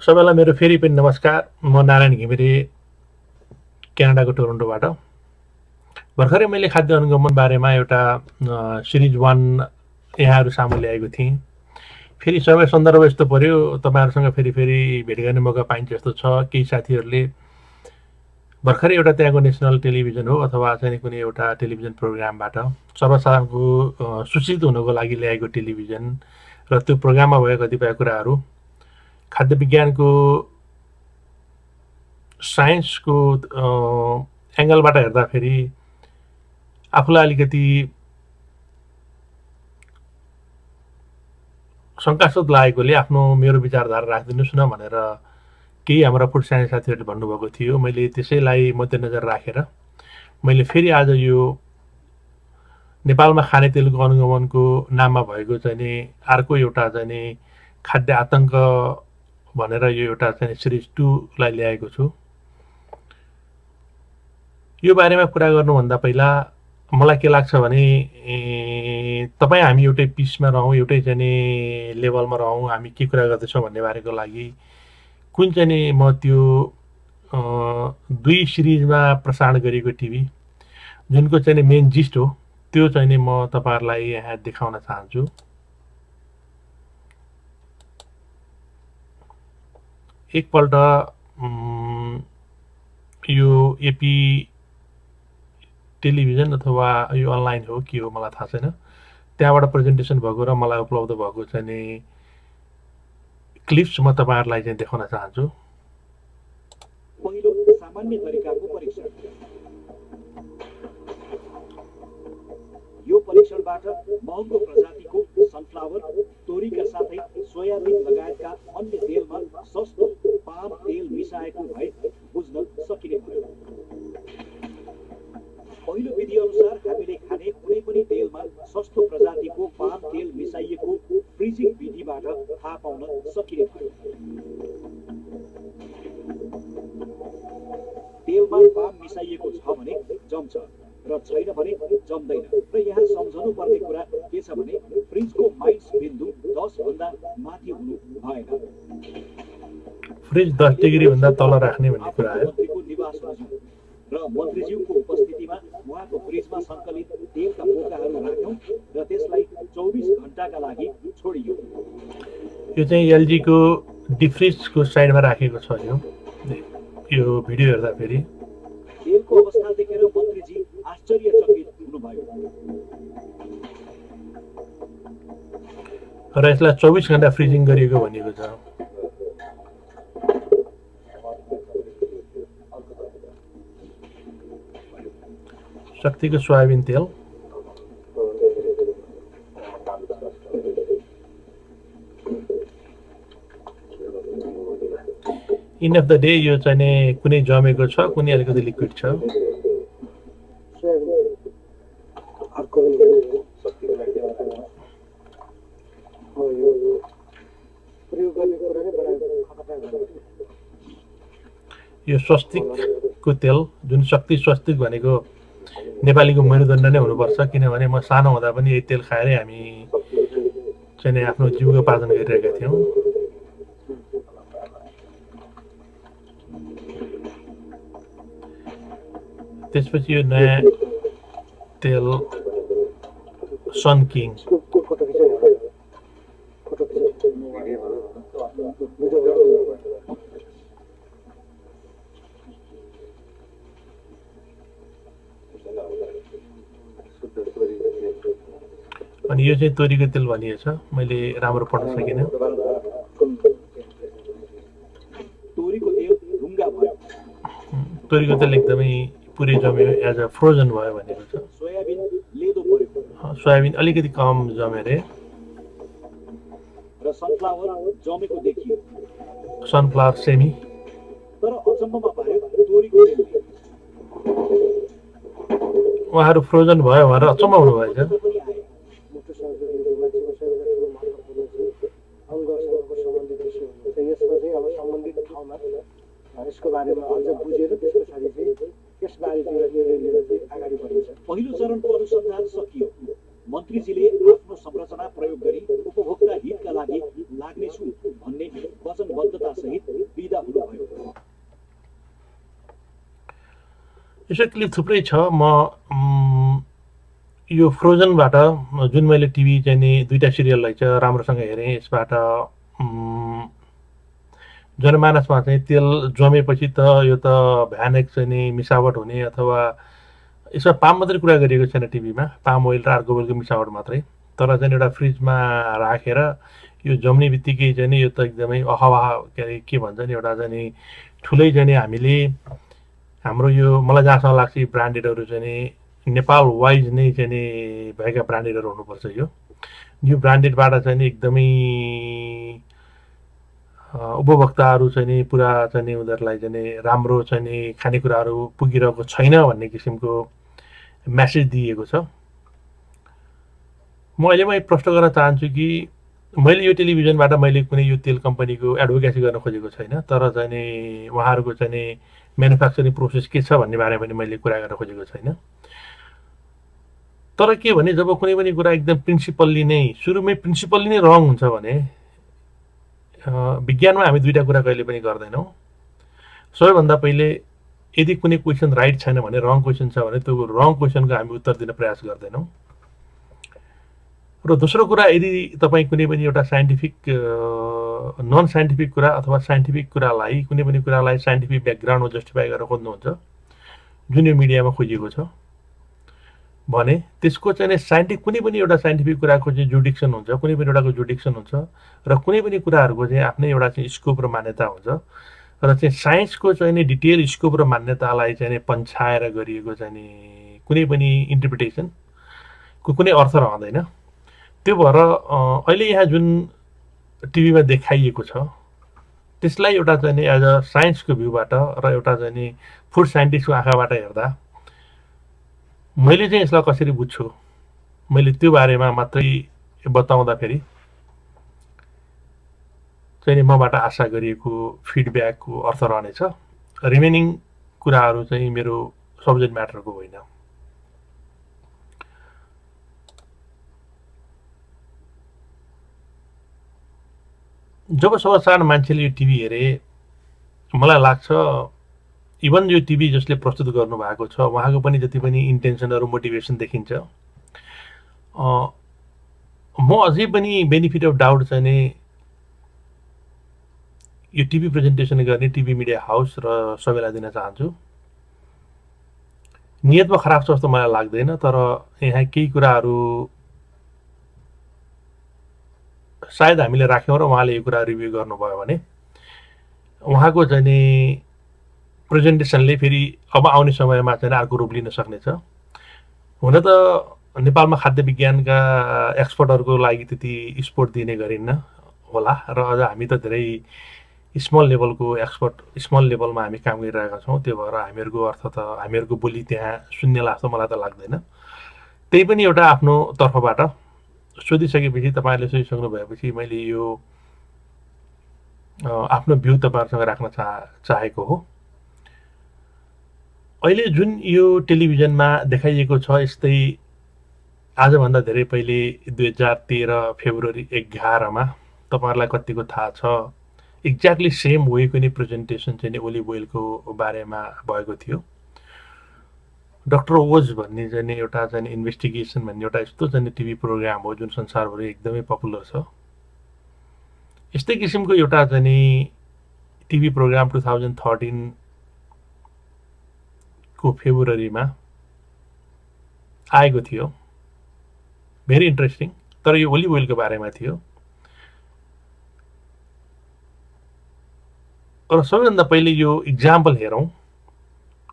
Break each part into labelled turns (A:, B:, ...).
A: सबैलाई मेरो फेरि पनि नमस्कार। म नारायण घिमिरे क्यानाडाको टोरन्टोबाट। भर्खरै मैले खाद्य अनुगमन बारेमा एउटा सिरिज 1 यहाँहरू सामु ल्याएको थिएँ। फेरि समय सन्दर्भ यस्तो पर्यो, तपाईहरुसँग फेरि भेट गर्ने मौका पाइन्छ जस्तो छ। केही साथीहरूले भर्खरै एउटा त्यहाँको नेसनल टेलिभिजन हो अथवा चाहिँ कुनै एउटा टेलिभिजन प्रोग्रामबाट सर्वसाधारणको सूचित हुनको लागि ल्याएको टेलिभिजन र त्यो प्रोग्राममा भएको कतिपय कुराहरू खाद्य विज्ञानको साइन्सको एंगलबाट हेर्दाखेरि आफूलाई अलिकति शंकास्पद लागेकोले मेरो विचारधारा राखिदिनुस् न भनेर केही हाम्रा फुड साइन्स साथीहरूले भन्नुभएको थियो। मैले त्यसैलाई मध्यनजर राखेर मैले फेरि आज यो नेपालमा खाने तेलको अनुगमनको नाममा भएको चाहिँ अर्को एउटा चाहिँ खाद्य आतंक भनेर यो एउटा चाहिँ सिरिज 2 लाई ल्याएको छु। यो बारेमा कुरा गर्नुभन्दा पहिला मलाई के लाग्छ भने तपाई हामी एउटै पिसमा रहौं, एउटै चाहिँ लेभलमा रहौं, हामी के कुरा गर्दैछौं भन्ने बारेको लागि कुन चाहिँ म त्यो 2 सिरिजमा प्रसारण गरिएको टिभी जुनको चाहिँ मेन जिस्ट हो त्यो चाहिँ म तपाईहरुलाई यहाँ देखाउन चाहन्छु। एकपल्ट यो एपी टेलिभिजन अथवा यो अनलाइन हो के हो मलाई थाहा छैन, त्यहाँबाट प्रेजेन्टेसन भएको र मलाई उपलब्ध भएको चाहिँ क्लिप्स म तपाईहरुलाई चाहिँ देखाउन चाहन्छु।
B: पहिलो सामान्य तरिकाको परीक्षण। यो परीक्षणबाट महँगो प्रजातिको सनफ्लावर, तोरीका साथै सोयाबिन लगायतका अन्य तेलमा सस्तो पाम तेल मिसाएको भए बुझ्न सकिने भयो। पहिलो विधि अनुसार हामीले खाने कुनै पनि तेलमा सस्तो प्रजातिको पाम तेल मिसाइएको फ्रिजिङ विधिबाट थाहा पाउन सकिने भयो। तेलमा पाम मिसाइएको छ भने जम्छ र छैन भने जम्दैन। र यहाँ सम्झनु पर्ने कुरा के छ भने फ्रिजको माइनस बिन्दु 10 भन्दा माथि हुनु भएन।
A: फ्रिज 10 डिग्री भन्दा तल राख्ने भन्ने कुरा हो।
B: मन्त्रीको निवास र मन्त्रीज्यूको उपस्थितिमा उहाँको फ्रिजमा सङ्कलित तेलका पोकाहरू राख्यौं र त्यसलाई 24 घण्टाका लागि छोडियो।
A: यो चाहिँ एलजी को डिफ्रिजको साइडमा राखेको छ। यो भिडियो हेर्दा फेरि
B: तेलको अवस्था देखेर मन्त्रीजी आश्चर्यचकित हुनुभयो
A: र यसलाई 24 घण्टा फ्रिजिङ गरिएको भनिएको छ। शक्तिको सोयाबिन तेल इन अफ द डे यो चाहिँ कुनै जमेको छ, कुनै अलिकति लिक्विड छ। यो स्वस्तिकको तेल जुन शक्ति स्वस्तिक भनेको नेपालीको मेरुदण्ड नै हुनुपर्छ, किनभने म सानो हुँदा पनि यही तेल खाएरै हामी चाहिँ आफ्नो जीविकोपार्जन गरिरहेका थियौं। त्यसपछि यो नयाँ तेल सन किङ अनि यो चाहिँ तोरीको तेल भनिएको छ। मैले राम्रो पढ्न सकिनँ।
B: तोरीको तेल ढुङ्गा भयो।
A: तोरीको तेल एकदमै पुरै जम्यो, एज अ फ्रोजन भयो भनेको छ।
B: सोयाबिन लेदो पर्यो।
A: सोयाबिन अलिकति कम जम्यो रे
B: र सनफ्लावर जमेको देखियो।
A: Sunflower semi.
B: तर अचम्ममा पार्यो तोरीको तेलले।
A: उहाँहरू फ्रोजन भयो भनेर अचम्म हुनुभएछ।
B: यसको बारेमा अझ बुझेर त्यसपछि चाहिँ यसबारे निर्णय लिएर चाहिँ अगाडि बढ्छ। पहिलो चरणको अनुसन्धान सकियो। मन्त्रीजीले आफ्नो संरचना प्रयोग गरी उपभोक्ता हितका लागि लाग्नेछु भन्ने वचनबद्धता सहित
A: यसो क्लिप थुप्रै छ। म यो फ्रोजनबाट जुन मैले टिभी चाहिँ नि 2टा सिरियल रहेछ राम्रोसँग हेरेँ, यसबाट जनमानसमा चाहिँ तेल जमेपछि त यो त भयानक चाहिँ नि मिसावट हुने, अथवा यसमा पाम मात्रै कुरा गरिएको छैन टिभीमा, पाम ओइल र आर्गोवेलको मिसावट मात्रै। तर चाहिँ एउटा फ्रिजमा राखेर यो जम्ने बित्तिकै चाहिँ नि यो त एकदमै अहवाह के भन्छ नि, एउटा चाहिँ नि ठुलै चाहिँ नि हामीले हाम्रो यो मलाई जहाँसम्म लाग्छ ब्रान्डेडहरू चाहिँ नि नेपाल वाइज नै चाहिँ नि भएका ब्रान्डेडहरू हुनुपर्छ। यो ब्रान्डेडबाट चाहिँ नि एकदमै उपभोक्ताहरू चाहिँ नि पुरा चाहिँ नि उनीहरूलाई चाहिँ नि राम्रो चाहिँ नि खानेकुराहरू पुगिरहेको छैन भन्ने किसिमको मेसेज दिएको छ। म अहिले प्रश्न गर्न चाहन्छु कि मैले यो टेलिभिजनबाट मैले कुनै यो तेल कम्पनीको एडभोकेसी गर्न खोजेको छैन, तर चाहिँ नि उहाँहरूको चाहिँ नि म्यानुफ्याक्चरिङ प्रोसेस के छ भन्ने बारेमा पनि मैले कुरा गर्न खोजेको छैन। तर के भने जब कुनै पनि कुरा एकदम प्रिन्सिपल्ली नै सुरुमै प्रिन्सिपल्ली नै रङ हुन्छ भने विज्ञानमा हामी 2टा कुरा कहिले पनि गर्दैनौँ। सबैभन्दा पहिले यदि कुनै क्वेसन राइट छैन भने, रङ क्वेसन छ भने त्यो रङ क्वेसनको हामी उत्तर दिन प्रयास गर्दैनौँ। र दोस्रो कुरा, यदि तपाईँ कुनै पनि एउटा साइन्टिफिक नन साइन्टिफिक कुरा अथवा साइन्टिफिक कुरालाई कुनै पनि कुरालाई साइन्टिफिक ब्याकग्राउन्डमा जस्टिफाई गरेर खोज्नुहुन्छ जुन यो मिडियामा खोजिएको छ भने त्यसको चाहिँ साइन्टिफिक कुनै पनि एउटा साइन्टिफिक कुराको चाहिँ जुडिक्सन हुन्छ, कुनै पनि एउटाको जुडिक्सन हुन्छ र कुनै पनि कुराहरूको चाहिँ आफ्नै एउटा चाहिँ स्कोप र मान्यता हुन्छ। र चाहिँ साइन्सको चाहिँ नि डिटेल स्कोप र मान्यतालाई चाहिँ पन्छाएर गरिएको चाहिँ नि कुनै पनि इन्टरप्रिटेसनको कुनै अर्थ रहँदैन। त्यो भएर अहिले यहाँ जुन टिभीमा देखाइएको छ त्यसलाई एउटा चाहिँ नि एज अ साइन्सको भ्यूबाट र एउटा चाहिँ नि फुड साइन्टिस्टको आँखाबाट हेर्दा मैले चाहिँ यसलाई कसरी बुझ्छु, मैले त्यो बारेमा मात्रै बताउँदाखेरि चाहिँ मबाट आशा गरिएको फिडब्याकको अर्थ रहनेछ। रिमेनिङ कुराहरू चाहिँ मेरो सब्जेक्ट म्याटरको होइन। जब साधारण मान्छेले यो टिभी हेरे मलाई लाग्छ इभन यो टिभी जसले प्रस्तुत गर्नुभएको छ उहाँको पनि जति पनि इन्टेन्सनहरू मोटिभेसन देखिन्छ। म अझै पनि बेनिफिट अफ डाउट चाहिँ नि यो टिभी प्रेजेन्टेसन गर्ने टिभी मिडिया हाउस र सबैलाई दिन चाहन्छु। नियतमा खराब छ जस्तो मलाई लाग्दैन, तर यहाँ केही कुराहरू सायद हामीले राख्यौँ र उहाँले यो कुरा रिभ्यू गर्नुभयो भने उहाँको चाहिँ नि प्रेजेन्टेसनले फेरि अब आउने समयमा चाहिँ अर्को रूप लिन सक्नेछ। हुन त नेपालमा खाद्य विज्ञानका एक्सपर्टहरूको लागि त्यति सपोर्ट दिने गरिन्न होला र अझ हामी त धेरै स्मल लेभलको एक्सपर्ट स्मल लेभलमा हामी काम गरिरहेका छौँ। त्यो भएर हामीहरूको अर्थ त हामीहरूको बोली त्यहाँ सुन्नेला जस्तो मलाई त लाग्दैन। त्यही पनि एउटा आफ्नो तर्फबाट सोधिसकेपछि तपाईँहरूले सोधिसक्नु भएपछि मैले यो आफ्नो भ्यू तपाईँहरूसँग राख्न चाहेको हो। अहिले जुन यो टेलिभिजनमा देखाइएको छ यस्तै आजभन्दा धेरै पहिले 2013 फेब्रुअरी 11मा तपाईँहरूलाई कतिको थाहा छ एक्ज्याक्टली सेम वेको नै प्रेजेन्टेसन चाहिँ ओलिभ ओइलको बारेमा भएको थियो। डक्टर ओज भन्ने चाहिँ एउटा चाहिँ इन्भेस्टिगेसन भन्ने एउटा यस्तो चाहिँ टिभी प्रोग्राम हो जुन संसारभरि एकदमै पपुलर छ। यस्तै किसिमको एउटा चाहिँ टिभी प्रोग्राम 2013 को फेब्रुअरीमा आएको थियो, भेरी इन्ट्रेस्टिङ। तर यो ओलिभ ओइलको बारेमा थियो र सबैभन्दा पहिले यो इक्जाम्पल हेरौँ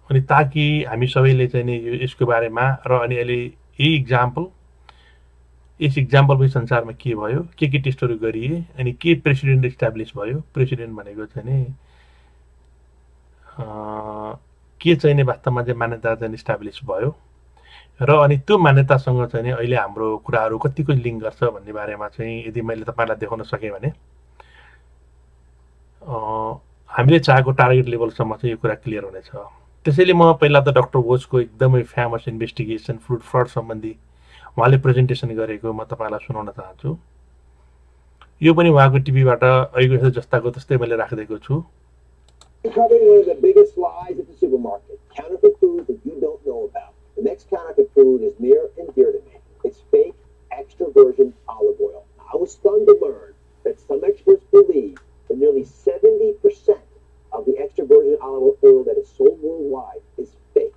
A: अनि ताकि हामी सबैले चाहिँ नि यसको बारेमा र अनि अहिले यस इक्जाम्पलकै संसारमा के भयो, के टेस्टहरू गरिए अनि के प्रेसिडेन्ट इस्टाब्लिस भयो। प्रेसिडेन्ट भनेको चाहिँ नि के चाहिँ वास्तवमा चाहिँ मान्यता चाहिँ इस्टाब्लिस भयो र अनि त्यो मान्यतासँग चाहिँ अहिले हाम्रो कुराहरू कतिको लिङ्क गर्छ भन्ने बारेमा चाहिँ यदि मैले तपाईँलाई देखाउन सकेँ भने हामीले चाहेको टार्गेट लेभलसम्म चाहिँ यो कुरा क्लियर हुनेछ। त्यसैले म पहिला त डक्टर वोजको एकदमै फेमस इन्भेस्टिगेसन फ्रुट फ्रड सम्बन्धी उहाँले प्रेजेन्टेसन गरेको म तपाईँलाई सुनाउन चाहन्छु। यो पनि उहाँको टिभीबाट अहिलेको जस्ताको त्यस्तै मैले राखिदिएको छु।
C: Covering one of the biggest lies at the supermarket. Counterfeit food that you don't know about. The next counterfeit food is near and dear to me. It's fake extra virgin olive oil. I was stunned to learn that some experts believe that nearly 70% of the extra virgin olive oil that is sold worldwide is fake.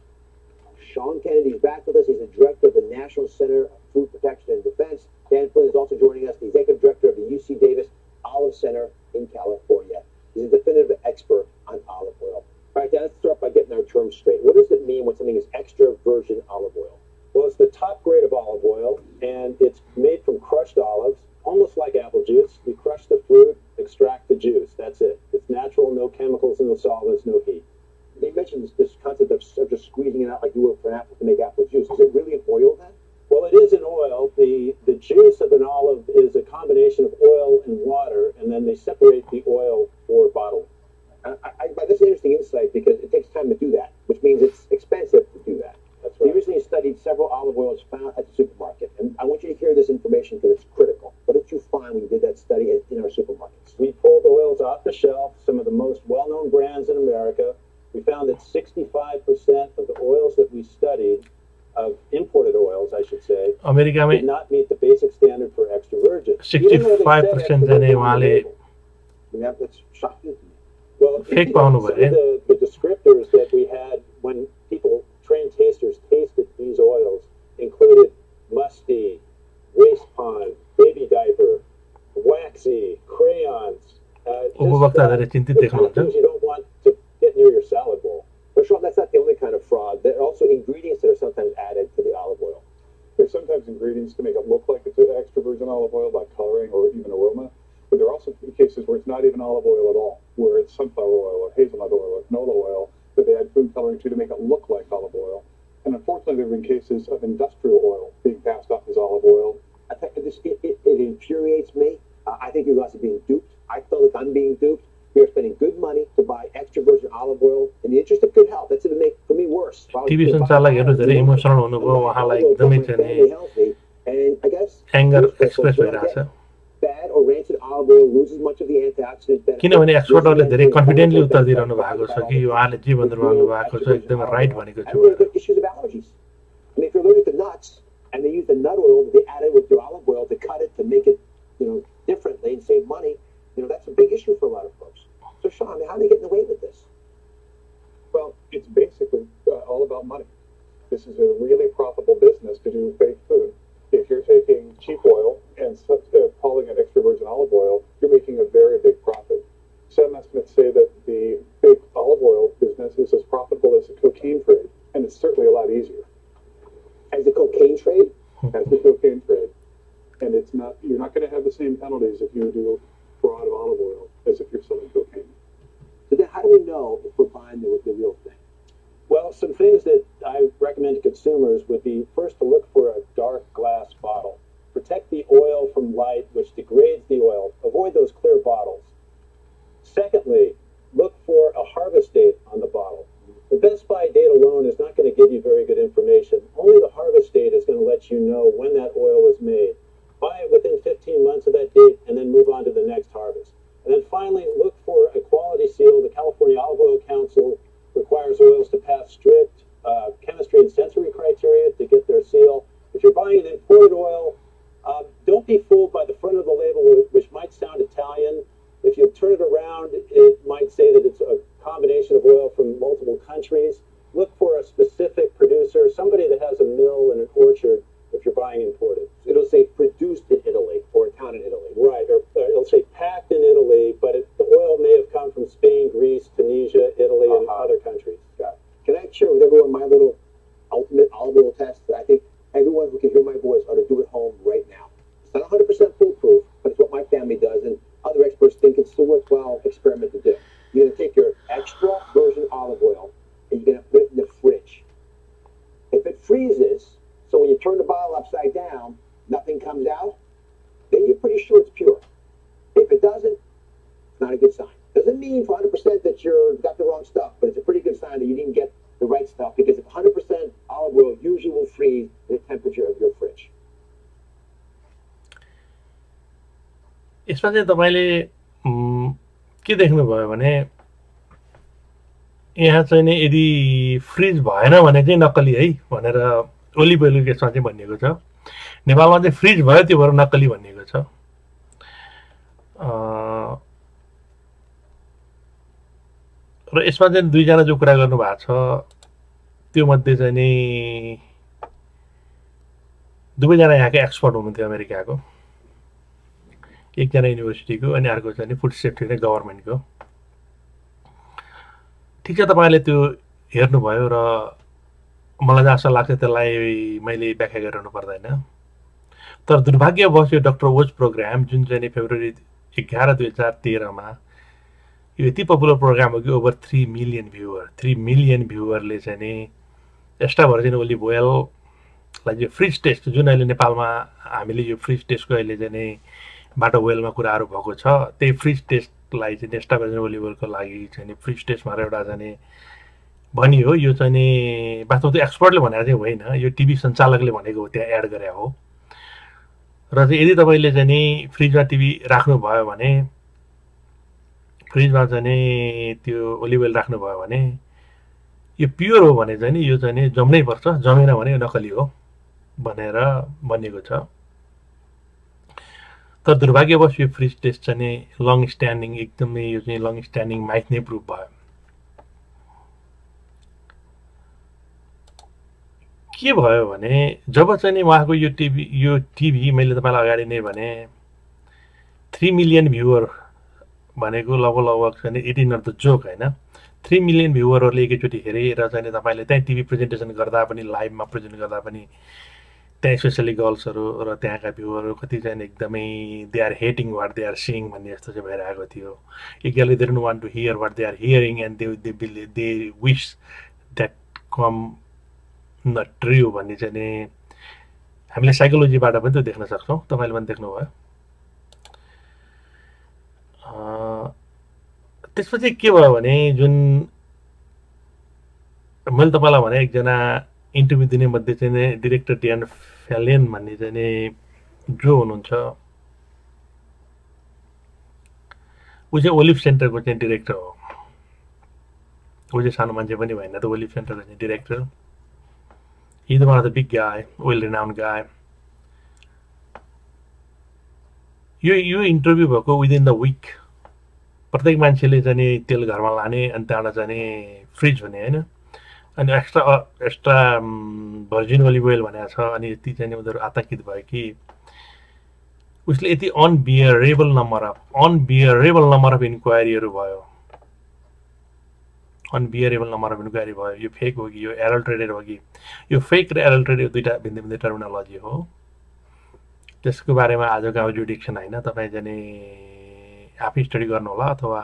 C: Sean Kennedy is back with us. He's the director of the National Center of Food Protection and Defense. Dan Flynn is also joining us, the executive director of the UC Davis Olive Center in California. He's a definitive expert on olive oil. All right, Dan, let's start by getting our terms straight. What does it mean when something is extra virgin olive oil?
D: Well, it's the top grade of olive oil, and it's made from crushed olives, almost like apple juice. You crush the fruit, extract the juice. That's it. It's natural, no chemicals, no solvents, no heat.
C: They mentioned this concept of just squeezing it out like you would for an apple to make apple juice. Is it really an oil then?
D: Well, it is an oil. The juice of an olive is a combination of oil and water, and then they separate the oil for bottling.
C: That's an interesting insight because it takes time to do that, which means it's expensive to do that.
D: That's right.
C: You recently studied several olive oils found at the supermarket, and I want you to hear this information because it's critical. What did you find when you did that study in our supermarkets?
D: We pulled oils off the shelf, some of the most well-known brands in America. We found that 65% of the oils that we studied, of imported oils, I should say, did not meet the basic standard for extra virgin.
A: 65% जाने वाले
C: That's shocking.
D: Well,
A: fake
D: some of the descriptors that we had when people, trained tasters, tasted these oils included musty, waste pond, baby diaper, waxy, crayons.
A: उपभोक्ताहरूले चिन्तित देख्नुहुन्छ
D: Things you don't want to get near your salad bowl.
C: But Sean, that's not the only kind of fraud. There are also ingredients that are sometimes added to the olive oil.
E: There's sometimes ingredients to make it look like it's extra virgin olive oil by coloring or even aroma. But there are also cases where it's not even olive oil at all, where it's sunflower oil or hazelnut oil or canola oil that they add food coloring to make it look like olive oil. And unfortunately, there have been cases of industrial oil being passed off as olive oil.
C: I think it infuriates me. I think you guys are being duped. I feel like I'm being duped. We are spending good money to buy extra virgin olive oil in the interest of good health. That's going to make for me worse.
A: TV संचारलाई हेर्नु धेरै emotional हुनुभयो उहाँलाई एकदमै चाहिँ
C: And I guess
A: anger express भइरहेछ
C: bad or rancid olive oil loses much of the antioxidant benefit.
A: किनभने एक्सपर्टहरूले धेरै कन्फिडेन्टली उत्तर दिइरहनु भएको छ कि उहाँले जे भनिरहनु भएको छ एकदमै राइट भनेको छु
C: There are issues of allergies. I mean, if you're allergic to nuts and they use the nut oil that they added with their olive oil to cut it to make it, differently and save money, that's a big issue for a lot of folks. So, Sean, how are they getting away with this?
E: Well, it's basically all about money. This is a really profitable business to do fake food. If you're taking cheap oil and calling it extra virgin olive oil, you're making a very big profit. Some estimates say that the fake olive oil business is as profitable as the cocaine trade, and it's certainly a lot easier.
C: As the cocaine trade?
E: As the cocaine trade. And you're not going to have the same penalties if you do fraud of olive oil as if you're selling cocaine.
C: So then how do we know if we're buying the real thing?
D: Well, some things that I recommend to consumers would be first to look for a dark glass bottle. Protect the oil from light, which degrades the oil. Avoid those clear bottles. Secondly, look for a harvest date on the bottle. The Best By date alone is not going to give you very good information. Only the harvest date is going to let you know when that oil was made. Buy it within 15 months of that date and then move on to the next harvest. And then finally, look for a quality seal. The California Olive Oil Council requires oils to pass strict chemistry and sensory criteria to get their seal. If you're buying an imported oil, don't be fooled by the front of the label, which might sound Italian. If you turn it around, it might say that it's a combination of oil from multiple countries. Look for a specific producer, somebody that has a mill and an orchard if you're buying imported.
C: It'll say produced in Italy or a town in Italy.
D: Right, or it'll say packed in Italy, but the oil may have come from Spain, Greece, Tunisia, Italy, and other countries.
C: Yeah. Can I share with everyone my little ultimate olive oil test that I think everyone who can hear my voice ought to do at home right now? It's not 100% foolproof, but it's what my family does, and other experts think it's a worthwhile experiment to do. You're going to take your extra virgin olive oil and you're going to put it in the fridge. If it freezes, so when you turn the bottle upside down, nothing comes out, then you're pretty sure it's pure. If it doesn't, it's not a good sign. Doesn't mean for 100% that you've got the wrong stuff, but it's a pretty good sign that you didn't get the right stuff, because if 100% olive oil usually will freeze at the temperature of your fridge.
A: यसमा चाहिँ तपाईले के देख्नुभयो भने यहाँ चाहिँ नि यदि फ्रिज भएन भने चाहिँ नक्कली है भनेर ओलिभ ओइलको केसमा चाहिँ भनिएको छ। नेपालमा चाहिँ फ्रिज भयो त्यो भएर नक्कली भनिएको छ। र यसमा चाहिँ दुईजना जो कुरा गर्नु भएको छ त्यो मध्ये चाहिँ नि दुवैजना यहाँको एक्सपर्ट हुनुहुन्थ्यो अमेरिकाको, एकजना युनिभर्सिटीको अनि अर्को चाहिँ फुड सेफ्टी र गभर्मेन्टको। ठिक छ, तपाईँले त्यो हेर्नुभयो र मलाई जस्तो लाग्छ त्यसलाई मैले व्याख्या गरिरहनु पर्दैन। तर दुर्भाग्यवश यो डक्टर ओज प्रोग्राम जुन चाहिँ फेब्रुअरी 11, 2013 यो यति पपुलर प्रोग्राम हो कि ओभर 3 मिलियन भ्युवरले चाहिँ नि एक्स्ट्रा भर्जिन ओलिभ ओइललाई जो फ्रिज टेस्ट जुन अहिले नेपालमा हामीले यो फ्रिज टेस्टको अहिले चाहिँ नि बाटो ओइलमा कुराहरू भएको छ, त्यही फ्रिज टेस्टलाई चाहिँ एक्स्ट्रा भर्जिन ओलिभ ओइलको लागि चाहिँ फ्रिज टेस्टमा एउटा चाहिँ भनियो। यो चाहिँ नि वास्तवमा त्यो एक्सपर्टले भनेको चाहिँ होइन, यो टिभी सञ्चालकले भनेको हो, त्यहाँ एड गरे हो। र चाहिँ यदि तपाईँले चाहिँ नि फ्रिजमा टिभी राख्नुभयो भने, फ्रिजमा चाहिँ नि त्यो ओलिभ ओइल राख्नुभयो भने यो प्योर हो भने चाहिँ नि यो चाहिँ नि जम्नै पर्छ, जमेन भने यो नकली हो भनेर भनिएको छ। तर दुर्भाग्यवश यो फ्रिज टेस्ट चाहिँ नि लङ स्ट्यान्डिङ, एकदमै यो चाहिँ लङ स्ट्यान्डिङ माइथ नै प्रुभ भयो। के भयो भने जब चाहिँ नि उहाँको यो टिभी मैले तपाईँलाई अगाडि नै भने 3 मिलियन भ्युवर भनेको लगभग चाहिँ नि 18 अफ द जोक होइन। 3 मिलियन भ्युवरहरूले एकैचोटि हेरेर चाहिँ नि तपाईँले त्यहीँ टिभी प्रेजेन्टेसन गर्दा पनि, लाइभमा प्रेजेन्ट गर्दा पनि त्यहाँ स्पेसली गर्ल्सहरू र त्यहाँका भ्युवरहरू कति चाहिँ एकदमै they are hating what they are seeing भन्ने जस्तो चाहिँ भइरहेको थियो। Actually they don't want to hear what they are hearing and they wish that come not true भन्ने चाहिँ नि हामीले साइकोलोजीबाट पनि त्यो देख्न सक्छौँ। तपाईँले पनि देख्नुभयो। त्यसपछि के भयो भने जुन मैले तपाईँलाई भने एकजना इन्टरभ्यू दिने मध्ये चाहिँ नि डिरेक्टर डियान फ्यालेन भन्ने चाहिँ नि जो हुनुहुन्छ, ऊ चाहिँ ओलिभ सेन्टरको चाहिँ डिरेक्टर हो। ऊ चाहिँ सानो मान्छे पनि भएन त, ओलिभ सेन्टरको चाहिँ director. He's one of the big guy, well-renowned guy. यो इन्टरभ्यू भएको विदिन द विक प्रत्येक मान्छेले चाहिँ नि तेल घरमा लाने अनि त्यहाँबाट चाहिँ नि फ्रिज हुने होइन, अनि एक्स्ट्रा भर्जिन ओलिभ ओइल भनेको छ। अनि यति चाहिँ उनीहरू आतंकित भयो कि उसले यति अनबियरेबल नम्बर अफ इन्क्वायरीहरू भयो, अनबियरेबल नम्बर अफ इन्क्वायरी भयो। यो फेक हो कि यो एडल्ट्रेटेड हो कि, यो फेक र एडल्ट्रेटेड दुईवटा भिन्न भिन्न टर्मिनोलोजी हो। त्यसको बारेमा आजको अब जुडिक्सन होइन, तपाईँ चाहिँ नि आफै स्टडी गर्नु होला। अथवा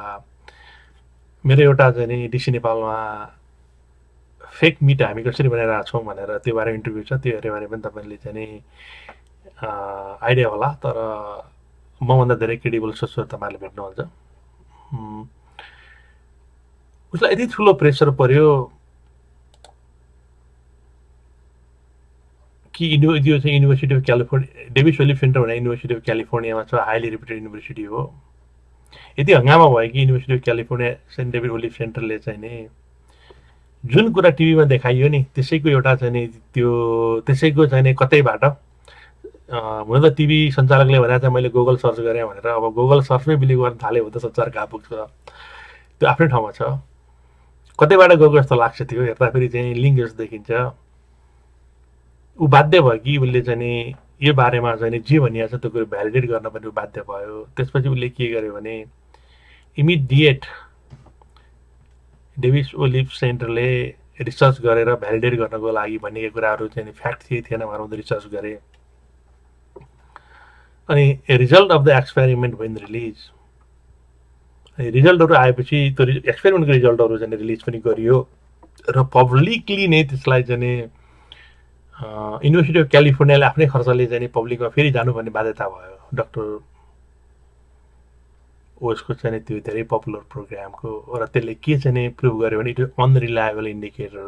A: मेरो एउटा चाहिँ नि डिसी नेपालमा फेक मिट हामी कसरी बनाइरहेको छौँ भनेर त्यो बारे इन्टरभ्यू छ, त्यो हेऱ्यो भने पनि तपाईँले चाहिँ नि आइडिया होला। तर मभन्दा धेरै क्रेडिबल सोर्स तपाईँहरूले भेट्नुहुन्छ। उसलाई यति ठुलो प्रेसर पर्यो कि यो चाहिँ University of California, Davis Olive Center भनेर युनिभर्सिटी अफ क्यालिफोर्नियामा छ, हाइली रेपुटेड युनिभर्सिटी हो। यति हङ्गामा भयो कि University of California Saint David Olive सेन्टरले चाहिँ नि जुन कुरा टिभीमा देखाइयो नि त्यसैको एउटा चाहिँ नि त्यसैको चाहिँ नि कतैबाट हुन त टिभी सञ्चालकले भने चाहिँ मैले गुगल सर्च गरेँ भनेर, अब गुगल सर्चमै बिलिभ गर्न थाल्यो भने त संसार कहाँ पुग्छ, त्यो आफ्नै ठाउँमा छ। कतैबाट गएको जस्तो लाग्छ, त्यो हेर्दाखेरि चाहिँ लिङ्क जस्तो देखिन्छ। ऊ बाध्य भयो कि उसले चाहिँ नि यो बारेमा चाहिँ नि जे भनिएको छ त्यो कुरो भ्यालिडेट गर्न पनि ऊ बाध्य भयो। त्यसपछि उसले के गर्यो भने इमिडिएट डेभिस ओलिभ सेन्टरले रिसर्च गरेर भ्यालिडेट गर्नको लागि भनेको कुराहरू चाहिँ फ्याक्ट थिएन भनेर उनीहरूले रिसर्च गरे। अनि result of the experiment when release, रिजल्टहरू आएपछि त्यो एक्सपेरिमेन्टको रिजल्टहरू चाहिँ रिलिज पनि गरियो र पब्लिकली नै त्यसलाई चाहिँ युनिभर्सिटी अफ क्यालिफोर्नियाले आफ्नै खर्चले चाहिँ पब्लिकमा फेरि जानुपर्ने बाध्यता भयो। डक्टर ओसको चाहिँ त्यो धेरै पपुलर प्रोग्रामको, र त्यसले के चाहिँ प्रुभ गर्यो भने इट इज अनरिलायबल इन्डिकेटर।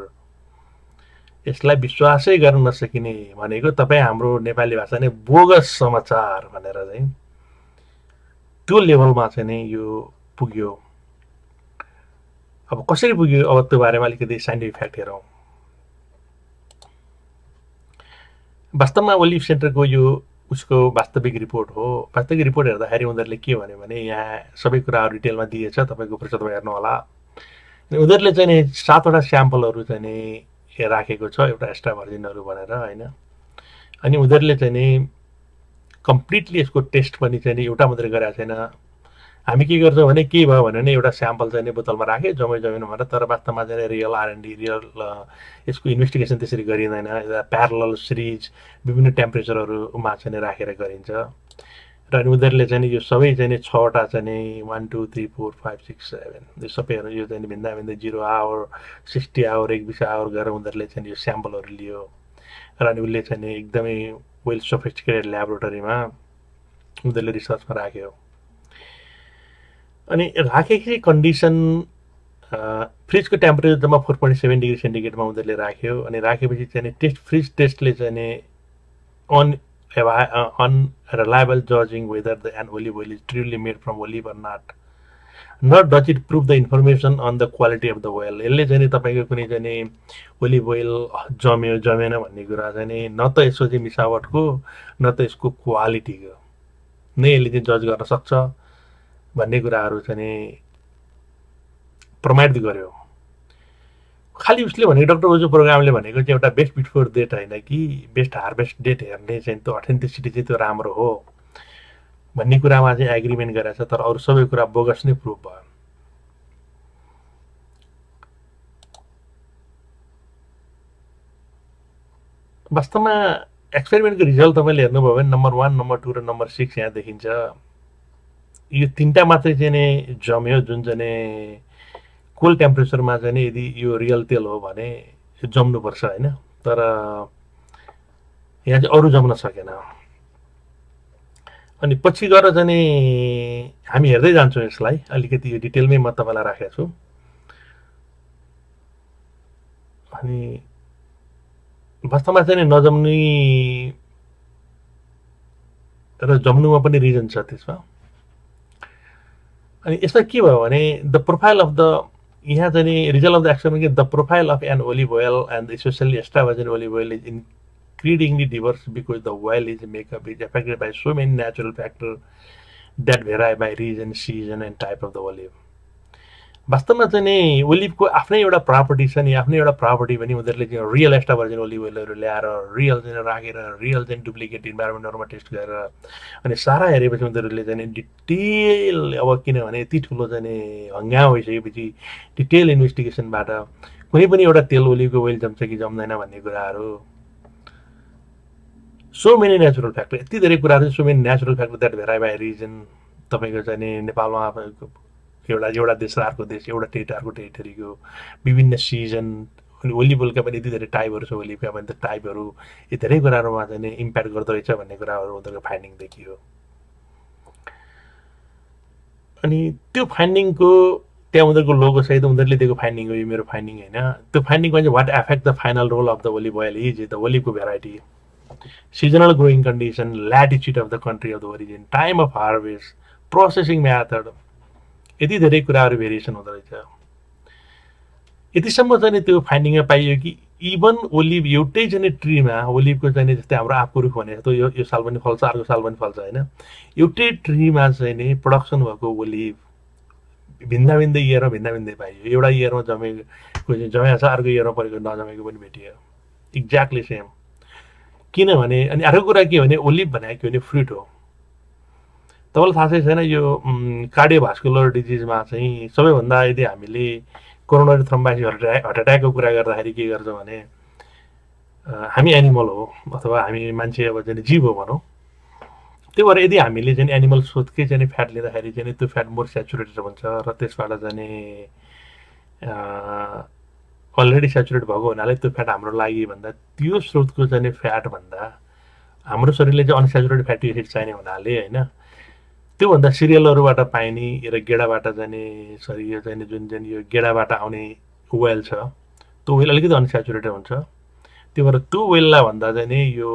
A: यसलाई विश्वासै गर्न नसकिने भनेको तपाईँ हाम्रो नेपाली भाषा नै बोगस समाचार भनेर चाहिँ त्यो लेभलमा चाहिँ यो पुग्यो। अब कसरी पुग्यो अब त्यो बारेमा अलिकति साइन्टिफिक फ्याक्ट हेरौँ। वास्तवमा ओलिभ सेन्टरको यो उसको वास्तविक रिपोर्ट हो। वास्तविक रिपोर्ट हेर्दाखेरि उनीहरूले के भन्यो भने यहाँ सबै कुराहरू डिटेलमा दिएछ, तपाईँको प्रतिशतमा हेर्नु होला। अनि उनीहरूले चाहिँ नि 7वटा स्याम्पलहरू चाहिँ नि राखेको छ, एउटा एक्स्ट्रा भर्जिनहरू भनेर होइन। अनि उनीहरूले चाहिँ नि कम्प्लिटली यसको टेस्ट पनि चाहिँ नि एउटा मात्रै गरेको छैन। हामी के गर्छौँ भने के भयो भने एउटा स्याम्पल चाहिँ नि बोतलमा राखेँ जमेन भनेर, तर वास्तवमा चाहिँ रियल R&D रियल यसको इन्भेस्टिगेसन त्यसरी गरिँदैन। प्यारलल सिरिज विभिन्न टेम्परेचरहरूमा चाहिँ राखेर गरिन्छ। र अनि उनीहरूले चाहिँ यो सबै चाहिँ नि 6वटा चाहिँ नि 1 2 3 4 5 6 7 यो सबैहरू यो चाहिँ भिन्दा भिन्दै 0 आवर 60 आवर 120 आवर गरेर उनीहरूले चाहिँ यो स्याम्पलहरू लियो। र अनि उसले चाहिँ नि एकदमै वेल सोफिस्टिकेटेड ल्याबोरेटरीमा उनीहरूले रिसर्चमा राख्यो। अनि राखेपछि कन्डिसन फ्रिजको टेम्परेचर जम्मा 4.7 डिग्री सेन्टिग्रेडमा उनीहरूले राख्यो। अनि राखेपछि चाहिँ टेस्ट फ्रिज टेस्टले चाहिँ नि unreliable judging whether an olive oil is truly made from olive or not, nor does it prove the information on the quality of the oil। यसले चाहिँ नि तपाईँको कुनै चाहिँ नि ओलिभ ओइल जम्यो जमेन भन्ने कुरा चाहिँ नि न त यसको चाहिँ मिसावटको न त यसको क्वालिटीको नै यसले चाहिँ जज गर्न सक्छ भन्ने कुराहरू चाहिँ नि प्रमाणित गर्यो। खालि उसले भनेको डक्टर ओजो प्रोग्रामले भनेको चाहिँ एउटा बेस्ट बिफोर डेट होइन कि बेस्ट हार्भेस्ट डेट हेर्ने चाहिँ त्यो अथेन्टिसिटी चाहिँ त्यो राम्रो हो भन्ने कुरामा चाहिँ एग्रिमेन्ट गरेछ। तर अरू सबै कुरा बोगस नै प्रुभ भयो। वास्तवमा एक्सपेरिमेन्टको रिजल्ट तपाईँले हेर्नुभयो भने नम्बर 1 नम्बर 2 र नम्बर 6 यहाँ देखिन्छ। यो 3टा मात्रै चाहिँ नि जम्यो, जुन चाहिँ नि कोल्ड टेम्परेचरमा चाहिँ नि यदि यो रियल तेल हो भने जम्नुपर्छ होइन। तर यहाँ चाहिँ अरू जम्न सकेन। अनि पछि गएर चाहिँ नि हामी हेर्दै जान्छौँ यसलाई, अलिकति यो डिटेलमै म तपाईँलाई राखेको छु। अनि वास्तवमा चाहिँ नि नजम्ने र जम्नुमा पनि रिजन छ त्यसमा। अनि यसमा के भयो भने द प्रोफाइल अफ द यहाँ चाहिँ नि result of the experiment the profile of an olive oil and especially extra virgin olive oil is increasingly diverse because the oil is makeup is affected by so many natural factors that vary by region, season and type of the olive। वास्तवमा चाहिँ नि ओलिभको आफ्नै एउटा property छ नि, आफ्नै एउटा property पनि उनीहरूले चाहिँ रियल एक्स्ट्रा भर्जिन ओलिभ ओइलहरू ल्याएर रियल चाहिँ राखेर रियल चाहिँ डुप्लिकेट इन्भाइरोमेन्टहरूमा टेस्ट गरेर अनि सारा हेरेपछि उनीहरूले चाहिँ डिटेल, अब किनभने यति ठुलो चाहिँ नि हङ्गामा भइसकेपछि डिटेल इन्भेस्टिगेसनबाट कुनै पनि एउटा तेल ओलिभको ओइल जम्छ कि जम्दैन भन्ने कुराहरू सो मेनी नेचुरल फ्याक्टर, यति धेरै कुराहरू so many natural factor that vary by reason. तपाईँको चाहिँ नि नेपालमा एउटा देश र अर्को देश, एउटा टेरिटरी अर्को टेरिटरीको विभिन्न सिजन, अनि ओलिभ ओइलका पनि यति धेरै टाइपहरू छ, ओलिभका पनि त टाइपहरू यी धेरै कुराहरूमा चाहिँ नि इम्प्याक्ट गर्दो रहेछ भन्ने कुराहरू उनीहरूको फाइन्डिङ देखियो। अनि त्यो फाइन्डिङको त्यहाँ उनीहरूको लोगो सहित उनीहरूले दिएको फाइन्डिङ हो, यो मेरो फाइन्डिङ होइन। त्यो फाइन्डिङमा चाहिँ what effect the final role of the olive oil is the ओलिभको variety, seasonal growing condition, latitude of the country of the origin, time of harvest, processing method, यति धेरै कुराहरू भेरिएसन हुँदो रहेछ। यतिसम्म चाहिँ त्यो फाइन्डिङमा पाइयो कि इभन ओलिभ एउटै चाहिँ ट्रीमा ओलिभको चाहिँ जस्तै हाम्रो आँपको रुख भनेको त यो साल पनि फल्छ अर्को साल पनि फल्छ होइन, एउटै ट्रीमा चाहिँ नि प्रडक्सन भएको ओलिभ भिन्दा भिन्दै इयरमा भिन्दा भिन्दै पाइयो। एउटा इयरमा जमेको जमेको छ, अर्को इयरमा परेको नजमेको पनि भेटियो, एक्ज्याक्टली सेम। किनभने अनि अर्को कुरा के भने ओलिभ भनेको के भने फ्रुट हो। तपाईँलाई थाहा छैन यो कार्डियोभास्कुलर डिजिजमा चाहिँ सबैभन्दा यदि हामीले कोरोनरी थ्रोम्बोसिस हार्ट एट्याकको कुरा गर्दाखेरि के गर्छौँ भने हामी एनिमल हो अथवा हामी मान्छे अब चाहिँ जीव हो भनौँ। त्यही भएर यदि हामीले चाहिँ एनिमल सोथकै चाहिँ फ्याट लिँदाखेरि चाहिँ त्यो फ्याट मोर सेचुरेटेड हुन्छ र त्यसबाट चाहिँ अलरेडी सेचुरेट भएको हुनाले त्यो फ्याट हाम्रो लागि भन्दा त्यो स्रोतको चाहिँ फ्याट भन्दा हाम्रो शरीरले चाहिँ अनसेचुरेटेड फ्याटी एसिड चाहिने हुनाले होइन, त्योभन्दा सिरियलहरूबाट पाइने र गेडाबाट जाने सरी यो चाहिँ जुन चाहिँ यो गेडाबाट आउने ओइल छ त्यो ओइल अलिकति अनसेचुरेटेड हुन्छ। त्यो भएर त्यो ओइललाई भन्दा चाहिँ नि यो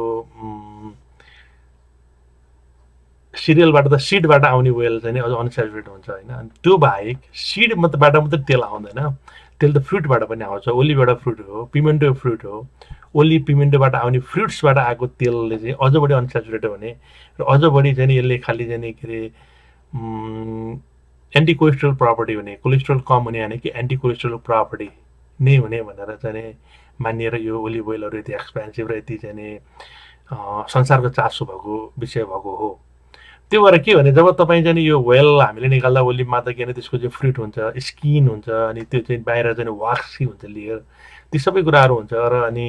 A: सिरियलबाट त सिडबाट आउने ओइल चाहिँ अझ अनस्याचुरेटेड हुन्छ होइन। अनि त्यो बाहेक सिडबाट मात्रै तेल आउँदैन, तेल त फ्रुटबाट पनि आउँछ। ओलिभबाट फ्रुट हो, पिमेन्टो फ्रुट हो, ओलिभ पिमेन्टोबाट आउने फ्रुट्सबाट आएको तेलले चाहिँ अझ बढी अनस्याचुरेटेड हुने र अझ बढी चाहिँ यसले खालि चाहिँ के अरे एन्टी कोलेस्ट्रोल प्रपर्टी हुने, कोलेस्ट्रोल कम हुने होइन कि एन्टी कोलेस्ट्रोल प्रपर्टी नै हुने भनेर चाहिँ मानिएर यो ओलिभ ओइलहरू यति एक्सपेन्सिभ र यति चाहिँ संसारको चासो भएको विषय भएको हो। त्यो भएर के भने जब तपाईँ चाहिँ यो ओइल हामीले निकाल्दा ओलिभमा त के भने त्यसको चाहिँ फ्रुट हुन्छ, स्किन हुन्छ, अनि त्यो चाहिँ बाहिर चाहिँ वाक्सी हुन्छ लेयर, ती सबै कुराहरू हुन्छ। र अनि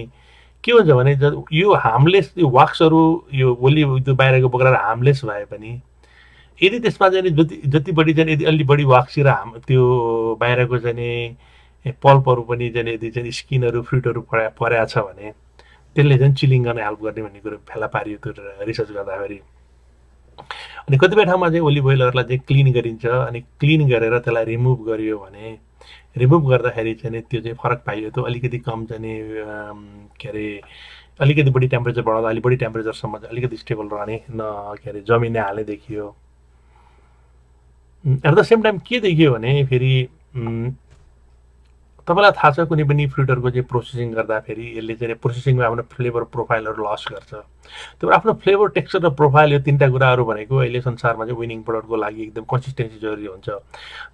A: के हुन्छ भने यो हार्मलेस यो वाक्सहरू यो ओलिभ त्यो बाहिरको बोकेर हार्मलेस भए पनि यदि त्यसमा चाहिँ जति बढी चाहिँ यदि अलि बढी वाक्सी र त्यो बाहिरको चाहिँ पल्पहरू पनि चाहिँ यदि चाहिँ स्किनहरू फ्रुटहरू परेको छ भने त्यसले चाहिँ चिलिङ गर्न हेल्प गर्ने भन्ने कुरो फेला पारियो त्यो रिसर्च गर्दाखेरि। अनि कतिपय ठाउँमा चाहिँ ओलिभ ओइलहरूलाई चाहिँ क्लिन गरिन्छ, अनि क्लिन गरेर त्यसलाई रिमुभ गरियो भने रिमुभ गर्दाखेरि चाहिँ त्यो चाहिँ फरक पाइयो। त्यो अलिकति कम चाहिँ के अरे अलिकति बढी टेम्परेचर बढाउँदा अलिक बढी टेम्परेचरसम्म चाहिँ अलिकति स्टेबल रहने के अरे जमिन हाल्ने देखियो। एट द सेम टाइम के देखियो भने फेरि तपाईँलाई थाहा छ कुनै पनि फ्रुटहरूको चाहिँ प्रोसेसिङ गर्दाखेरि यसले चाहिँ प्रोसेसिङमा आफ्नो फ्लेभर प्रोफाइलहरू लस गर्छ। त्यो आफ्नो फ्लेभर टेक्सचर र प्रोफाइल यो तिनवटा कुराहरू भनेको अहिले संसारमा चाहिँ विनिङ प्रडक्टको लागि एकदम कन्सिस्टेन्सी जरुरी हुन्छ।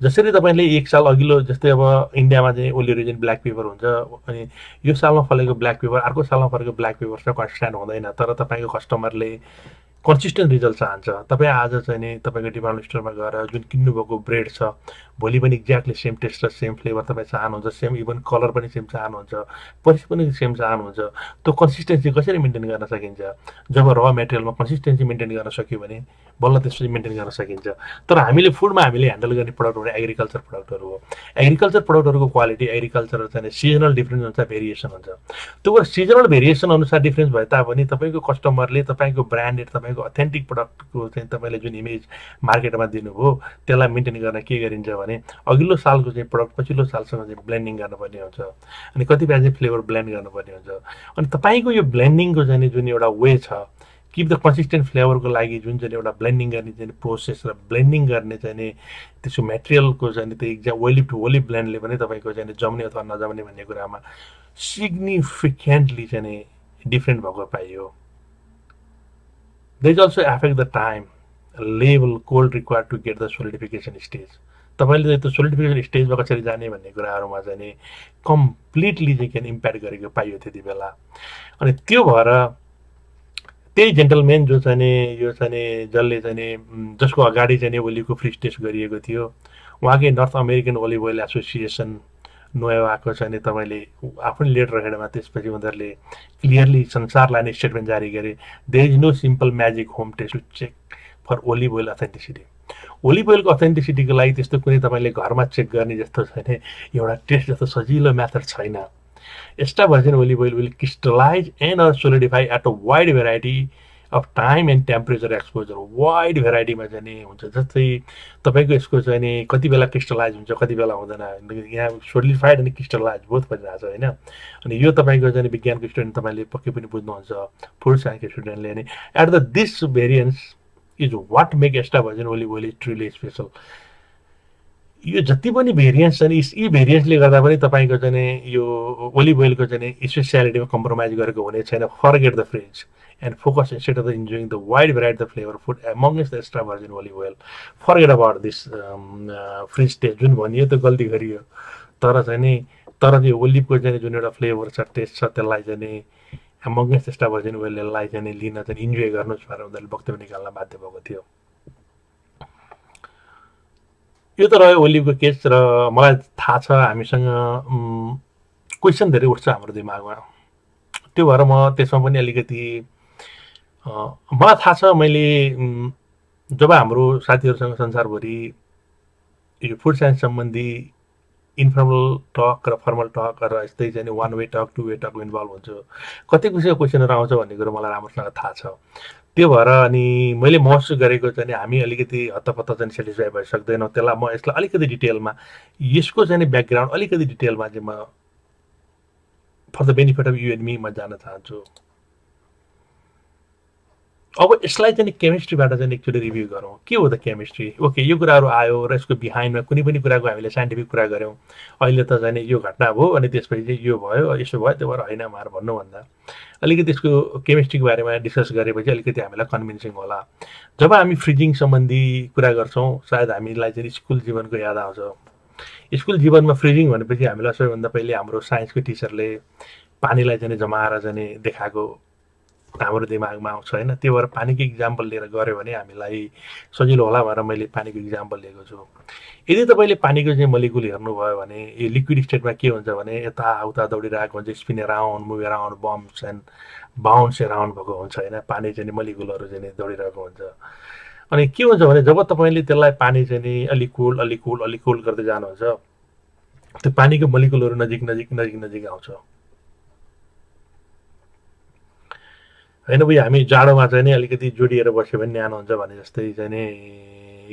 A: जसरी तपाईँले एक साल अघिल्लो जस्तै अब इन्डियामा चाहिँ ओली रिजन ब्ल्याक पेपर हुन्छ, अनि यो सालमा फलेको ब्ल्याक पेपर अर्को सालमा फलेको ब्ल्याक पेपरसँग कन्सिस्टेन्ट हुँदैन, तर तपाईँको कस्टमरले कन्सिस्टेन्ट रिजल्ट चाहन्छ। तपाईँ आज चाहिँ नि तपाईँको डिपार्टमेन्ट स्टोरमा गएर जुन किन्नुभएको ब्रेड छ भोलि पनि एक्ज्याक्टली सेम टेस्ट र सेम फ्लेभर तपाईँ चाहनुहुन्छ, सेम इभन कलर पनि सेम चाहनुहुन्छ, पछि पनि सेम चाहनुहुन्छ। त्यो कन्सिस्टेन्सी कसरी मेन्टेन गर्न सकिन्छ? जब र मेटेरियलमा कन्सिस्टेन्सी मेन्टेन गर्न सक्यो भने बल्ल त्यसपछि मेन्टेन गर्न सकिन्छ। तर हामीले फुडमा हामीले ह्यान्डल गर्ने प्रडक्टहरू एग्रिकल्चर प्रडक्टहरू हो। एग्रिकल्चर प्रडक्टहरूको क्वालिटी एग्रिकल्चर चाहिँ सिजनल डिफ्रेन्स हुन्छ, भेरिएसन हुन्छ। त्यो सिजनल भेरिएसन अनुसार डिफ्रेन्स भए तापनि तपाईँको कस्टमरले तपाईँको ब्रान्डेड तपाईँको अथेन्टिक प्रडक्टको चाहिँ तपाईँले जुन इमेज मार्केटमा दिनुभयो त्यसलाई मेन्टेन गर्न के गरिन्छ भने अघिल्लो सालको चाहिँ प्रडक्ट पछिल्लो सालसँग चाहिँ ब्लेन्डिङ गर्नुपर्ने हुन्छ, अनि कतिपय चाहिँ फ्लेभर ब्लेन्ड गर्नुपर्ने हुन्छ। अनि तपाईँको यो ब्लेन्डिङको चाहिँ जुन एउटा वे छ किप द कन्सिस्टेन्ट फ्लेभरको लागि जुन चाहिँ एउटा ब्लेन्डिङ गर्ने चाहिँ प्रोसेस र ब्लेन्डिङ गर्ने चाहिँ त्यसको मेटेरियलको चाहिँ त्यो एक्जाम ओलिभ टु ओलिभ ब्लेन्डले पनि तपाईँको चाहिँ जम्ने अथवा नजम्ने भन्ने कुरामा सिग्निफिकेन्टली चाहिँ डिफ्रेन्ट भएको पाइयो। There is also affect the time, level, cold required to get the solidification stage. तपाईँले त्यो सोलिडिफिकेसन स्टेजमा कसरी जाने भन्ने कुराहरूमा चाहिँ नि कम्प्लिटली चाहिँ के इम्प्याक्ट गरेको पाइयो त्यति बेला। अनि त्यो भएर त्यही जेन्टलमेन जो चाहिँ यो चाहिँ जसले चाहिँ जसको अगाडि चाहिँ ओलिभको फ्री टेस्ट गरिएको थियो उहाँकै North American Olive Oil Association नोएवाको चाहिँ तपाईँले आफ्नै लेटर हेडमा त्यसपछि उनीहरूले क्लियरली संसारलाई नै स्टेटमेन्ट जारी गरे, there is no simple magic home test to check for olive oil authenticity. Olive ओइलको अथेन्टिसिटीको लागि त्यस्तो कुनै तपाईँले घरमा चेक गर्ने जस्तो छैन, एउटा टेस्ट जस्तो सजिलो मेथड छैन। Extra virgin olive oil will crystallise and or solidify at a wide variety of time and temperature exposure. Wide भेराइटीमा चाहिँ नि हुन्छ, जस्तै तपाईँको यसको चाहिँ नि कति बेला क्रिस्टलाइज हुन्छ कति बेला हुँदैन, यहाँ सोलिडिफाइड अनि क्रिस्टलाइज बोथ भइरहेको छ होइन। अनि यो तपाईँको चाहिँ विज्ञानको स्टुडेन्ट तपाईँले पक्कै पनि बुझ्नुहुन्छ, फुड साइन्सको स्टुडेन्टले नि at the this variance is what make extra virgin olive oil is truly special. यो जति पनि भेरिएन्स छ नि यी भेरिएन्सले गर्दा पनि तपाईँको चाहिँ यो ओलिभ ओइलको चाहिँ स्पेसियालिटीमा कम्प्रोमाइज गरेको हुने छैन। Forget the fridge and focus instead of enjoying the wide variety of flavor food amongst the extra virgin olive oil. Forget about this fridge taste जुन भनियो त्यो गल्ती गरियो। तर चाहिँ नि तर त्यो ओलिभको चाहिँ जुन एउटा फ्लेभर छ टेस्ट छ त्यसलाई चाहिँ नि amongst extra virgin oilलाई चाहिँ नि लिन चाहिँ इन्जोय गर्नुहोस् भनेर उनीहरूले वक्तव्य निकाल्न बाध्य भएको थियो। यो त रह्यो ओलिभको केस। र मलाई थाहा छ हामीसँग क्वेसन धेरै उठ्छ हाम्रो दिमागमा, त्यो भएर म त्यसमा पनि अलिकति मलाई थाहा छ। मैले जब हाम्रो साथीहरूसँग संसारभरि यो फुड साइन्स सम्बन्धी इन्फर्मल टक र फर्मल टक र यस्तै चाहिँ one way talk two way talk involve हुन्छ, कति किसिमको क्वेसनहरू आउँछ भन्ने कुरो मलाई राम्रोसँग थाहा छ। त्यो भएर अनि मैले महसुस गरेको चाहिँ हामी अलिकति हत्तपत्त चाहिँ सेटिस्फाई भइसक्दैनौँ। त्यसलाई म यसलाई अलिकति डिटेलमा यसको चाहिँ ब्याकग्राउन्ड अलिकति डिटेलमा चाहिँ म for the benefit of you and me म जान चाहन्छु। अब यसलाई चाहिँ केमिस्ट्रीबाट चाहिँ एक्चुअली रिभ्यू गरौँ के हो त केमिस्ट्री ओके यो कुराहरू आयो र यसको बिहाइन्डमा कुनै पनि कुराको हामीले साइन्टिफिक कुरा गऱ्यौँ अहिले त चाहिँ यो घटना भयो अनि त्यसपछि चाहिँ यो भयो यसो भयो त्यो भएर होइन मार भन्नुभन्दा अलिकति यसको केमिस्ट्रीको बारेमा डिस्कस गरेपछि अलिकति हामीलाई कन्भिन्सिङ होला जब हामी फ्रिजिङ सम्बन्धी कुरा गर्छौँ सायद हामीलाई चाहिँ स्कुल जीवनको याद आउँछ स्कुल जीवनमा फ्रिजिङ भनेपछि हामीलाई सबैभन्दा पहिले हाम्रो साइन्सको टिचरले पानीलाई चाहिँ जमाएर चाहिँ देखाएको हाम्रो दिमागमा आउँछ होइन त्यो भएर पानीको इक्जाम्पल लिएर गऱ्यो भने हामीलाई सजिलो होला भनेर मैले पानीको इक्जाम्पल लिएको छु यदि तपाईँले पानीको चाहिँ मलिकुल हेर्नुभयो भने यो लिक्विड स्टेटमा के हुन्छ भने यताउता दौडिरहेको हुन्छ spin around move around bumps and bounce around भएको हुन्छ होइन पानी चाहिँ मलिकुलहरू चाहिँ दौडिरहेको हुन्छ अनि के हुन्छ भने जब तपाईँले त्यसलाई पानी चाहिँ अलिक कोल्ड गर्दै जानुहुन्छ त्यो पानीको मलिकुलहरू नजिक आउँछ होइन भाइ हामी जाडोमा चाहिँ नि अलिकति जोडिएर बस्यो भने न्यानो हुन्छ भने जस्तै चाहिँ नि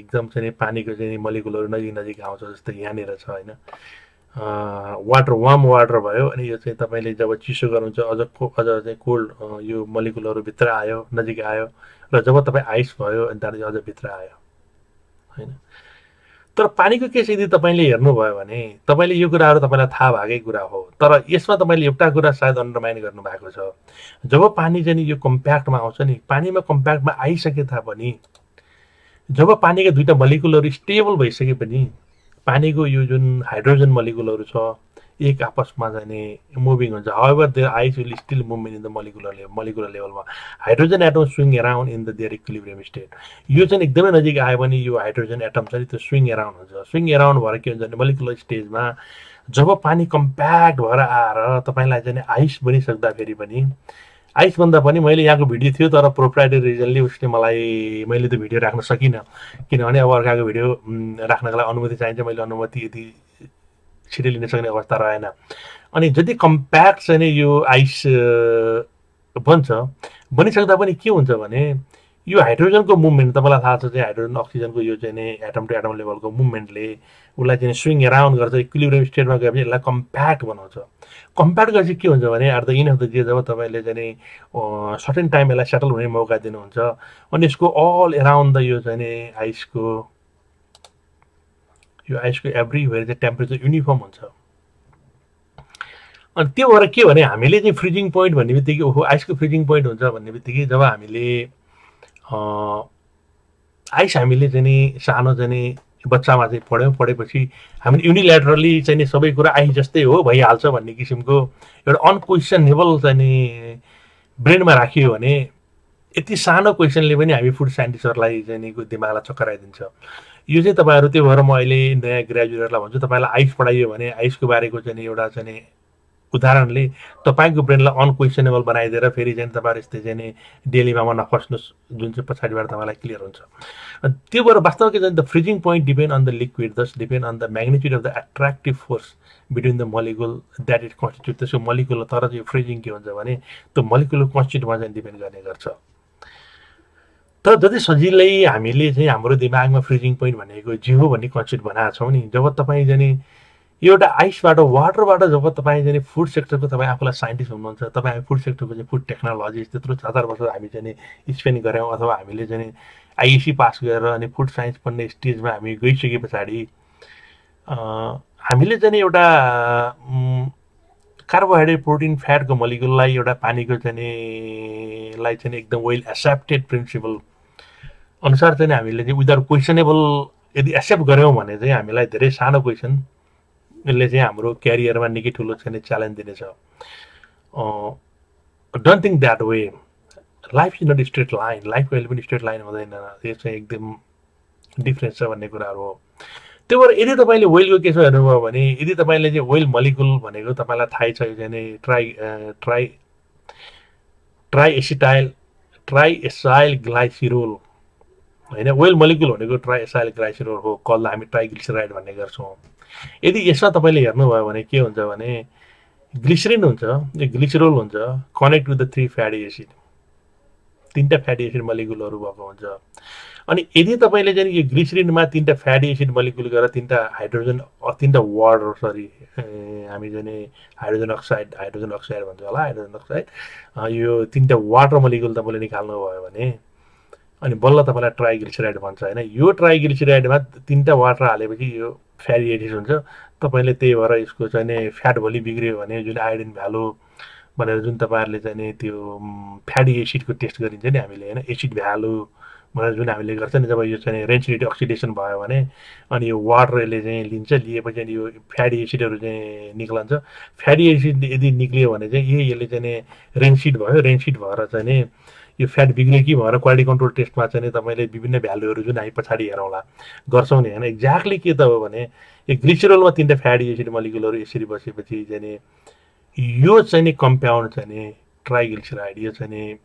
A: एकदम चाहिँ पानीको चाहिँ मलिकुलहरू नजिक आउँछ जस्तै यहाँनिर छ होइन वाटर वार्म वाटर भयो अनि यो चाहिँ तपाईँले जब चिसो गर्नुहुन्छ अझ चाहिँ कोल्ड यो मलिकुलहरू भित्र आयो नजिक आयो र जब तपाईँ आइस भयो अनि त्यहाँदेखि अझ भित्र आयो होइन तर पानीको केस यदि तपाईँले हेर्नुभयो भने तपाईँले यो कुराहरू तपाईँलाई थाहा भएकै कुरा हो तर यसमा तपाईँले एउटा कुरा सायद अन्डरमाइन गर्नुभएको छ जब पानी चाहिँ यो कम्प्याक्टमा आउँछ नि पानीमा कम्प्याक्टमा आइसके तापनि जब पानीका दुईटा मलिकुलहरू स्टेबल भइसके पनि पानीको यो जुन हाइड्रोजन मलिकुलहरू छ एक आपसमा चाहिँ मुभिङ हुन्छ however there is will still movement in the molecular लेभलमा hydrogen atom swing around in the there equilibrium state यो चाहिँ एकदमै नजिक आयो भने यो हाइड्रोजन एटम छ नि त्यो स्विङ अराउन्ड हुन्छ स्विङ अराउन्ड भएर के हुन्छ भने मलिकुलर स्टेजमा जब पानी कम्प्याक्ट भएर आएर तपाईँलाई चाहिँ आइस बनिसक्दाखेरि पनि आइस भन्दा पनि मैले यहाँको भिडियो थियो तर प्रोप्राइटरी रिजनले उसले मैले त्यो भिडियो राख्न सकिनँ किनभने अब अर्काको भिडियो राख्नको लागि अनुमति चाहिन्छ मैले अनुमति यदि छिटै लिन सक्ने अवस्था रहेन अनि जति कम्प्याक्ट चाहिँ यो आइस बनिसक्दा पनि के हुन्छ भने यो हाइड्रोजनको मुभमेन्ट तपाईँलाई थाहा छ चाहिँ हाइड्रोजन अक्सिजनको यो चाहिँ एटम टु एटम लेभलको मुभमेन्टले उसलाई चाहिँ स्विङ अराउन्ड गर्छ इक्विलिब्रियम स्टेटमा गएपछि यसलाई कम्प्याक्ट बनाउँछ कम्प्याक्ट गरेपछि के हुन्छ भने at the end of the day जब तपाईँले चाहिँ सर्टेन टाइम यसलाई सेटल हुने मौका दिनुहुन्छ अनि यसको अल एराउन्ड द यो चाहिँ आइसको एभ्रिवेयर चाहिँ टेम्परेचर युनिफर्म हुन्छ अनि त्यो भएर के भने हामीले चाहिँ फ्रिजिङ पोइन्ट भन्ने बित्तिकै ओहो आइसको फ्रिजिङ पोइन्ट हुन्छ भन्ने बित्तिकै जब हामीले आइस हामीले चाहिँ सानो चाहिँ बच्चामा चाहिँ पढेपछि हामीले युनिल्याटरली चाहिँ सबै कुरा आइस जस्तै हो भइहाल्छ भन्ने किसिमको एउटा अनक्वेसनेबल चाहिँ ब्रेनमा राखियो भने यति सानो क्वेसनले पनि हामी फुड साइन्टिस्टहरूलाई चाहिँ दिमागलाई चक्कराइदिन्छ यो चाहिँ तपाईँहरू त्यो भएर म अहिले नयाँ ग्रेजुएटहरूलाई भन्छु तपाईँलाई आइस पढाइयो भने आइसको बारेको चाहिँ एउटा चाहिँ उदाहरणले तपाईँको ब्रेनलाई अनक्वेसनेबल बनाइदिएर फेरि चाहिँ तपाईँहरू यस्तै चाहिँ डेलीमा नफस्नुहोस् जुन चाहिँ पछाडिबाट तपाईँलाई क्लियर हुन्छ अनि त्यो भएर वास्तवमा के the freezing point depend on the liquid thus depend on the magnitude of the attractive force between the molecule that is constitute त्यसको मलिकुल तर चाहिँ फ्रिजिङ के हुन्छ भने त्यो मलिकुलर कन्स्टिट्युटमा चाहिँ डिपेन्ड गर्ने गर्छ तर जति सजिलै हामीले चाहिँ हाम्रो दिमागमा फ्रिजिङ पोइन्ट भनेको जे हो भन्ने कन्सेप्ट बनाएको छौँ नि जब तपाईँ चाहिँ एउटा आइसबाट वाटरबाट जब तपाईँ चाहिँ फुड सेक्टरको तपाईँ आफूलाई साइन्टिस्ट हुनुहुन्छ तपाईँ फुड सेक्टरको चाहिँ फुड टेक्नोलोजिस्ट त्यत्रो 4 वर्ष हामी चाहिँ स्पेन्ड गऱ्यौँ अथवा हामीले चाहिँ आइएससी पास गरेर अनि फुड साइन्स पढ्ने स्टेजमा हामी गइसके पछाडि हामीले चाहिँ एउटा कार्बोहाइड्रेट प्रोटिन फ्याटको मलिकुललाई एउटा पानीको चाहिँ एकदम वेल एक्सेप्टेड प्रिन्सिपल अनुसार चाहिँ हामीले चाहिँ विदाउट क्वेसनेबल यदि एक्सेप्ट गऱ्यौँ भने चाहिँ हामीलाई धेरै सानो क्वेसन यसले चाहिँ हाम्रो क्यारियरमा निकै ठुलो चाहिँ च्यालेन्ज दिनेछ don't think that way life is not straight line life कहिले पनि स्ट्रेट लाइन हुँदैन यो चाहिँ एकदम डिफ्रेन्स छ भन्ने कुराहरू हो त्यो भएर यदि तपाईँले ओइलको केसमा हेर्नुभयो भने यदि तपाईँले चाहिँ ओइल मलिकुल भनेको तपाईँलाई थाहै छ यो चाहिँ ट्राइएसाइल ग्लाइसिरोल होइन ओइल मलिकुल भनेको ट्राइएसाइल ग्लाइसिरोल हो कल हामी ट्राइग्लिसराइड भन्ने गर्छौँ यदि यसमा तपाईँले हेर्नुभयो भने के हुन्छ भने ग्लिसरिन हुन्छ ग्लिसरोल हुन्छ connect with the 3 fatty acid 3टा फ्याटी एसिड मलिक्युलहरू भएको हुन्छ। अनि यदि तपाईले चाहिँ यो ग्लिसरिनमा 3टा फ्याटी एसिड मलिक्युल गरेर 3टा हाइड्रोजन 3टा वाटर सरी हामी चाहिँ हाइड्रोजन अक्साइड भन्छ होला, हाइड्रोजन अक्साइड यो 3टा वाटर मलिक्युल तपाईले निकाल्नु भयो भने अनि बल्ल तपाईलाई ट्राइग्लिसराइड भन्छ हैन। यो ट्राइग्लिसराइडमा 3टा वाटर हालेपछि यो फ्याटी एसिड हुन्छ। तपाईले त्यही भएर यसको चाहिँ फ्याट भोलि बिग्रियो भने जुन आयोडिन भ्यालु भनेर जुन तपाईहरुले चाहिँ त्यो फ्याटी एसिडको टेस्ट गरिन्छ नि हामीले हैन, एसिड भ्यालु भनेर जुन हामीले गर्छ नि, जब यो चाहिँ रेन्सिडिटी अक्सिडेसन भयो भने अनि यो वाटरले चाहिँ लिन्छ, लिएपछि अनि यो फ्याटी एसिडहरु चाहिँ निक्लन्छ। फ्याटी एसिड यदि निक्लियो भने चाहिँ यसले चाहिँ रेन्सिड भयो, रेन्सिड भएर चाहिँ यो फ्याट बिग्रियो कि भनेर क्वालिटी कन्ट्रोल टेस्टमा चाहिँ तपाईले विभिन्न भ्यालुहरु जुन हामी पछाडी हेरौँला गर्छौं नि हैन। एक्ज्याक्टली के त हो भने यो ग्लिसरलमा 3टा फ्याटी एसिड मलिक्युलहरु यसरी बसेपछि चाहिँ यो चाहिँ कम्पाउन्ड चाहिँ ट्राइग्लिसराइड, यो चाहिँ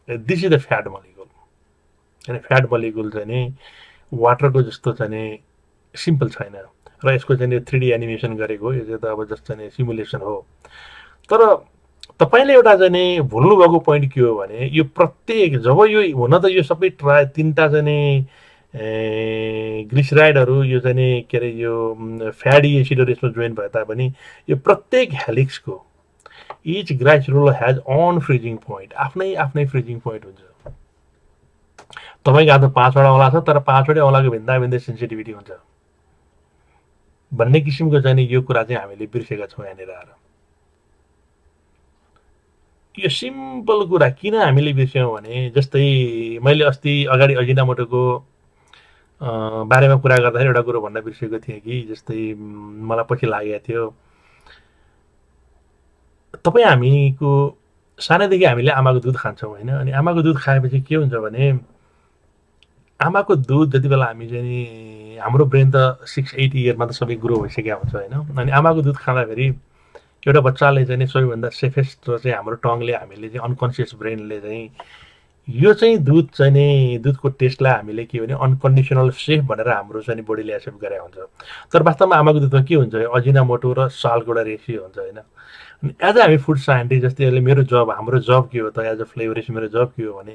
A: this is the fat molecule हैन। फ्याट मलिक्युल चाहिँ वाटरको जस्तो चाहिँ सिम्पल छैन र यसको चाहिँ 3D एनिमेसन गरेको यो चाहिँ त अब जस्ट चाहिँ सिमुलेसन हो। तर तपाईले एउटा चाहिँ भुल्नु भएको पोइन्ट के हो भने यो प्रत्येक जब यो हुन त यो सबै 3टा चाहिँ ग्लिसराइडहरु यो चाहिँ के रे यो फ्याटी एसिडहरु यसमा जोइन भए तापनि यो प्रत्येक हेलिक्सको each glycerol has an freezing point, आफ्नै फ्रिजिङ पोइन्ट हुन्छ। तपाईको आज 5 वटा औँला छ तर 5 वटै औँलाको भिन्दा भिन्दै सेन्सिटिभिटी हुन्छ भन्ने किसिमको चाहिँ यो कुरा चाहिँ हामीले बिर्सेका छौं यहाँनिर आएर। यो सिम्पल कुरा किन हामीले बिर्स्यौं भने जस्तै मैले अस्ति अगाडि अजिनामोटोको बारेमा कुरा गर्दाखेरि एउटा कुरा भन्न बिर्सेको थिएँ कि जस्तै मलाई पछि लागेको थियो तपाई हामीको सानैदेखि हामीले आमाको दुध खान्छौं हैन। अनि आमाको दुध खाएपछि के हुन्छ भने आमाको दुध जति बेला हामी चाहिँ हाम्रो ब्रेन त 6-8 इयरमा त सबै ग्रो भइसकेको हुन्छ हैन। अनि आमाको दुध खाँदाखेरि एउटा बच्चाले चाहिँ सबैभन्दा सेफेस्ट र चाहिँ हाम्रो टङले हामीले चाहिँ अनकन्सियस ब्रेनले चाहिँ यो चाहिँ दुध चाहिँ दुधको टेस्टलाई हामीले के भने अनकन्डिसनल सेफ भनेर हाम्रो चाहिँ बडीले एक्सेप्ट गरे हुन्छ। तर वास्तवमा आमाको दुधमा के हुन्छ अजिनामोटो र साल्टको एउटा रेसियो हुन्छ हैन। अनि एज हामी फुड साइन्टिस्ट जस्तै मेरो जब हाम्रो जब के हो त एज अ फ्लेभरिस्ट मेरो जब के हो भने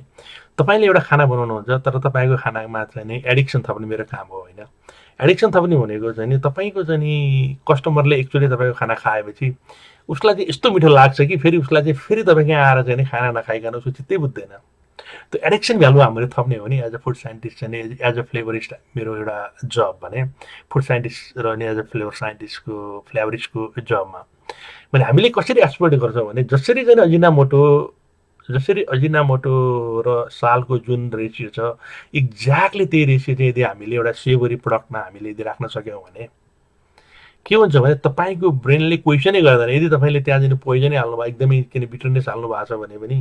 A: तपाईले एउटा खाना बनाउनुहुन्छ तर तपाईको खानामा चाहिँ एडिक्सन थप्ने मेरो काम हो हैन। एडिक्सन थप्ने भनेको चाहिँ तपाईको चाहिँ कस्टमरले एकचोटी तपाईको खाना खाएपछि उसलाई चाहिँ यस्तो मिठो लाग्छ कि फेरि उसलाई चाहिँ फेरि तपाईको यहाँ आएर चाहिँ खाना नखाइकन उसको चित्तै बुझ्दैन। त्यो एडिक्सन भ्यालु हामीले थप्ने हो नि एज अ फुड साइन्टिस्ट चाहिँ एज अ फ्लेभरिस्ट मेरो एउटा जब भने फुड साइन्टिस्ट र नि एज अ फ्लेभरिस्टको जबमा भने हामीले कसरी एक्सप्लोइट गर्छौं भने जसरी चाहिँ अजिनामोटो र सालको जुन रेसियो छ एक्ज्याक्टली त्यही रेसियो चाहिँ यदि हामीले एउटा सेभरी प्रोडक्टमा हामीले यदि राख्न सक्यौं भने के हुन्छ भने तपाईको ब्रेनले क्वेसनै गर्दैन। यदि तपाईले त्यहाँ चाहिँ पोइजनै हाल्नु भयो एकदमै किन बिटरनेस हाल्नु भएको छ भने पनि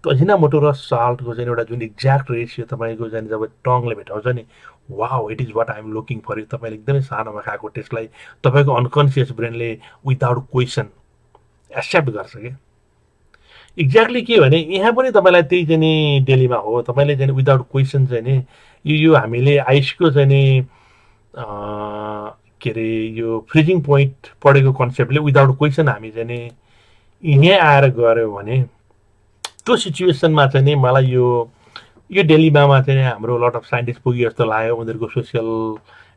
A: त्यो अजिनामोटो र साल्टको चाहिँ एउटा जुन एक्ज्याक्ट रेसियो तपाईको चाहिँ जब टङले भेटाउँछ नि wow it is what I am looking for. तपाईले एकदमै सानोमा खाएको टेस्टलाई तपाईको अनकन्सियस ब्रेनले विदाउट क्वेसन एक्सेप्ट गर्छ के। एक्ज्याक्टली के भने यहाँ पनि तपाईलाई त्यही चाहिँ नि डेलीमा हो। तपाईले चाहिँ विदाउट क्वेसन चाहिँ नि यो हामीले आइसको चाहिँ नि के रे यो फ्रिजिङ पोइन्ट पढेको कन्सेप्टले विदाउट क्वेसन हामी चाहिँ नि यहाँ आएर गऱ्यो भने त्यो सिचुएसनमा चाहिँ नि मलाई यो डेलीमा चाहिँ हाम्रो लट अफ साइन्टिस्ट पुग्यो जस्तो लाग्यो उनीहरूको सोसियल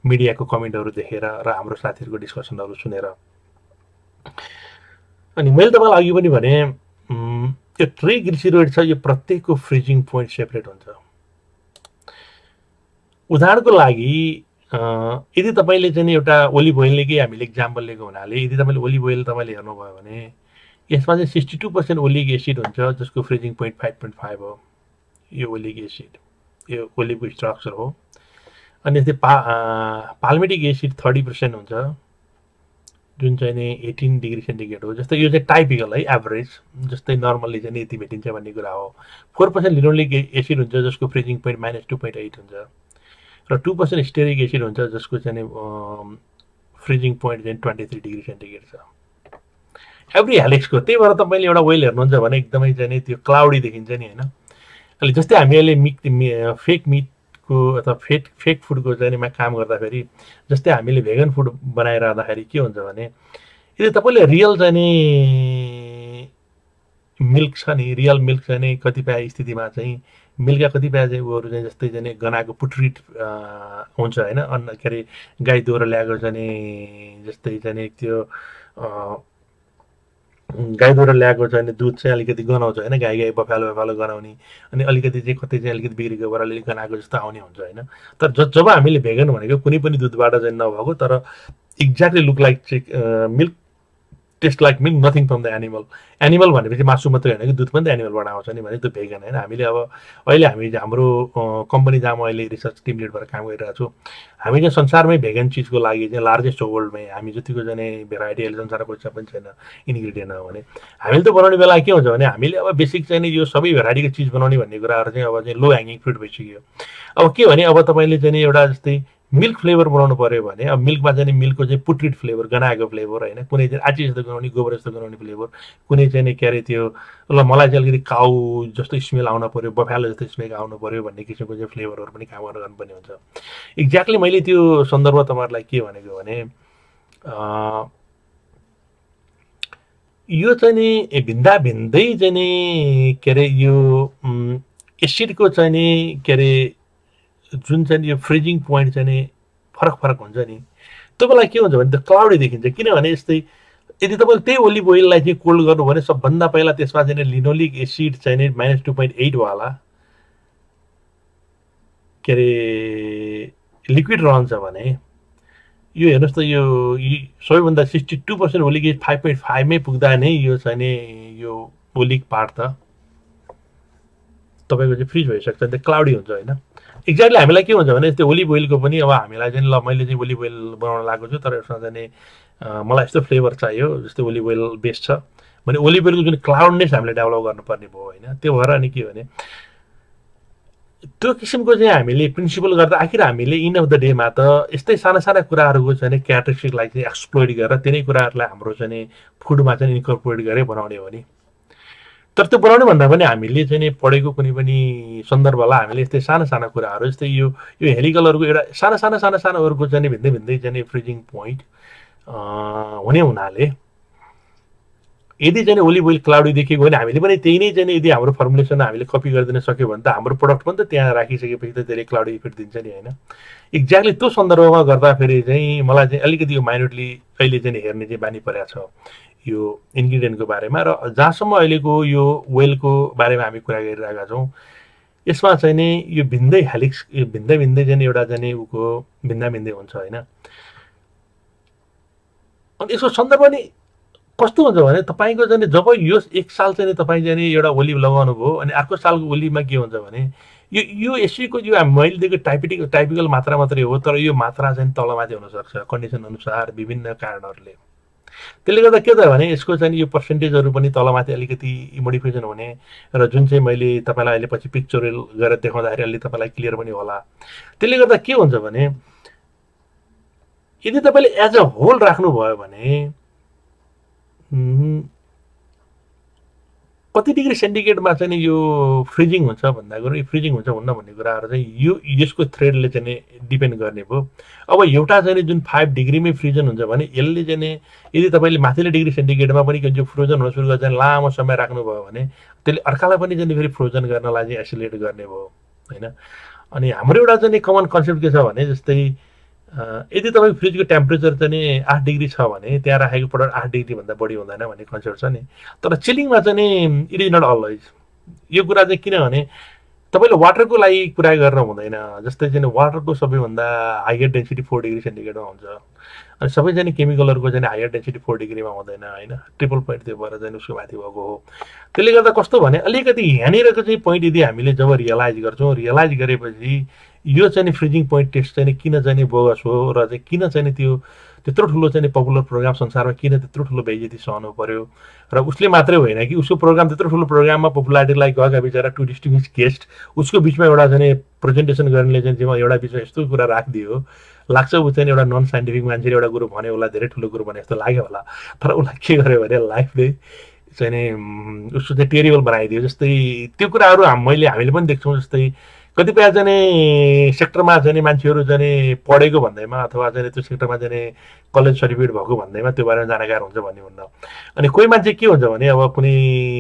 A: मिडियाको कमेन्टहरू देखेर र हाम्रो साथीहरूको डिस्कसनहरू सुनेर। अनि मैले तपाईँलाई अघि पनि भने यो ट्राइग्लिसराइड छ यो प्रत्येकको फ्रिजिङ पोइन्ट सेपरेट हुन्छ। उदाहरणको लागि यदि तपाईले चाहिँ एउटा ओलिभ ओइलकै हामीले एक्जाम्पल लिएको हुनाले यदि तपाईले ओलिभ ओइल तपाईले हेर्नुभयो भने यसमा चाहिँ 62% ओलिक एसिड हुन्छ जसको फ्रिजिङ पोइन्ट 5.5 हो। यो ओलिक एसिड यो ओलिभको स्ट्रक्चर हो। अनि यस्तै पाल्मिटिक एसिड 30% हुन्छ जुन चाहिँ नि 18 डिग्री सेन्टिग्रेड हो। जस्तै यो चाहिँ टाइपिकल है एभरेज जस्तै नर्मल्ली चाहिँ यति भेटिन्छ भन्ने कुरा हो। 4% लिनोलिक एसिड हुन्छ जसको फ्रिजिङ पोइन्ट -2.8 हुन्छ र 2% स्टेरिक एसिड हुन्छ जसको चाहिँ फ्रिजिङ पोइन्ट चाहिँ 23 डिग्री सेन्टिग्रेड छ एभ्री हेलिक्सको। त्यही भएर तपाईले एउटा ओइल हेर्नुहुन्छ भने एकदमै चाहिँ त्यो क्लाउडी देखिन्छ नि हैन। अहिले जस्तै हामीले फेक मिटको अथवा फेक फुडको चाहिँ काम गर्दाखेरि जस्तै हामीले भेगन फुड बनाइरहँदाखेरि के हुन्छ भने यदि तपाईले रियल चाहिँ मिल्क छ नि रियल मिल्क चाहिँ नि कतिपय स्थितिमा चाहिँ मिल्कका कतिपय चाहिँ उहरू चाहिँ जस्तै चाहिँ गनाएको पुट्रिट हुन्छ हैन अन्न के अरे गाई दोहोरो ल्याएको चाहिँ जस्तै चाहिँ त्यो गाई दोहोरो ल्याएको चाहिँ दुध चाहिँ अलिकति गनाउँछ हैन गाई बफालो गनाउने अनि अलिकति चाहिँ कतै चाहिँ अलिकति बिग्रेको भएर अलिकति गनाएको जस्तो आउने हुन्छ हैन तर जब हामीले भेगन भनेको कुनै पनि दुधबाट चाहिँ नभएको तर exactly look like milk taste like milk nothing from the animal भनेपछि मासु मात्रै होइन कि दुध पनि त एनिमलबाट आउँछ नि भने त्यो भेगन होइन हामीले अब अहिले हामी हाम्रो कम्पनी जहाँ म अहिले रिसर्च टिम लिड भएर काम गरिरहेको छु हामी चाहिँ संसारमै भेगन चिजको लागि चाहिँ लार्जेस्ट हो वर्ल्डमै हामी जतिको चाहिँ भेराइटी अहिले संसारमा कोही पनि छैन इन्ग्रिडियन्ट हो भने हामीले त बनाउने बेला के हुन्छ भने हामीले अब बेसिक चाहिँ यो सबै भेराइटीको चिज बनाउने भन्ने कुराहरू चाहिँ अब चाहिँ लो ह्याङ्गिङ फ्रुट भइसक्यो अब के भने अब तपाईँले चाहिँ एउटा जस्तै मिल्क फ्लेभर बनाउनु पर्यो भने अब मिल्कमा चाहिँ मिल्कको चाहिँ पुट्रिट फ्लेभर गनाएको फ्लेभर होइन कुनै चाहिँ आची जस्तो गनाउने गोबर जस्तो गनाउने फ्लेभर कुनै चाहिँ के अरे त्यो ल मलाई चाहिँ अलिकति काउ जस्तो स्मेल आउनु पर्यो बफालो जस्तो स्मेल आउनु पर्यो भन्ने किसिमको चाहिँ फ्लेभरहरू पनि काम गर्नुपर्ने हुन्छ एक्ज्याक्टली मैले त्यो सन्दर्भ तपाईँहरूलाई के भनेको भने यो चाहिँ नि भिन्दा भिन्दै चाहिँ नि के अरे यो एसिडको चाहिँ नि के अरे जुन चाहिँ यो फ्रिजिङ पोइन्ट चाहिँ नि फरक हुन्छ नि त्यो बेला के हुन्छ भने त क्लाउडी देखिन्छ किनभने यस्तै यदि तपाईँले त्यही ओलिभ ओइललाई चाहिँ कोल्ड गर्नु भने सबभन्दा पहिला त्यसमा चाहिँ लिनोलिक एसिड चाहिँ नि -2.8 वाला के अरे लिक्विड रहन्छ भने यो हेर्नुहोस् त यो सबैभन्दा 62% ओलिक एसिड 5.5 मै पुग्दा नै यो चाहिँ नि यो ओलिक पार्ट त तपाईँको चाहिँ फ्रिज भइसक्छ त्यो क्लाउडी हुन्छ होइन एक्ज्याक्टली हामीलाई के हुन्छ भने त्यो ओलिभ ओइलको पनि अब हामीलाई चाहिँ ल मैले चाहिँ ओलिभ ओइल बनाउन लागेको छु तर यसमा चाहिँ मलाई यस्तो फ्लेभर चाहियो जस्तै ओलिभ ओइल बेस्ट छ भने ओलिभ ओइलको जुन क्लाउडनेस हामीले डेभलप गर्नुपर्ने भयो होइन त्यो भएर अनि के भने त्यो किसिमको चाहिँ हामीले प्रिन्सिपल गर्दा आखिर हामीले इन अफ द डेमा त यस्तै साना साना कुराहरूको चाहिँ क्यारेक्टरिस्टिकलाई चाहिँ एक्सप्लोइट गरेर तिनै कुराहरूलाई हाम्रो चाहिँ फुडमा चाहिँ इन्कर्पोरेट गरेर बनाउने हो नि तर त्यो बनाउने भन्दा पनि हामीले चाहिँ नि पढेको कुनै पनि सन्दर्भलाई हामीले यस्तै साना साना कुराहरू जस्तै यो हेलिकलहरूको एउटा साना अरूको चाहिँ भिन्दै भिन्दै चाहिँ फ्रिजिङ पोइन्ट हुने हुनाले यदि चाहिँ ओलिभ ओइल क्लाउडी देखेको भने हामीले पनि त्यही नै चाहिँ यदि हाम्रो फर्मुलेसन हामीले कपी गरिदिन सक्यो भने त हाम्रो प्रडक्ट पनि त त्यहाँ राखिसकेपछि त धेरै क्लाउडी इफेक्ट दिन्छ नि होइन एक्ज्याक्टली त्यो सन्दर्भमा गर्दाखेरि चाहिँ मलाई चाहिँ अलिकति यो माइनोटली अहिले चाहिँ हेर्ने चाहिँ बानी परेको छ यो इन्ग्रिडियन्टको बारेमा र जहाँसम्म अहिलेको यो वेलको बारेमा हामी कुरा गरिरहेका छौँ यसमा चाहिँ नि यो भिन्दै हेलिक्स यो भिन्दै चाहिँ एउटा चाहिँ उको भिन्दै हुन्छ होइन अनि यसको सन्दर्भ नि कस्तो हुन्छ भने तपाईँको चाहिँ जब यो एक साल चाहिँ तपाईँ चाहिँ एउटा ओलिभ लगाउनु भयो अनि अर्को सालको ओलिभमा के हुन्छ भने यो एसिडको यो मैले दिएको टाइपिकल मात्रा मात्रै हो तर यो मात्रा चाहिँ तलमाथि हुनसक्छ कन्डिसन अनुसार विभिन्न कारणहरूले त्यसले गर्दा के त भने यसको चाहिँ यो पर्सेन्टेजहरू पनि तलमाथि अलिकति मोडिफिकेसन हुने र जुन चाहिँ मैले तपाईँलाई अहिले पछि पिक्चरल गरेर देखाउँदाखेरि अलि तपाईँलाई क्लियर पनि होला त्यसले गर्दा के हुन्छ भने यदि तपाईँले एज अ होल राख्नुभयो भने कति डिग्री सेन्टिग्रेडमा चाहिँ यो फ्रिजिङ हुन्छ भन्दा कुरो फ्रिजिङ हुन्छ हुन्न भन्ने कुराहरू चाहिँ यो यसको थ्रेडले चाहिँ डिपेन्ड गर्ने भयो अब एउटा चाहिँ जुन 5 डिग्रीमै फ्रिजन हुन्छ भने यसले चाहिँ यदि तपाईँले माथिल्लो डिग्री सेन्टिग्रेडमा पनि जो फ्रोजन हुन सुरु गर्छ लामो समय राख्नुभयो भने त्यसले अर्कालाई पनि चाहिँ फेरि फ्रोजन गर्नलाई चाहिँ एसिलेट गर्ने भयो होइन अनि हाम्रो एउटा चाहिँ कमन कन्सेप्ट के छ भने जस्तै यदि तपाईँ फ्रिजको टेम्परेचर चाहिँ 8 डिग्री छ भने त्यहाँ राखेको प्रडक्ट 8 डिग्रीभन्दा बढी हुँदैन भन्ने कन्सेप्ट छ नि तर चिलिङमा चाहिँ इट इज नट अलवेज यो कुरा चाहिँ किनभने तपाईँले वाटरको लागि कुरा गर्न हुँदैन जस्तै चाहिँ वाटरको सबैभन्दा हायर डेन्सिटी 4 डिग्री सेन्टिग्रेडमा हुन्छ अनि सबै चाहिँ केमिकलहरूको चाहिँ हायर डेन्सिटी 4 डिग्रीमा हुँदैन होइन ट्रिपल पोइन्ट त्यो भएर चाहिँ उसको माथि भएको हो त्यसले गर्दा कस्तो भने अलिकति यहाँनिरको चाहिँ पोइन्ट यदि हामीले जब रियलाइज गर्छौँ रियलाइज गरेपछि यो चाहिँ फ्रिजिङ पोइन्ट टेस्ट चाहिँ किन चाहिँ बोगस हो र चाहिँ किन चाहिँ त्यो त्यत्रो ठुलो चाहिँ पपुलर प्रोग्राम संसारमा किन त्यत्रो ठुलो बेइज्जती सहनु पर्यो र उसले मात्रै होइन कि उसको प्रोग्राम त्यत्रो ठुलो प्रोग्राममा पपुलारिटीलाई गएका बिचरा टु डिस्टिङ्ग्विस्ड गेस्ट उसको बिचमा एउटा चाहिँ प्रेजेन्टेसन गर्नेले चाहिँ एउटा बिचमा यस्तो कुरा राखिदियो लाग्छ ऊ चाहिँ एउटा नन साइन्टिफिक मान्छेले एउटा कुरो भन्यो उसलाई धेरै ठुलो कुरो भने जस्तो लाग्यो होला तर उसलाई के गर्यो भने लाइफले चाहिँ उसको चाहिँ टेरिबल बनाइदियो जस्तै त्यो कुराहरू हामीले पनि देख्छौँ जस्तै कतिपय चाहिँ सेक्टरमा चाहिँ मान्छेहरू चाहिँ पढेको भन्दैमा अथवा चाहिँ त्यो सेक्टरमा चाहिँ कलेज सर्टिफिकेट भएको भन्दैमा त्यो बारेमा जानकार हुन्छ भन्ने हुन्न। अनि कोही मान्छे के हुन्छ भने अब कुनै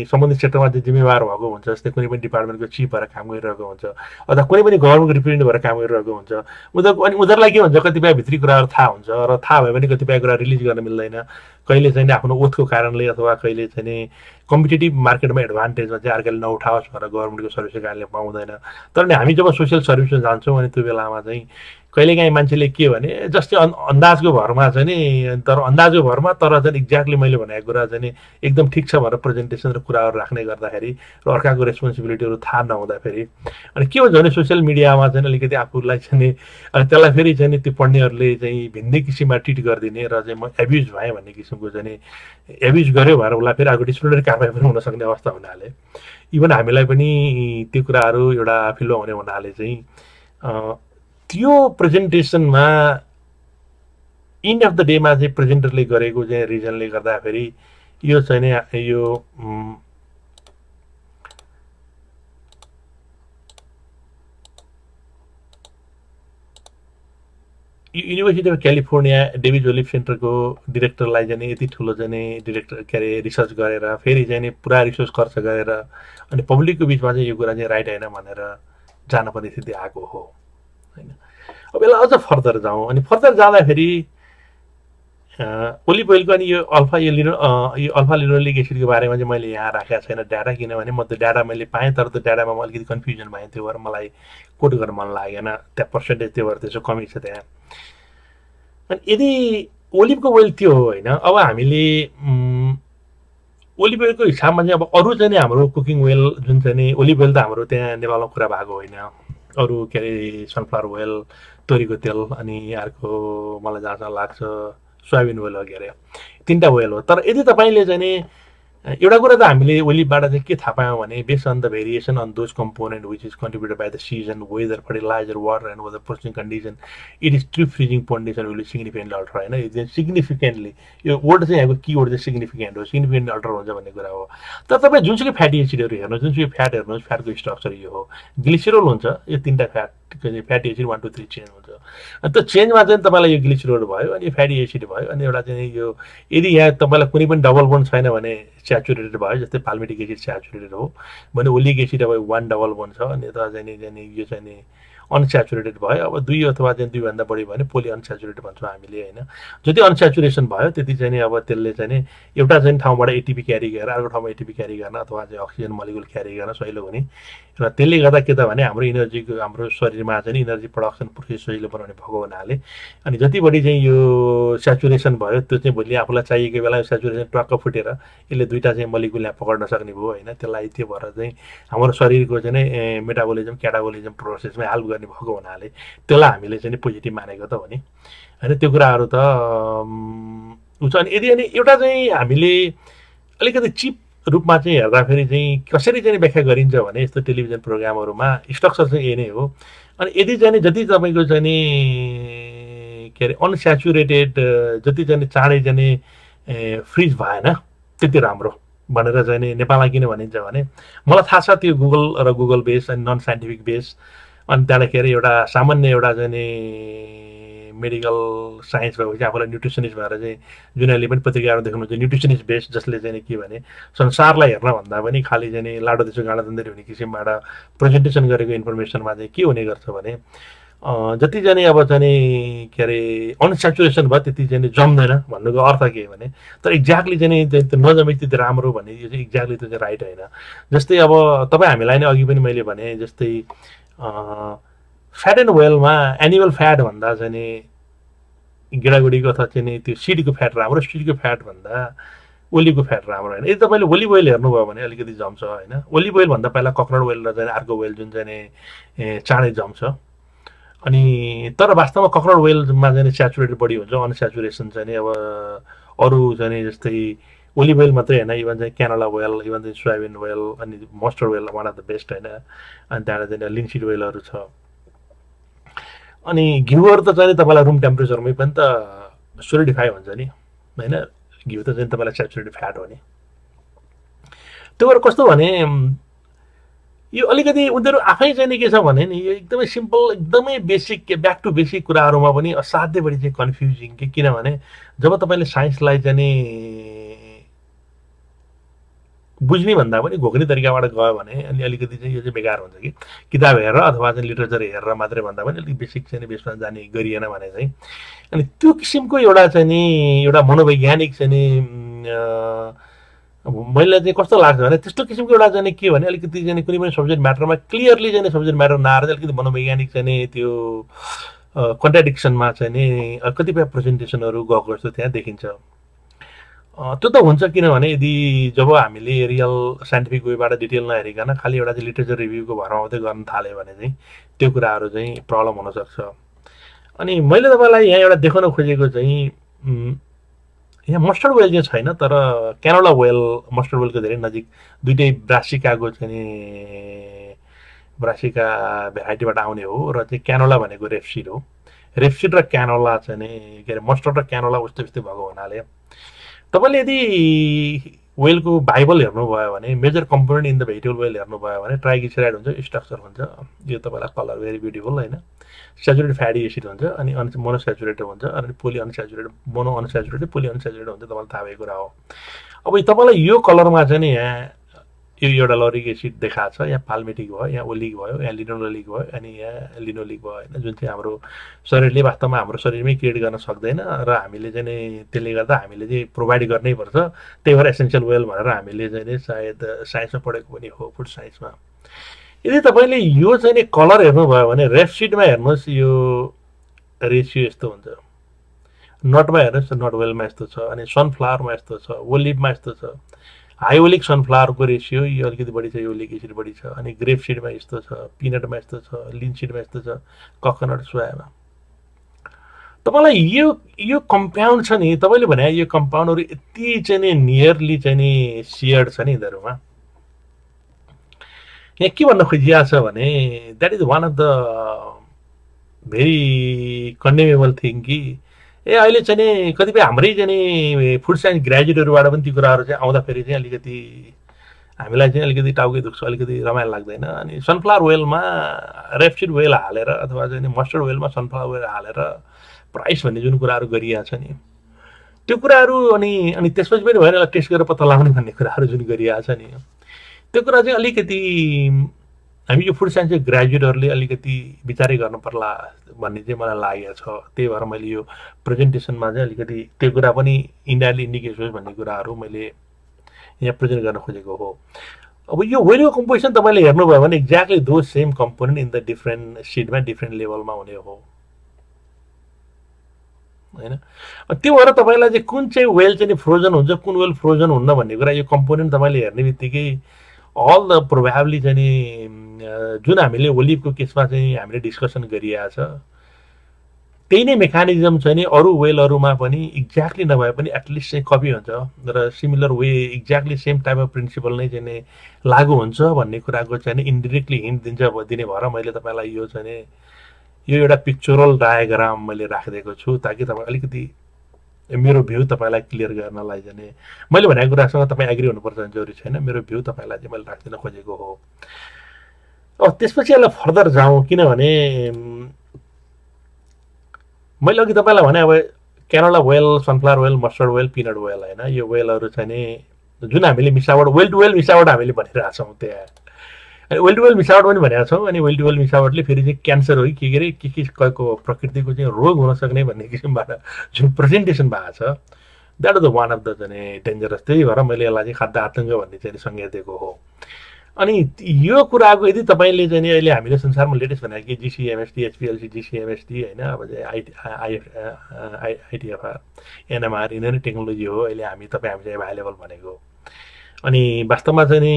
A: सम्बन्धित सेक्टरमा चाहिँ जिम्मेवार भएको हुन्छ, जस्तै कुनै पनि डिपार्टमेन्टको चिफ भएर काम गरिरहेको हुन्छ अथवा कुनै पनि गभर्मेन्टको रिप्रेजेन्टेटिभ भएर काम गरिरहेको हुन्छ। अनि उनीहरूलाई के हुन्छ, कतिपय भित्री कुराहरू थाहा हुन्छ र थाहा भयो भने कतिपय कुरा रिलिज गर्न मिल्दैन, कहिले चाहिँ आफ्नो ओथको कारणले अथवा कहिले चाहिँ कम्पिटेटिभ मार्केटमा एडभान्टेजमा चाहिँ अर्काले नउठाओस् भनेर गभर्मेन्टको सर्भिसको कारणले पाउँदैन। तर नि हामी जब सोसियल सर्भिसमा जान्छौँ अनि त्यो बेलामा चाहिँ कहिलेकाहीँ मान्छेले के भने जस्तै अन्दाजको भरमा चाहिँ नि, तर अन्दाजको भरमा तर चाहिँ एक्ज्याक्टली मैले भनेको कुरा चाहिँ नि एकदम ठिक छ भनेर प्रेजेन्टेसन र कुराहरू राख्ने गर्दाखेरि र अर्काको रेस्पोन्सिबिलिटीहरू थाहा नहुँदाखेरि अनि के हुन्छ भने सोसियल मिडियामा चाहिँ अलिकति आफूलाई चाहिँ नि त्यसलाई फेरि चाहिँ नि त्यो पढ्नेहरूले चाहिँ भिन्दै किसिममा ट्रिट गरिदिने र चाहिँ म एब्युज भएँ भन्ने किसिमको चाहिँ नि एब्युज गर्यो भनेर उसलाई फेरि अर्को डिसिप्लिनरी कारबाही पनि हुनसक्ने अवस्था हुनाले इभन हामीलाई पनि त्यो कुराहरू एउटा फिलो हुने हुनाले चाहिँ त्यो प्रेजेन्टेसनमा इन्ड अफ द डेमा चाहिँ प्रेजेन्टरले गरेको चाहिँ रिजनले गर्दाखेरि यो चाहिँ नि यो युनिभर्सिटी अफ क्यालिफोर्निया डेभिड जोलिफ सेन्टरको डिरेक्टरलाई चाहिँ यति ठुलो चाहिँ डिरेक्टर के अरे रिसर्च गरेर फेरि चाहिँ पुरा रिसर्च खर्च गरेर अनि पब्लिकको बिचमा चाहिँ यो कुरा चाहिँ राइट होइन भनेर जानुपर्ने स्थिति आएको हो हैन। अब यसलाई अझ फर्दर जाउँ अनि फर्दर जाँदाखेरि ओलिभ ओइलको अनि यो अल्फा लिनोलिक एसिडको बारेमा चाहिँ मैले यहाँ राखेको छैन डाटा, किनभने म त्यो डाटा मैले पाएँ तर त्यो डाटामा म अलिकति कन्फ्युजन भएँ, त्यो भएर मलाई कोट गर्न मन लागेन, त्यहाँ पर्सेन्टेज त्यो भएर त्यसो कमी छ त्यहाँ। अनि यदि ओलिभको ओइल त्यो हो होइन, अब हामीले ओलिभ ओइलको हिसाबमा चाहिँ अब अरू चाहिँ हाम्रो कुकिङ ओइल जुन चाहिँ नि ओलिभ ओइल त हाम्रो त्यहाँ नेपालमा कुरा भएको होइन, अरू के अरे सनफ्लावर ओइल, तोरीको तेल अनि अर्को मलाई जहाँसम्म लाग्छ सोयाबिन ओइल हो के अरे, तीनटा ओइल हो। तर यदि तपाईँले चाहिँ नि एउटा कुरा त हामीले ओलिभबाट चाहिँ के थाहा पायौँ भने based on the variation on those component which is contributed by the season, weather, fertiliser, water and weather processing condition, it is trip freezing condition will significantly alter होइन। यो चाहिँ सिग्निफिकेन्टली यो वर्ड चाहिँ यहाँको किवर्ड चाहिँ significant हो, significantly alter हुन्छ भन्ने कुरा हो। तर तपाईँ जुनसुकै फ्याटी एसिडहरू हेर्नुहोस्, जुनसुकै फ्याट हेर्नुहोस्, फ्याटको स्ट्रक्चर यो हो, ग्लिसरल हुन्छ, यो तीनटा फ्याटी एसिड 1 2 3 चेन्ज हुन्छ। अनि त्यो चेन्जमा चाहिँ तपाईँलाई यो ग्लिसरल भयो अनि फ्याटी एसिड भयो अनि एउटा चाहिँ यो यदि यहाँ तपाईँलाई कुनै पनि डबल बोन्ड छैन भने स्याचुरेटेड भयो, जस्तै पाल्मिटिक एसिड स्याचुरेटेड हो भने ओलिक एसिड अब 1 डबल बोन्ड छ अनि यता चाहिँ यो चाहिँ अनस्याचुरेटेड भयो। अब 2 अथवा चाहिँ 2 भन्दा बढी भयो भने पोली अनस्याचुरेटेड भन्छौँ हामीले होइन। जति अनस्याचुरेसन भयो त्यति चाहिँ नि अब त्यसले चाहिँ नि एउटा चाहिँ ठाउँबाट एटिपी क्यारी गरेर अर्को ठाउँमा एटिपी क्यारी गर्न अथवा चाहिँ अक्सिजन मलिकुल क्यारी गर्न सजिलो हुने र त्यसले गर्दा के त भने हाम्रो इनर्जीको हाम्रो शरीरमा चाहिँ इनर्जी प्रडक्सन प्रोसेस सजिलो बनाउने भएको हुनाले अनि जति बढी चाहिँ यो स्याचुरेसन भयो त्यो चाहिँ भोलि आफूलाई चाहिएको बेला स्याचुरेसन ट्वाक्क फुटेर यसले दुईटा चाहिँ मलिकुल यहाँ पकड्न सक्ने भयो होइन। त्यसलाई त्यो भएर चाहिँ हाम्रो शरीरको चाहिँ मेटाबोलिजम क्याटाबोलिजम प्रोसेसमा हेल्प गर्ने भएको हुनाले त्यसलाई हामीले चाहिँ पोजिटिभ मानेको त हो नि होइन। त्यो कुराहरू त हुन्छ। अनि यदि अनि एउटा चाहिँ हामीले अलिकति चिप रूपमा चाहिँ हेर्दाखेरि चाहिँ कसरी चाहिँ व्याख्या गरिन्छ भने यस्तो टेलिभिजन प्रोग्रामहरूमा स्ट्रक्चर चाहिँ यही नै हो। अनि यदि चाहिँ जति तपाईँको चाहिँ नि के अरे अनस्याचुरेटेड जति चाहिँ चाँडै चाहिँ फ्रिज भएन त्यति राम्रो भनेर चाहिँ नि नेपालमा किन भनिन्छ भने मलाई थाहा छ त्यो गुगल र गुगल बेस अनि नन साइन्टिफिक बेस अनि त्यहाँबाट के अरे एउटा सामान्य एउटा चाहिँ नि मेडिकल साइन्स भएपछि आफूलाई न्युट्रिसनिस्ट भएर चाहिँ जुनले पनि पत्रिकाहरू देख्नुहुन्छ न्युट्रिसनिस्ट बेस जसले चाहिँ के भने संसारलाई हेर्न भन्दा पनि खालि चाहिँ लाडो देशो गाडा दन्दरी हुने किसिमबाट प्रेजेन्टेसन गरेको इन्फर्मेसनमा चाहिँ के हुने गर्छ भने जति चाहिँ अब चाहिँ के अरे अनस्याचुरेसन भयो त्यति चाहिँ जम्दैन भन्नुको अर्थ के भने तर एक्ज्याक्टली चाहिँ नजमेको त्यति राम्रो भन्ने यो चाहिँ एक्ज्याक्टली त्यो चाहिँ राइट होइन। जस्तै अब तपाईँ हामीलाई नै अघि पनि मैले भने जस्तै फ्याट एन्ड ओइलमा एनिमल फ्याट भन्दा चाहिँ नि गेडागुडीको अथवा चाहिँ त्यो सिडको फ्याट राम्रो, सिडको फ्याट भन्दा ओलिभको फ्याट राम्रो होइन। यदि तपाईँले ओलिभ ओइल हेर्नुभयो भने अलिकति जम्छ होइन। ओलिभ ओइल भन्दा पहिला ककनट ओइल र चाहिँ अर्को ओइल जुन चाहिँ चाँडै जम्छ अनि तर वास्तवमा ककनट ओइलमा चाहिँ स्याचुरेटेड बढी हुन्छ, अनस्याचुरेसन चाहिँ अब अरू चाहिँ जस्तै ओलिभ ओइल मात्रै होइन इभन चाहिँ क्यानोला ओइल इभन चाहिँ सोयाबिन ओइल अनि mustard oil one of the best होइन। अनि त्यहाँबाट चाहिँ लिन्सिड ओइलहरू छ। अनि घिउहरू त चाहिँ तपाईँलाई रुम टेम्परेचरमै पनि त सोलिडिफाई हुन्छ नि होइन। घिउ त चाहिँ तपाईँलाई स्याचुरेटेड फ्याट हो नि। त्यो भएर कस्तो भने यो अलिकति उनीहरू आफै चाहिँ नि के छ भने नि यो एकदमै सिम्पल एकदमै बेसिक ब्याक टु बेसिक कुराहरूमा पनि असाध्यै बढी चाहिँ कन्फ्युजिङ के किनभने जब तपाईँले साइन्सलाई चाहिँ नि बुझ्ने भन्दा पनि घोक्ने तरिकाबाट गयो भने अनि अलिकति चाहिँ यो चाहिँ बेकार हुन्छ कि किताब हेरेर अथवा चाहिँ लिटरेचर हेरेर मात्रै भन्दा पनि अलिक बेसिक चाहिँ नि बेसमा जाने गरिएन भने चाहिँ अनि त्यो किसिमको एउटा चाहिँ नि एउटा मनोवैज्ञानिक चाहिँ नि मैले चाहिँ कस्तो लाग्छ भने त्यस्तो किसिमको एउटा चाहिँ के भने अलिकति चाहिँ कुनै पनि सब्जेक्ट म्याटरमा क्लियरली चाहिँ सब्जेक्ट म्याटर नआएर अलिकति मनोवैज्ञानिक चाहिँ त्यो कन्ट्राडिक्सनमा चाहिँ नि कतिपय प्रेजेन्टेसनहरू गएको जस्तो त्यहाँ देखिन्छ। त्यो त हुन्छ किनभने यदि जब हामीले रियल साइन्टिफिक वेबाट डिटेल नहेरिकन खालि एउटा चाहिँ लिटरेचर रिभ्यूको भरमा मात्रै गर्न थाल्यो भने चाहिँ त्यो कुराहरू चाहिँ प्रब्लम हुनसक्छ। अनि मैले तपाईँलाई यहाँ एउटा देखाउन खोजेको चाहिँ यहाँ मस्टर्ड वेल चाहिँ छैन तर क्यानोला वेल मस्टर्ड वेलको धेरै नजिक दुइटै ब्रासिकाको चाहिँ नि ब्रासिका भेराइटीबाट आउने हो र चाहिँ क्यानोला भनेको रेपसिड हो। रेपसिड र क्यानोला चाहिँ नि के अरे मस्टर्ड र क्यानोला उस्तै उस्तै भएको हुनाले तपाईँले यदि वेलको बाइबल हेर्नुभयो भने major component in the vegetable oil हेर्नुभयो भने ट्राइग्लिसराइड हुन्छ, स्ट्रक्चर हुन्छ, यो तपाईँलाई कलर भेरी ब्युटिफुल होइन, सेचुरेटेड फ्याटी एसिड हुन्छ अनि मोनोसेचुरेटेड हुन्छ अनि poly unsaturated mono unsaturated poly unsaturated हुन्छ तपाईँलाई थाहा भएको कुरा हो। अब तपाईँलाई यो कलरमा चाहिँ नि यहाँ यो एउटा लरिक एसिड देखाएको छ, यहाँ पाल्मेटिक भयो, यहाँ ओलिक भयो, यहाँ लिनोलिक भयो अनि यहाँ लिनोलिक भयो होइन, जुन चाहिँ हाम्रो शरीरले वास्तवमा हाम्रो शरीरमै क्रिएट गर्न सक्दैन र हामीले चाहिँ नि त्यसले गर्दा हामीले चाहिँ प्रोभाइड गर्नै पर्छ। त्यही भएर एसेन्सियल वेल भनेर हामीले चाहिँ नि सायद साइन्समा पढेको पनि हो, फुड साइन्समा। यदि तपाईँले यो चाहिँ नि कलर हेर्नुभयो भने रेपसिडमा हेर्नुहोस् यो रेसियो यस्तो हुन्छ, नटमा हेर्नुहोस् नट वेलमा यस्तो छ अनि सनफ्लावरमा यस्तो छ, ओलिभमा यस्तो छ, हाई ओलिक सनफ्लावरको रेसियो यो अलिकति बढी छ, यो ओलिक एसिड बढी छ अनि ग्रेप सिडमा यस्तो छ, पिनटमा यस्तो छ, लिन सिडमा यस्तो छ, कोकोनट सोयामा। तपाईँलाई यो कम्पाउन्ड छ नि, तपाईँले भने यो कम्पाउन्डहरू यति चाहिँ नि नियरली चाहिँ नि सेयर्ड छ नि यिनीहरूमा। यहाँ के भन्न खोजिएको छ भने that is one of the very condemnable thing कि अहिले चाहिँ नि कतिपय हाम्रै चाहिँ नि फुड साइन्स ग्रेजुएटहरूबाट पनि ती कुराहरू चाहिँ आउँदाखेरि चाहिँ अलिकति हामीलाई चाहिँ अलिकति टाउकै दुख्छ, अलिकति रमाइलो लाग्दैन। अनि सनफ्लावर वेलमा रेपसिड वेल हालेर अथवा चाहिँ मस्टर्ड वेलमा सनफ्लावर वेल हालेर प्राइस भन्ने जुन कुराहरू गरिएको छ नि त्यो कुराहरू अनि त्यसपछि पनि भएन टेस्ट गरेर पत्ता लगाउने भन्ने कुराहरू जुन गरिएको छ नि त्यो कुरा चाहिँ अलिकति हामी यो फुड साइन्स ग्रेजुएटहरूले अलिकति विचारै गर्नु पर्ला भन्ने चाहिँ मलाई लागेको छ। त्यही भएर मैले यो प्रेजेन्टेसनमा चाहिँ अलिकति त्यो कुरा पनि इन्डायरेक्टली इन्डिकेट होस् भन्ने कुराहरू मैले यहाँ प्रेजेन्ट गर्न खोजेको हो। अब यो वेलको कम्पोजिसन तपाईँले हेर्नुभयो भने एक्ज्याक्टली दो same component in the different सिडमा different लेभलमा हुने हो होइन। त्यो भएर तपाईँलाई चाहिँ कुन चाहिँ वेल चाहिँ फ्रोजन हुन्छ कुन वेल फ्रोजन हुन्न भन्ने कुरा यो कम्पोनेन्ट तपाईँले हेर्ने बित्तिकै अल द प्रोभाब्ली चाहिँ नि जुन हामीले ओलिभको केसमा चाहिँ हामीले डिस्कसन गरिएको छ त्यही नै मेकानिजम चाहिँ नि अरू वेलहरूमा पनि एक्ज्याक्टली नभए पनि एटलिस्ट चाहिँ कपी हुन्छ र similar way exactly same type of principle नै चाहिँ नि लागु हुन्छ भन्ने कुराको चाहिँ नि इन्डिरेक्टली हिन्ट दिने भएर मैले तपाईँलाई यो चाहिँ नि यो एउटा पिक्चरल डायग्राम मैले राखिदिएको छु ताकि तपाईँ अलिकति मेरो भ्यू तपाईँलाई क्लियर गर्नलाई चाहिँ मैले भनेको कुरासँग तपाईँ एग्री हुनुपर्छ जरुरी छैन, मेरो भ्यू तपाईँलाई चाहिँ मैले राखिदिन खोजेको हो। अब त्यसपछि यसलाई फर्दर जाउँ किनभने मैले अघि तपाईँलाई भने अब canola well, sunflower well, mustard well, peanut well होइन, यो वेलहरू चाहिँ नि जुन हामीले मिसावट वेल टु वेल मिसावट हामीले भनिरहेको छौँ त्यहाँ अनि वेल टु वेल मिसावट पनि भनेको छौँ अनि वेल टु वेल मिसावटले फेरि चाहिँ क्यान्सर हो कि के अरे के प्रकृतिको चाहिँ रोग हुन सक्ने भन्ने किसिमबाट जुन प्रेजेन्टेसन भएको छ that is the one of the चाहिँ डेन्जरस। त्यही भएर मैले यसलाई चाहिँ खाद्य आतङ्क भन्ने चाहिँ संज्ञा दिएको हो। अनि यो कुराको यदि तपाईँले चाहिँ अहिले हामीले संसारमा लेटेस्ट भनेको कि जिसिएमएसटी, एचपिएलसी, जिसिएमएसटी होइन अब चाहिँ आइटिएफआर, एनएमआर यिनीहरू टेक्नोलोजी हो अहिले तपाईँ हामी चाहिँ एभाइलेबल भनेको। अनि वास्तवमा चाहिँ नि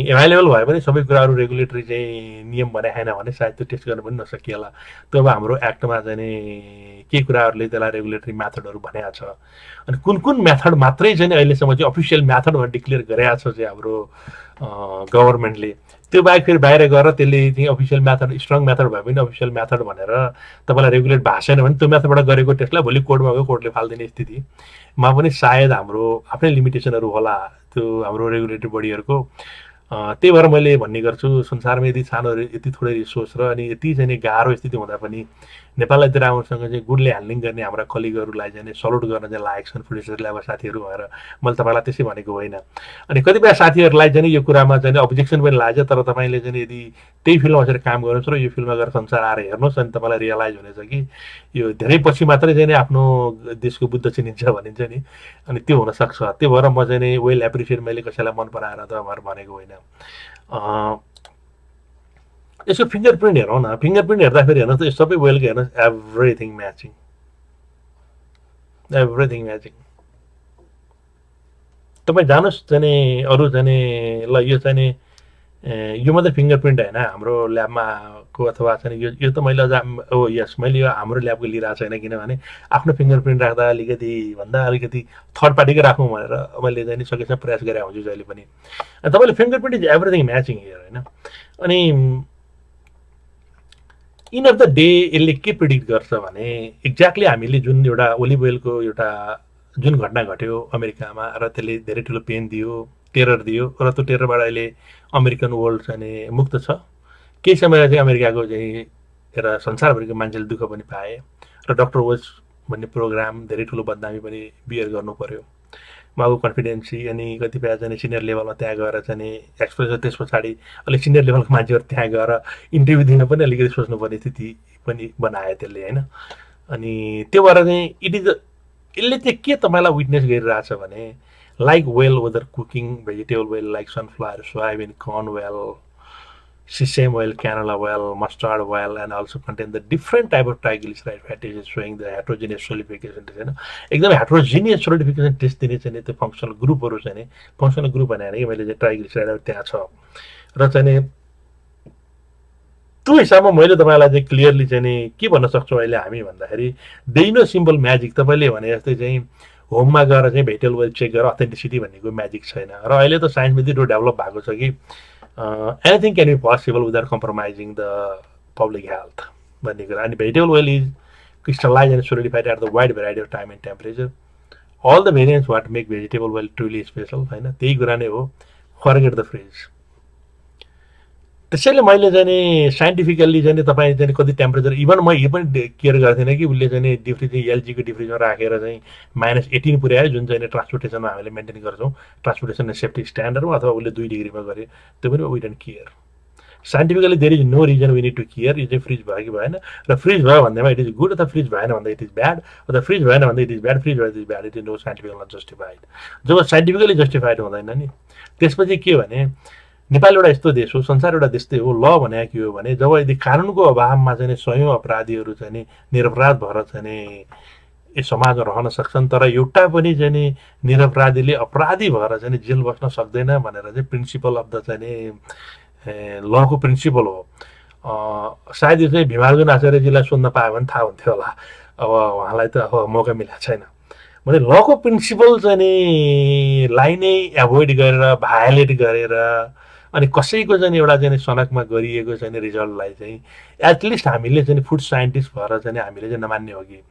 A: एभाइलेबल भए पनि सबै कुराहरू रेगुलेटरी चाहिँ नियम बनाएन भने सायद त्यो टेस्ट गर्न पनि नसकिएला। त्यो अब हाम्रो एक्टमा चाहिँ नि के कुराहरूले त्यसलाई रेगुलेटरी मेथडहरू भनेको छ अनि कुन कुन मेथड मात्रै चाहिँ अहिलेसम्म चाहिँ अफिसियल मेथड भनेर डिक्लेयर गरेको छ चाहिँ हाम्रो गभर्मेन्टले। त्यो बाहेक फेरि बाहिर गएर त्यसले चाहिँ अफिसियल मेथड स्ट्रङ मेथड भए पनि अफिसियल मेथड भनेर तपाईँलाई रेगुलेट भएको छैन भने त्यो मेथडबाट गरेको टेस्टलाई भोलि कोर्टमा गयो कोर्टले फालिदिने स्थितिमा पनि सायद हाम्रो आफ्नै लिमिटेसनहरू होला त्यो हाम्रो रेगुलेटरी बडीहरूको। त्यही भएर मैले भन्ने गर्छु संसारमा यति सानो यति थोरै रिसोर्स र अनि यति चाहिँ गाह्रो स्थिति हुँदा पनि नेपाललाई यति राम्रोसँग चाहिँ गुडले ह्यान्डलिङ गर्ने हाम्रा कलिगहरूलाई चाहिँ सल्युट गर्न चाहिँ लागेको छन् फुड रिसर्च ल्याबका साथीहरू भएर मैले तपाईँलाई त्यसै भनेको होइन अनि कतिपय साथीहरूलाई चाहिँ यो कुरामा चाहिँ अब्जेक्सन पनि लाग्छ तर तपाईँले चाहिँ यदि त्यही फिल्डमा बसेर काम गर्नुहोस् र यो फिल्डमा गएर संसार आएर हेर्नुहोस् अनि तपाईँलाई रियलाइज हुनेछ कि यो धेरै पछि मात्रै चाहिँ आफ्नो देशको बुद्ध चिनिन्छ भनिन्छ नि अनि त्यो हुनसक्छ त्यो भएर म चाहिँ वेल एप्रिसिएट मैले कसैलाई मन पराएर त भनेको होइन यसको फिङ्गरप्रिन्ट हेरौँ न फिङ्गरप्रिन्ट हेर्दाखेरि हेर्नुहोस् त यो सबै वेलको हेर्नुहोस् एभ्रिथिङ म्याचिङ तपाईँ जानुहोस् चाहिँ अरू चाहिँ ल यो चाहिँ यो मात्रै फिङ्गरप्रिन्ट होइन हाम्रो ल्याबमा को अथवा चाहिँ यो त मैले अझ यस मैले यो हाम्रो ल्याबको लिइरहेको छैन किनभने आफ्नो फिङ्गरप्रिन्ट राख्दा अलिकति थर्ड पार्टीकै राखौँ भनेर मैले चाहिँ सकेसम्म प्रयास गरेर हुन्छु जहिले पनि तपाईँले fingerprint is everything matching here होइन अनि इन अफ द डे यसले के प्रिडिक्ट गर्छ भने एक्ज्याक्टली हामीले जुन एउटा ओलिभ ओइलको एउटा जुन घटना घट्यो अमेरिकामा र त्यसले धेरै ठुलो पेन दियो टेरर दियो र त्यो टेररबाट अहिले अमेरिकन वर्ल्ड चाहिँ मुक्त छ केही समय चाहिँ अमेरिकाको चाहिँ एउटा संसारभरिको मान्छेले दुःख पनि पाए र डक्टर वेल्स भन्ने प्रोग्राम धेरै ठुलो बदनामी पनि बियर गर्नु पर्यो उहाँको कन्फिडेन्सी अनि कतिपय चाहिँ सिनियर लेभलमा त्यहाँ गएर चाहिँ एक्सप्रेस त्यस पछाडि अलिक सिनियर लेभलको मान्छेहरू त्यहाँ गएर इन्टरभ्यू दिन पनि अलिकति सोच्नुपर्ने स्थिति पनि बनायो त्यसले होइन अनि त्यो भएर चाहिँ यसले चाहिँ के तपाईँलाई विटनेस गरिरहेछ भने like oil other cooking vegetable oil like sunflower soybean corn oil sesame oil, canola oil, mustard oil, and also contain the different type of triglyceride fatty acids showing the heterogeneous solidification test. एकदम heterogeneous solidification test दिने चाहिँ त्यो functional ग्रुपहरु चाहिँ functional group भनेर के मैले चाहिँ triglyceride त्यहाँ छ र चाहिँ त्यो हिसाबमा मैले तपाईलाई चाहिँ क्लियरली चाहिँ के भन्न सक्छु अहिले हामी भन्दाखेरि देइनो सिम्पल म्याजिक तपाईले भने जस्तै चाहिँ होममा गएर चाहिँ भेजिटेबल ओइल चेक गरेर अथेन्टिसिटी भन्नेको म्याजिक छैन र अहिले त साइन्स यति डेभलप भएको छ कि anything can be possible without compromising the public health. And vegetable oil is crystallized and solidified at the wide variety of time and temperature. All the variants what make vegetable oil truly special. Forget the fridge. त्यसैले मैले चाहिँ scientifically चाहिँ तपाईं चाहिँ कति temperature even म यो पनि केयर गर्दिन कि उले चाहिँ डिफ्रिज एलजी को डिफ्रिजमा राखेर चाहिँ -18 पुर्यायो जुन चाहिँ ट्रान्सपोर्टेसनमा हामीले मेन्टेन गर्छौं ट्रान्सपोर्टेसन सेफ्टी स्ट्यान्डर्डमा अथवा उले 2 डिग्रीमा गरे त्यो पनि we don't care scientifically there is no reason we need to care यो चाहिँ फ्रिज भयो कि भएन र फ्रिज भयो भन्दैमा इट इज गुड अथवा फ्रिज भएन भन्दा इट इज ब्याड अथवा फ्रिज भएन भन्दा इट इज ब्याड फ्रिज भयो it is bad it is no scientifically justified जब साइन्टिफिकली जस्टिफाइड हुँदैन नि त्यसपछि के भने नेपाल एउटा यस्तो देश हो संसार एउटा देश हो ल भने के हो भने जब यदि कानुनको अभावमा चाहिँ सयौं अपराधीहरू चाहिँ निरपराध भएर चाहिँ यस समाजमा रहन सक्छन् तर एउटा पनि चाहिँ निरपराधीले अपराधी भएर चाहिँ जेल बस्न सक्दैन भनेर चाहिँ प्रिन्सिपल अफ द चाहिँ लको प्रिन्सिपल हो सायद यो चाहिँ भीमार्जुन आचार्यजीलाई सोध्न पायो भने थाहा हुन्थ्यो होला अब उहाँलाई त अब मौका मिलेको छैन भने लको प्रिन्सिपल चाहिँ लाई नै एभोइड गरेर भायोलेट गरेर अनि कसैको चाहिँ एउटा चाहिँ सनकमा गरिएको चाहिँ रिजल्टलाई चाहिँ एटलिस्ट हामीले चाहिँ फुड साइन्टिस्ट भएर चाहिँ हामीले चाहिँ नमान्ने हो कि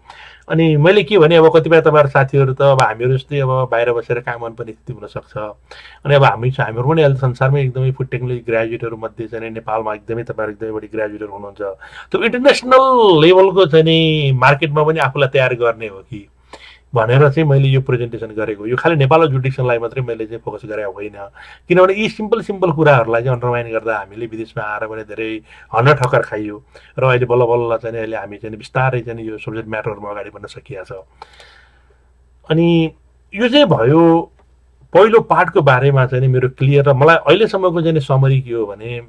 A: अनि मैले के भने अब कतिपय तपाईहरु साथीहरु त अब हामीहरु जस्तै अब बाहिर बसेर काम गर्न पनि स्थिति हुन सक्छ अनि अब हामीहरु पनि अहिले संसारमै एकदमै फुड टेक्नोलोजी ग्रेजुएटहरु मध्ये चाहिँ नेपालमा एकदमै तपाईहरु एकदमै बढी ग्रेजुएटहरु हुनुहुन्छ त्यो इन्टरनेशनल लेभलको चाहिँ मार्केटमा पनि आफूलाई तयार गर्ने हो कि भनेर चाहिँ मैले यो प्रेजेन्टेसन गरेको यो खाली नेपालको जुडिक्सनलाई मात्रै मैले चाहिँ फोकस गरेको होइन किनभने यी सिम्पल कुराहरुलाई चाहिँ अन्डरमाइन गर्दा हामीले विदेशमा आएर पनि धेरै हन्न ठक्कर खाइयो र अहिले बल्ल बल्ल चाहिँ अहिले हामी चाहिँ बिस्तारै चाहिँ यो सब्जेक्ट म्याटरमा अगाडि बढ्न सकिया छ अनि यो चाहिँ भयो पहिलो पार्टको बारेमा चाहिँ मेरो क्लियर र मलाई अहिलेसम्मको चाहिँ समरी के हो भने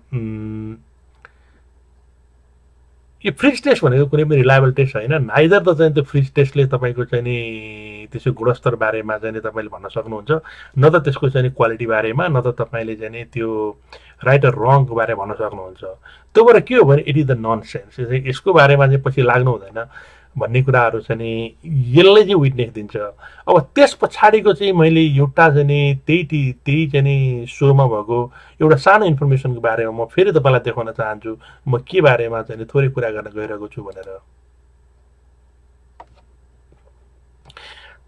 A: यो फ्रिज टेस्ट भनेको कुनै पनि रिलायबल टेस्ट हैन नाइदर त चाहिँ त्यो फ्रिज टेस्टले तपाईको चाहिँ नि त्यसको गुणस्तर बारेमा चाहिँ तपाईले भन्न सक्नुहुन्छ न त त्यसको चाहिँ क्वालिटी बारेमा न त तपाईले चाहिँ त्यो राइट अर रङ को बारे भन्न सक्नुहुन्छ त्यो भएर के हो भने इट इज द ननसेन्स यसको बारेमा चाहिँ पछि लाग्नु हुँदैन भन्ने कुराहरु चाहिँ यसले चाहिँ विटनेस दिन्छ अब त्यस पछाडीको चाहिँ मैले एउटा चाहिँ त्यही चाहिँ शोमा भएको एउटा सानो इन्फर्मेसनको बारेमा म फेरि तपाईलाई देखाउन चाहन्छु म के बारेमा चाहिँ थोरै कुरा गर्न गइरहेको छु भनेर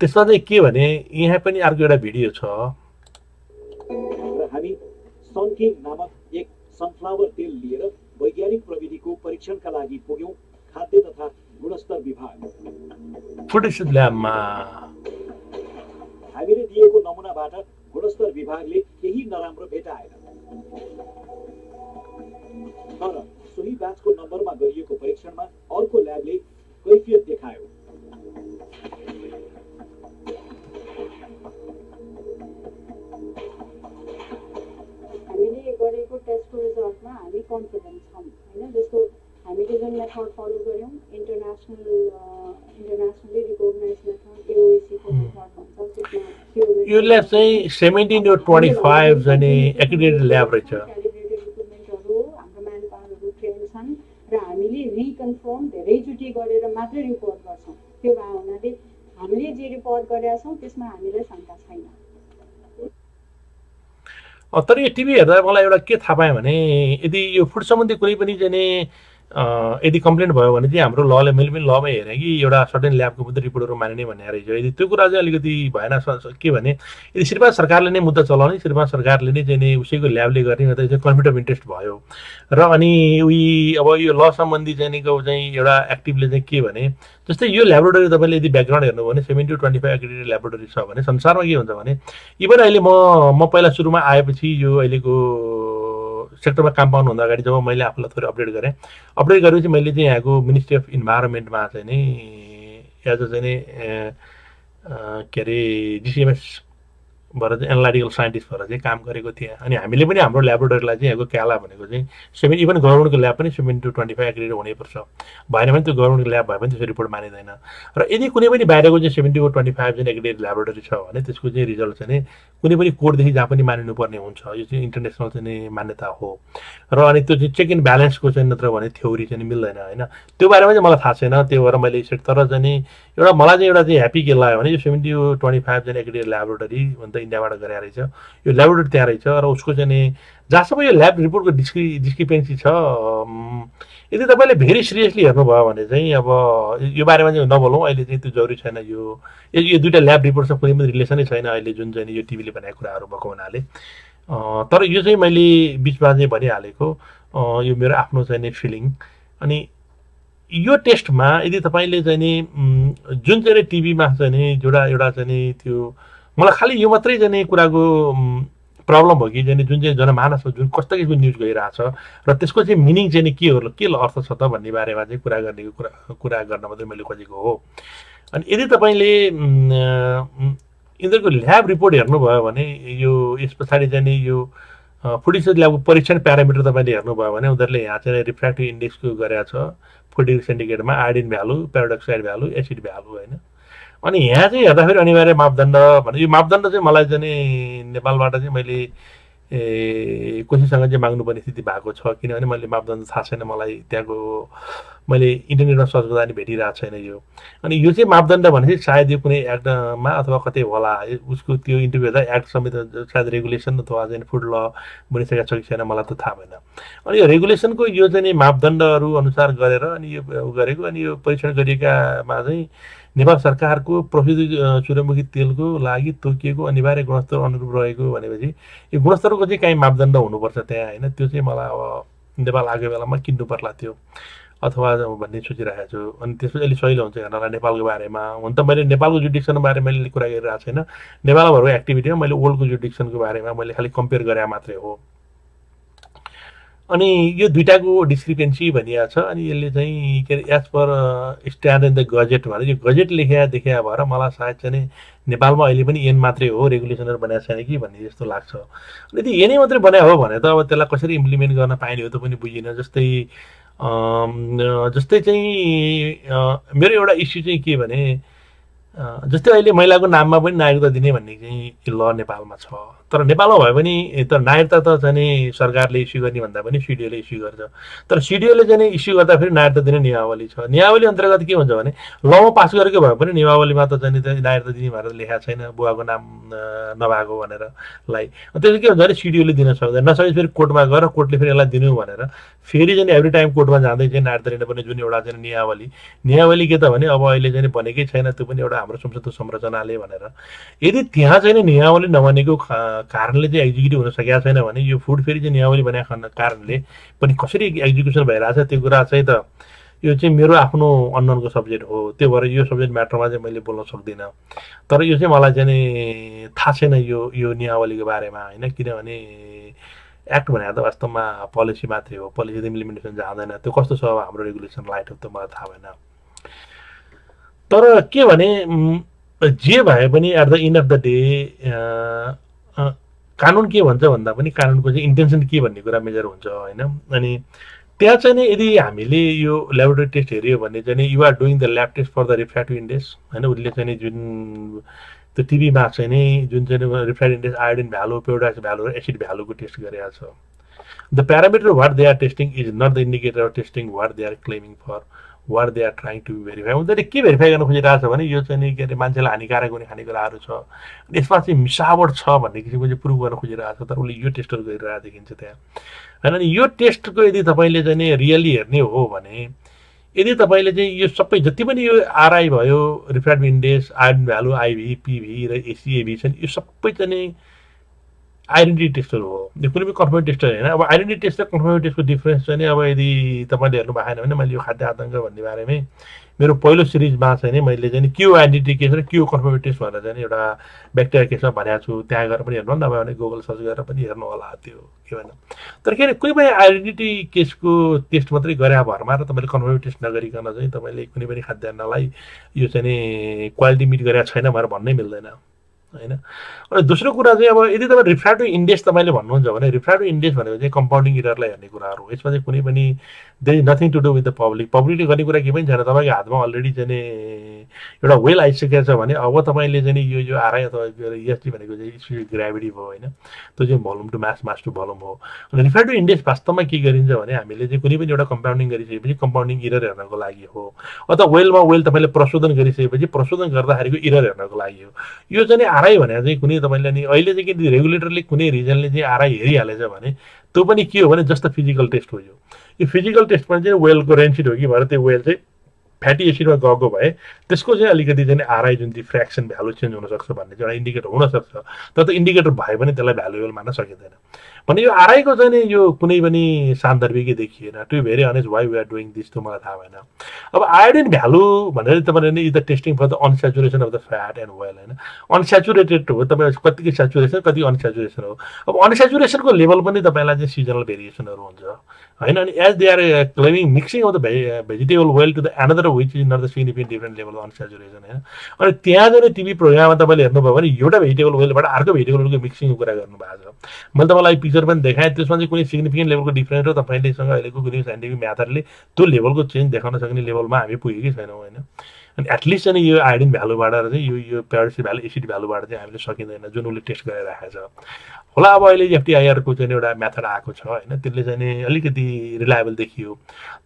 A: त्यसमा चाहिँ के भने यहाँ पनि अर्को एउटा भिडियो छ
B: र हामी सनकिङ नामक एक सनफ्लावर तेल लिएर वैज्ञानिक प्रविधिको परीक्षणका लागि पुग्यौं खाद्य तथा गुणस्तर विभाग।
A: फुड ल्याबमा
B: हामीले दिएको नमुनाबाट गुणस्तर विभागले केही नराम्रो भेटाएन, तर सोही ब्याचको नम्बरमा गरिएको परीक्षणमा अर्को ल्याबले कैफियत देखायो।
F: हामीले गरेको टेस्टको रिजल्टमा हामी कन्फिडेन्ट छौँ हैन। जस्तो हामीले जुन मेथड फलो गर्यौं इन्टरनेसनली रिकग्नाइज मेथड एओएसी को मेथड भन्छ, त्यसमा
A: यो ल्याब चाहिँ 17-25 जने एक्रेडिटेड ल्याब रहेछ।
F: क्यालिब्रेटेड इक्विपमेन्टहरु हाम्रो म्यानपावरहरु ट्रेन छन् र हामीले रिकन्फर्म धेरैचोटि गरेर मात्रै रिपोर्ट गर्छौं। त्यो भए हुनाले हामीले जे रिपोर्ट गरेका छौं त्यसमा हामीलाई शंका छैन।
A: तर यो टिभी हेर्दा मलाई एउटा के थाहा पाएँ भने यदि यो फुड सम्बन्धी कुनै पनि चाहिँ यदि कम्प्लेन भयो भने चाहिँ हाम्रो लले मैले पनि लमा हेरेँ कि एउटा सर्टेन ल्याबको मात्रै रिपोर्टहरू मानिने भन्ने रहेछ। यदि त्यो कुरा चाहिँ अलिकति भएन के भने यदि श्रीमान सरकारले नै मुद्दा चलाउने, श्रीमान सरकारले नै चाहिँ उसैको ल्याबले गर्ने चाहिँ कन्फ्लिक्ट अफ इन्ट्रेस्ट भयो र अनि उही अब यो ल सम्बन्धी चाहिँ एउटा एक्टिभले चाहिँ के भने जस्तै यो ल्याबोरेटरी तपाईँले यदि ब्याकग्राउन्ड हेर्नु भने 17-25 एक्रेडिटेड ल्याबोरेटरी छ भने संसारमा के हुन्छ भने इभन अहिले म पहिला सुरुमा आएपछि यो अहिलेको सेक्टरमा काम पाउनुभन्दा अगाडि जब मैले आफूलाई थोरै अपडेट गरेपछि मैले चाहिँ यहाँको मिनिस्ट्री अफ इन्भाइरोमेन्टमा चाहिँ नि एज अ चाहिँ नि के अरे जिसिएमएस भएर चाहिँ एनालाइटिकल साइन्टिस्ट भएर चाहिँ काम गरेको थिएँ। अनि हामीले पनि हाम्रो ल्याबोरेटरीलाई चाहिँ यहाँको क्याला भनेको चाहिँ इभन गभर्मेन्टको ल्याब पनि 17-25 एक्रेडिटेड हुनैपर्छ, भएन भने त्यो गभर्मेन्टको ल्याब भयो भने त्यसको रिपोर्ट मानिँदैन। र यदि कुनै पनि बाहिरको चाहिँ 17-25 चाहिँ एक्रेडिटेड ल्याबोरेटरी छ भने त्यसको चाहिँ रिजल्ट चाहिँ कुनै पनि कोडदेखि जहाँ पनि मानिनुपर्ने हुन्छ। यो चाहिँ इन्टरनेसनल चाहिँ मान्यता हो र अनि त्यो चाहिँ चेक एन्ड ब्यालेन्सको चाहिँ नत्र भने थ्योरी चाहिँ मिल्दैन होइन। त्यो बारेमा चाहिँ मलाई थाहा छैन, त्यो भएर मैले तर चाहिँ एउटा मलाई चाहिँ एउटा चाहिँ ह्याप्पी के लाग्यो भने यो 17-25 चाहिँ एक्रेडिटेड ल्याबोरेटरी भन्दा इन्डियाबाट गरे रहेछ, यो ल्याबोरेटरी त्यहाँ रहेछ र उसको चाहिँ जहाँसम्म यो ल्याब रिपोर्टको डिस्क्रिपेन्सी छ यदि तपाईँले भेरी सिरियसली हेर्नुभयो भने चाहिँ अब यो बारेमा चाहिँ नबोलौँ, अहिले चाहिँ त्यो जरुरी छैन। यो दुईवटा ल्याब रिपोर्टसँग कुनै पनि रिलेसनै छैन अहिले जुन चाहिँ यो टिभीले भनेको कुराहरू भएको हुनाले। तर यो चाहिँ मैले बिचमा चाहिँ भनिहालेको यो मेरो आफ्नो चाहिँ फिलिङ। अनि यो टेस्टमा यदि तपाईँले चाहिँ नि जुन चाहिँ टिभीमा चाहिँ नि एउटा चाहिँ त्यो मलाई खालि यो मात्रै चाहिँ कुराको प्रब्लम हो कि जुन चाहिँ जनमानसमा जुन कस्तो किसिमको न्युज गइरहेछ र त्यसको चाहिँ मिनिङ चाहिँ के अर्थ छ त भन्ने बारेमा चाहिँ कुरा गर्न मात्रै मैले खोजेको हो। अनि यदि तपाईँले यिनीहरूको ल्याब रिपोर्ट हेर्नुभयो भने यो यस पछाडि चाहिँ यो फुड ल्याबको परीक्षण प्यारामिटर तपाईँले हेर्नुभयो भने उनीहरूले यहाँ चाहिँ रिफ्र्याक्टिभ इन्डेक्सको गरेको छ 4 डिग्री सेन्टिग्रेडमा iodine value, peroxide value, acid value होइन। अनि यहाँ चाहिँ हेर्दाखेरि अनिवार्य मापदण्ड भने यो मापदण्ड चाहिँ मलाई चाहिँ नेपालबाट चाहिँ मैले कसैसँग चाहिँ माग्नुपर्ने स्थिति भएको छ, किनभने मैले मापदण्ड थाहा छैन मलाई, त्यहाँको मैले इन्टरनेटमा सर्च गर्दा पनि भेटिरहेको छैन यो। अनि यो चाहिँ मापदण्ड भनेपछि सायद यो कुनै एक्टमा अथवा कतै होला, उसको त्यो इन्टरभ्यू हेर्दा एक्ट समेत सायद रेगुलेसन अथवा चाहिँ फुड ल बनिसकेको छ कि छैन मलाई त थाहा भएन। अनि यो रेगुलेसनको यो चाहिँ मापदण्डहरू अनुसार गरेर अनि यो गरेको अनि यो परीक्षण गरिएकामा चाहिँ नेपाल सरकारको प्रसिद्ध सूर्यमुखी तेलको लागि तोकिएको अनिवार्य गुणस्तर अनुरूप रहेको भनेपछि यो गुणस्तरको चाहिँ काहीँ मापदण्ड हुनुपर्छ त्यहाँ होइन। त्यो चाहिँ मलाई अब नेपाल आएको बेलामा किन्नु पर्ला त्यो अथवा भन्ने सोचिरहेको छु। अनि त्यसपछि अलिक सजिलो हुन्छ हेर्नलाई नेपालको बारेमा। हुन त मैले नेपालको जुडिक्सनको बारेमा मैले कुरा गरिरहेको छैन, नेपालमा भएको एक्टिभिटीमा मैले वर्ल्डको जुडिक्सनको बारेमा मैले खालि कम्पेयर गरे मात्रै हो। अनि यो दुईटाको डिस्क्रिपेन्सी भनिएको छ। अनि यसले चाहिँ के अरे as per stand in the gazette भने यो गजेट देखिया भएर मलाई सायद चाहिँ नेपालमा अहिले पनि एन मात्रै हो, रेगुलेसनहरू बनाएको छैन कि भन्ने जस्तो लाग्छ। अनि यदि एनै मात्रै बनायो हो भने त अब त्यसलाई कसरी इम्प्लिमेन्ट गर्न पाइने हो त पनि बुझिनँ। जस्तै चाहिँ मेरो एउटा इस्यु चाहिँ के भने जस्तै अहिले महिलाको नाममा पनि नागरिकता दिने भन्ने चाहिँ ल नेपालमा छ, तर नेपालमा भए पनि तर नागरिकता त चाहिँ सरकारले इस्यु गर्ने भन्दा पनि सिडिओले इस्यु गर्छ। तर सिडिओले चाहिँ इस्यु गर्दा फेरि नागरिकता दिने नियमावली छ। नियमावली अन्तर्गत के हुन्छ भने लमा पास गरेको भए पनि नियमावलीमा त चाहिँ नागरिकता दिने भनेर लेखाएको छैन, बुवाको नाम नभएको भनेर लाई। त्यसले के हुन्छ भने सिडिओले दिन सक्दैन, नसकेपछि फेरि कोर्टमा गएर कोर्टले फेरि यसलाई दिनु भनेर फेरि चाहिँ एभ्री टाइम कोर्टमा जाँदै चाहिँ नागरिकता लिनुपर्ने जुन एउटा चाहिँ नियमावली के त भने अब अहिले चाहिँ बनेकै छैन, त्यो पनि एउटा हाम्रो संसदको संरचनाले भनेर। यदि त्यहाँ चाहिँ नियमावली नबनेको कारणले चाहिँ एक्जिक्युटिभ हुन सकेको छैन भने यो फुड फेरि चाहिँ नियमावली बनाएको कारणले पनि कसरी एक्जिक्युसन भइरहेछ त्यो कुरा चाहिँ त यो चाहिँ मेरो आफ्नो अननोनको सब्जेक्ट हो, त्यो भएर यो सब्जेक्ट म्याटरमा चाहिँ मैले बोल्न सक्दिनँ। तर यो चाहिँ मलाई चाहिँ नि थाहा छैन यो नियमावलीको बारेमा होइन, किनभने एक्ट भनेको त वास्तवमा पोलिसी मात्रै हो, पोलिसी त इम्प्लिमेन्टेसन जाँदैन। त्यो कस्तो छ अब हाम्रो रेगुलेसन लाइट हो त मलाई थाहा भएन। तर के भने जे भए पनि at the end of the day कानुन के भन्छ भन्दा पनि कानुनको चाहिँ इन्टेन्सन के भन्ने कुरा मेजर हुन्छ होइन। अनि त्यहाँ चाहिँ नि यदि हामीले यो ल्याबोरेटरी टेस्ट हेऱ्यो भने चाहिँ you are doing the lab test for the refractive index होइन। उसले चाहिँ नि जुन त्यो टिभीमा चाहिँ नि जुन चाहिँ refractive index, iodine value, peroxide value र एसिड भ्यालुको टेस्ट गरेको छ। The parameter what they are testing is not the indicator of testing what they are claiming for, what they are trying to verify. उनीहरूले के verify गर्न खोजिरहेको छ भने यो चाहिँ नि के अरे मान्छेलाई हानिकारक हुने खानेकुराहरू छ, यसमा चाहिँ मिसावट छ भन्ने किसिमको चाहिँ प्रुभ गर्न खोजिरहेको छ। तर उसले यो टेस्टहरू गरिरहेको देखिन्छ त्यहाँ होइन। अनि यो टेस्टको यदि तपाईँले चाहिँ नि रियली हेर्ने हो भने यदि तपाईँले चाहिँ यो सबै जति पनि यो आरआई भयो, refractive index, iodine value, Ivy, PV र एसिएभी छन्, यो सबै चाहिँ नि आइडेन्टिटी टेस्टहरू हो, यो कुनै पनि कन्फर्मेटिभ टेस्ट होइन। अब आइडेन्टिटी टेस्ट र कन्फर्मेटिभ टेस्टको डिफ्रेन्स चाहिँ अब यदि तपाईँले हेर्नु भएको छैन भने मैले यो खाद्य आतङ्क भन्ने बारेमै मेरो पहिलो सिरिजमा चाहिँ नि मैले चाहिँ के हो आइडेन्टिटी केस र के हो कन्फर्मेटिभ टेस्ट भनेर चाहिँ एउटा ब्याक्टेरिया केसमा भनेको छु। त्यहाँ गएर पनि हेर्नु नभए भने गुगल सर्च गरेर पनि हेर्नु होला त्यो के भएन। तर के अरे कुनै पनि आइडेन्टिटी केसको टेस्ट मात्रै गरे भरमा र तपाईँले कन्फर्मेटिभ टेस्ट नगरिकन चाहिँ तपाईँले कुनै पनि खाद्यान्नलाई यो चाहिँ नि क्वालिटी मिट गरेको छैन भनेर भन्नै मिल्दैन होइन। अनि दोस्रो कुरा चाहिँ अब यदि तपाईँ रिफ्र्याक्टिभ इन्डेक्स तपाईँले भन्नुहुन्छ भने रिफ्र्याक्टिभ इन्डेक्स भनेको चाहिँ कम्पाउन्डिङ इररलाई हेर्ने कुराहरू हो। यसमा चाहिँ कुनै पनि there is nothing to do with the पब्लिकले गर्ने कुरा केही पनि छैन। तपाईँको हातमा अलरेडी चाहिँ एउटा वेल आइसकेको छ भने अब तपाईँले चाहिँ यो आरआई अथवा इएसटी भनेको चाहिँ स्पेसिफिक ग्राभिटी भयो होइन, त्यो चाहिँ volume to mass to volume हो। अनि रिफ्र्याक्टिभ इन्डेक्स वास्तवमा के गरिन्छ भने हामीले चाहिँ कुनै पनि एउटा कम्पाउन्डिङ गरिसकेपछि कम्पाउन्डिङ इरर हेर्नको लागि हो, अथवा वेलमा वेल तपाईँले प्रशोधन गरिसकेपछि प्रशोधन गर्दाखेरिको इरर हेर्नको लागि हो। यो चाहिँ आरआई भनेर चाहिँ कुनै तपाईँले नि अहिले चाहिँ के रेगुलेटरले कुनै रिजनले चाहिँ आरआई हेरिहालेछ भने त्यो पनि के हो भने जस्तो फिजिकल टेस्ट हो। यो फिजिकल टेस्टमा चाहिँ वेलको रेन्सिड हो कि भएर त्यो वेल चाहिँ फ्याटी एसिडमा गएको भए त्यसको चाहिँ अलिकति चाहिँ आरआई जुन चाहिँ फ्र्याक्सन भ्यालु चेन्ज हुनसक्छ भन्ने चाहिँ एउटा इन्डिकेटर हुनसक्छ। तर त्यो इन्डिकेटर भए पनि त्यसलाई भ्यालुएबल मान्न सकिँदैन भने यो आरआईको चाहिँ नि यो कुनै पनि सान्दर्भिकै देखिएन। To very honest why we are doing this त्यो मलाई थाहा भएन। अब आयोडिन भ्यालु भनेर तपाईँले is the testing for the unsaturation of the fat and oil होइन। अनसेचुरेटेड हो तपाईँ कतिको सेचुरेसन कति अनसेचुरेसन हो। अब अनसेचुरेसनको लेभल पनि तपाईँलाई चाहिँ सिजनल भेरिएसनहरू हुन्छ होइन। अनि as they are claiming mixing of the vegetable oil to the another which is not the significant different level of unsaturation होइन। अनि त्यहाँ चाहिँ टिभी प्रोग्राममा तपाईँले हेर्नुभयो भने एउटा भेजिटेबल ओइलबाट अर्को भेजिटेबल ओइलको मिक्सिङको कुरा गर्नुभएको छ। मैले तपाईँलाई पिक्चर पनि देखाएँ, त्यसमा चाहिँ कुनै सिग्निफिकेन्ट लेभलको डिफ्रेन्स र तपाईँलेसँग अहिलेको कुनै साइन्टिफिक म्याथडले त्यो लेभलको चेन्ज देखाउन सक्ने लेभलमा हामी पुगेकै छैनौँ होइन। अनि एटलिस्ट चाहिँ यो आयोडिन भ्यालुबाट चाहिँ यो पेरोडाक्सिड भ्यालु, एसिड भ्यालुबाट चाहिँ हामीले सकिँदैन जुन उसले टेस्ट गरिरहेको छ होला। अब अहिले एफटिआइआरको चाहिँ एउटा मेथड आएको छ होइन, त्यसले चाहिँ नि अलिकति रिलायबल देखियो।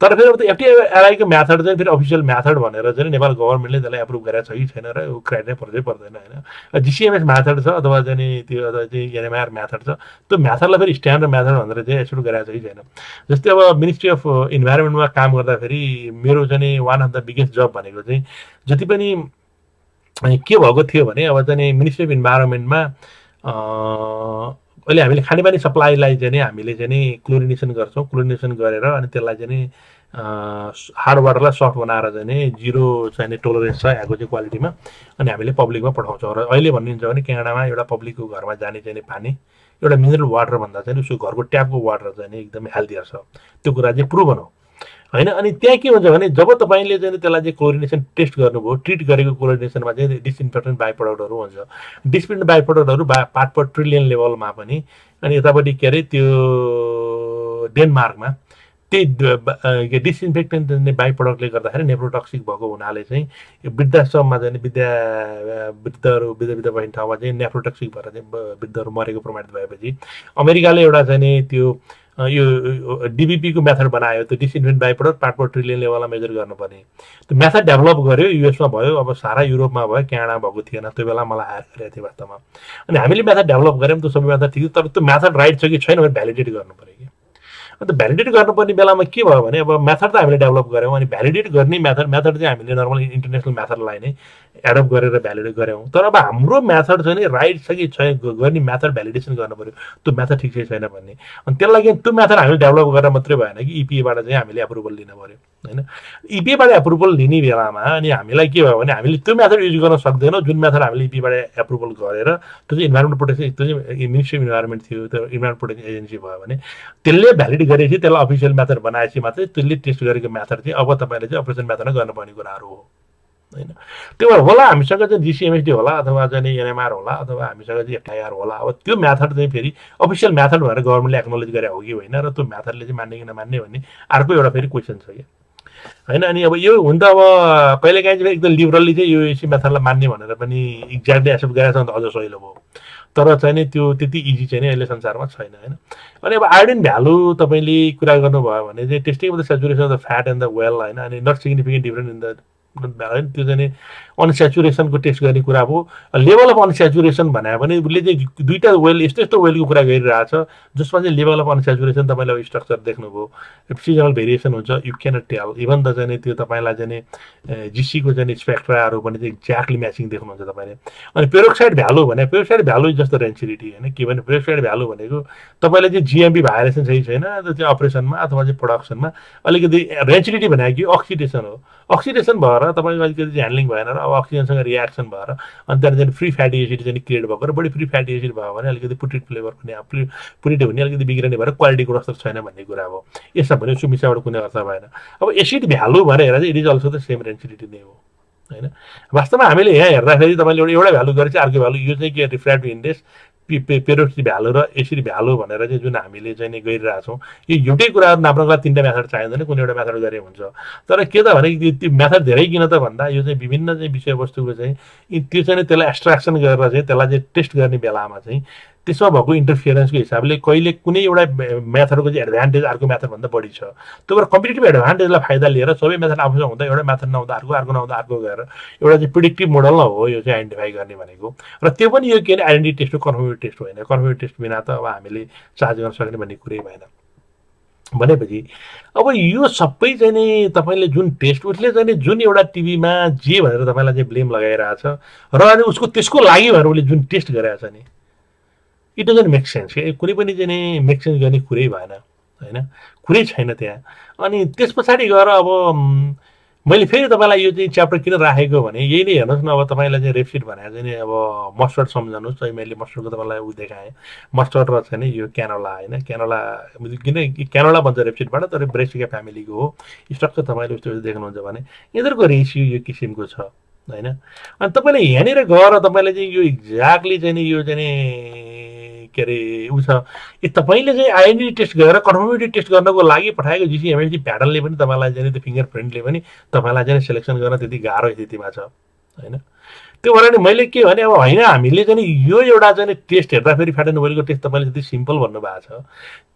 A: तर फेरि अब त एफटिआइआरको मेथड चाहिँ फेरि अफिसियल मेथड भनेर चाहिँ नेपाल गभर्मेन्टले त्यसलाई एप्रुभ गरेको छ कि छैन र क्राइटेरिया पर्दै पर्दैन होइन। जिसिएमएस मेथड छ अथवा चाहिँ त्यो अथवा चाहिँ एनएमआर मेथड छ, त्यो मेथडलाई फेरि स्ट्यान्डर्ड मेथड भनेर चाहिँ एप्रुभ गरेको छ कि छैन। जस्तै अब मिनिस्ट्री अफ इन्भाइरोमेन्टमा काम गर्दाखेरि मेरो चाहिँ वान अफ द बिगेस्ट जब भनेको चाहिँ जति पनि के भएको थियो भने अब चाहिँ मिनिस्ट्री अफ इन्भाइरोमेन्टमा अहिले हामीले खानेपानी सप्लाईलाई चाहिँ हामीले चाहिँ क्लोरिनेसन गर्छौँ। क्लोरिनेसन गरेर अनि त्यसलाई चाहिँ हार्ड वाटरलाई सफ्ट बनाएर चाहिँ जिरो चाहिँ टोलरेन्स छ यहाँको चाहिँ क्वालिटीमा अनि हामीले पब्लिकमा पठाउँछौँ। र अहिले भनिन्छ भने क्यानाडामा एउटा पब्लिकको घरमा जाने चाहिँ पानी एउटा मिनरल वाटर भन्दा चाहिँ उसको घरको ट्यापको वाटर चाहिँ एकदमै हेल्दियर छ, त्यो कुरा चाहिँ प्रुभन हो होइन। अनि त्यहाँ के हुन्छ भने जब तपाईँले चाहिँ त्यसलाई चाहिँ क्लोरिनेसन टेस्ट गर्नुभयो, ट्रिट गरेको क्लोरिनेसनमा चाहिँ डिसइन्फेक्टेन्ट बाई प्रडक्टहरू हुन्छ। डिसइन्फेक्टेन्ट बाई प्रडक्टहरू पार्ट पर ट्रिलियन लेभलमा पनि। अनि यतापट्टि के अरे त्यो डेनमार्कमा त्यही डिसइन्फेक्टेन्ट बाई प्रडक्टले गर्दाखेरि नेफ्रोटक्सिक भएको हुनाले चाहिँ वृद्धाश्रममा चाहिँ वृद्धहरू बस्ने ठाउँमा चाहिँ नेफ्रोटक्सिक भएर चाहिँ वृद्धहरू मरेको प्रमाणित भएपछि अमेरिकाले एउटा चाहिँ त्यो यो डिबिपीको मेथड बनायो। त्यो disinfectant by product part per trillion लेभलमा मेजर गर्नुपर्ने त्यो मेथड डेभलप गर्यो। युएसमा भयो, अब सारा युरोपमा भयो, क्यानाडा भएको थिएन त्यो बेला मलाई हायर गरेको थियो वास्तवमा। अनि हामीले मेथड डेभलप गऱ्यौँ, त्यो सबै मेथड ठिक, तर त्यो मेथड राइट छ कि छैन भने भ्यालिडेट गर्नु पऱ्यो कि। अन्त भ्यालिडेट गर्नुपर्ने बेलामा के भयो भने अब मेथड त हामीले डेभलप गऱ्यौँ अनि भ्यालिडेट गर्ने मेथड चाहिँ हामीले नर्मल इन्टरनेसनल मेथडलाई नै एडप्ट गरेर भ्यालिडेट गऱ्यौँ तर अब हाम्रो मेथड चाहिँ नि राइट छ कि छैन गर्ने मेथड भ्यालिडेसन गर्नु पऱ्यो त्यो मेथड ठिक छ छैन भन्ने अनि त्यसलाई लागि त्यो मेथड हामीले डेभलप गरेर मात्रै भएन कि इपिएबाट चाहिँ हामीले एप्रुभल लिन पऱ्यो होइन इपिएबाट एप्रुभल लिने बेलामा अनि हामीलाई के भयो भने हामीले त्यो मेथड युज गर्न सक्दैनौँ जुन मेथड हामीले इपिएबाट एप्रुभल गरेर त्यो चाहिँ इन्भाइरोमेन्ट प्रोटेक्सन त्यो चाहिँ मिनिस्ट्री अफ इन्भाइरोमेन्ट थियो त्यो इन्भाइरोमेन्ट प्रोटेक्सन एजेन्सी भयो भने त्यसले भ्यालिड गरेपछि त्यसलाई अफिसियल मेथड बनाएपछि मात्रै त्यसले टेस्ट गरेको मेथड चाहिँ अब तपाईँले चाहिँ अपरेसन मेथडमा गर्नुपर्ने कुराहरू हो होइन त्यो भएर होला हामीसँग चाहिँ जिसिएमएसडी होला अथवा चाहिँ एनएमआर होला अथवा हामीसँग चाहिँ एफआइआर होला अब त्यो मेथड चाहिँ फेरि अफिसियल मेथड भएर गभर्मेन्टले एक्नोलेज गरे हो कि होइन र त्यो मेथडले चाहिँ मान्ने कि नमान्ने भन्ने अर्को एउटा फेरि क्वेसन छ क्या होइन अनि अब यो हुन त अब कहिलेकाहीँ चाहिँ एकदम लिबरली चाहिँ यो एसी मेथडलाई मान्ने भनेर पनि एक्ज्याक्टली एक्सेप्ट गरेको छ भने त अझ सहिलो भयो तर चाहिँ नि त्यो त्यति इजी चाहिँ नि अहिले संसारमा छैन होइन अनि अब आयोडिन भ्यालु तपाईँले कुरा गर्नुभयो भने चाहिँ testing of the saturation of the fat and the oil होइन अनि not significant different in the होइन त्यो चाहिँ अनसेचुरेसनको टेस्ट गर्ने कुरा हो लेभल अफ अनसेचुरेसन भने पनि उसले चाहिँ दुईवटा वेल यस्तो यस्तो वेलको कुरा गरिरहेछ जसमा चाहिँ लेभल अफ अनसेचुरेसन तपाईँले अब स्ट्रक्चर देख्नुभयो सिजनल भेरिएसन हुन्छ यु क्यानट टेल इभन त चाहिँ त्यो तपाईँलाई चाहिँ जिसीको चाहिँ स्पेक्ट्राहरू पनि चाहिँ एक्ज्याक्टली म्याचिङ देख्नुहुन्छ तपाईँले अनि पेरोक्साइड भ्यालु भने पेरोक्साइड भ्यालु जस्तो रेन्सिडिटी होइन के भने पेरोक्साइड भ्यालु भनेको तपाईँले चाहिँ जिएमबी भाइलेसन सही छैन त्यो चाहिँ अपरेसनमा अथवा चाहिँ प्रोडक्सनमा अलिकति रेन्सिडिटी भनेको कि अक्सिडेसन हो अक्सिडेसन भएर तपाईँको अलिकति ह्यान्डलिङ भएन र अब अक्सिजनसँग रियाक्सन भएर अनि त्यहाँदेखि फ्री फ्याटी एसिड चाहिँ क्रिएट भएको र बढी फ्री फ्याटी एसिड भयो भने अलिकति पुटिड फ्लेभर पनि पुटिड हुने अलिकति बिग्रने भएर क्वालिटी गुणस्तर छैन भन्ने कुरा हो यसमा भने सुमिसाबाट कुनै अर्थ भएन अब एसिड भ्यालु भनेर चाहिँ it is also the same rancidity नै हो होइन वास्तवमा हामीले यहाँ हेर्दाखेरि तपाईँले एउटा भ्यालु गरेपछि अर्को भ्यालु यो चाहिँ के रिफ्र्याक्टिभ इन्डेक्स पेरोक्साइड भ्यालु र एसिड भ्यालु भनेर चाहिँ जुन हामीले चाहिँ नि गरिरहेछौँ यो एउटै कुराहरू नाप्नको लागि तिनवटा मेथड चाहिँदैन कुनै एउटा मेथड गरे हुन्छ तर के त भने त्यो मेथड धेरै किन त भन्दा यो चाहिँ विभिन्न चाहिँ विषयवस्तुको चाहिँ त्यो चाहिँ त्यसलाई एक्सट्र्याक्सन गरेर चाहिँ त्यसलाई चाहिँ टेस्ट गर्ने बेलामा चाहिँ त्यसमा भएको इन्टरफियरेन्सको हिसाबले कहिले कुनै एउटा मेथडको चाहिँ एडभान्टेज अर्को मेथडभन्दा बढी छ त्यो भएर कम्पिटेटिभ एडभान्टेजलाई फाइदा लिएर सबै मेथड आफूसँग हुँदा एउटा मेथड नहुँदा अर्को नहुँदा अर्को गएर एउटा चाहिँ प्रिडिक्टिभ मोडल न हो यो चाहिँ आइडेन्टिफाई गर्ने भनेको र त्यो पनि यो के भने आइडेन्टिटी टेस्ट हो कन्फर्मेटिभ टेस्ट होइन कन्फर्मेटिभ टेस्ट बिना त अब हामीले चार्ज गर्न सक्ने भन्ने कुरै भएन भनेपछि अब यो सबै चाहिँ नि तपाईँले जुन टेस्ट उसले चाहिँ नि जुन एउटा टिभीमा जे भनेर तपाईँलाई चाहिँ ब्लेम लगाइरहेछ र अनि उसको त्यसको लागि भनेर उसले जुन टेस्ट गरिरहेछ नि इट डजन्ट मेक सेन्स के कुनै पनि चाहिँ नि मेक सेन्स गर्ने कुरै भएन होइन कुरै छैन त्यहाँ अनि त्यस पछाडि गएर अब मैले फेरि तपाईँलाई यो चाहिँ च्याप्टर किन राखेको भने यही नै हेर्नुहोस् न अब तपाईँलाई चाहिँ रेपसिड भनेर चाहिँ नि अब मस्टर्ड सम्झनुहोस् है मैले मस्टर्डको तपाईँलाई उ देखाएँ मस्टर्ड र चाहिँ नि यो क्यानोला होइन क्यानोला किन क्यानोला भन्छ रेपसिडबाट तर ब्रेसिका फ्यामिलीको हो स्ट्रक्चर तपाईँले उस्तो देख्नुहुन्छ भने यिनीहरूको रेसियो यो किसिमको छ होइन अनि तपाईँले यहाँनिर गएर तपाईँले चाहिँ यो एक्ज्याक्टली चाहिँ नि यो चाहिँ नि के अरे उ छ यो तपाईँले चाहिँ आइडेन्टिटी टेस्ट गरेर कन्फर्मेटिभ टेस्ट गर्नको लागि पठाएको जिसिएमएसडी प्याटर्नले पनि तपाईँलाई चाहिँ त्यो फिङ्गर प्रिन्टले पनि तपाईँलाई चाहिँ सेलेक्सन गर्न त्यति गाह्रो स्थितिमा छ होइन त्यो भएर नि मैले के भने अब होइन हामीले चाहिँ यो एउटा चाहिँ टेस्ट हेर्दाखेरि फ्याट एन्ड ओइलको टेस्ट तपाईँले त्यति सिम्पल भन्नुभएको छ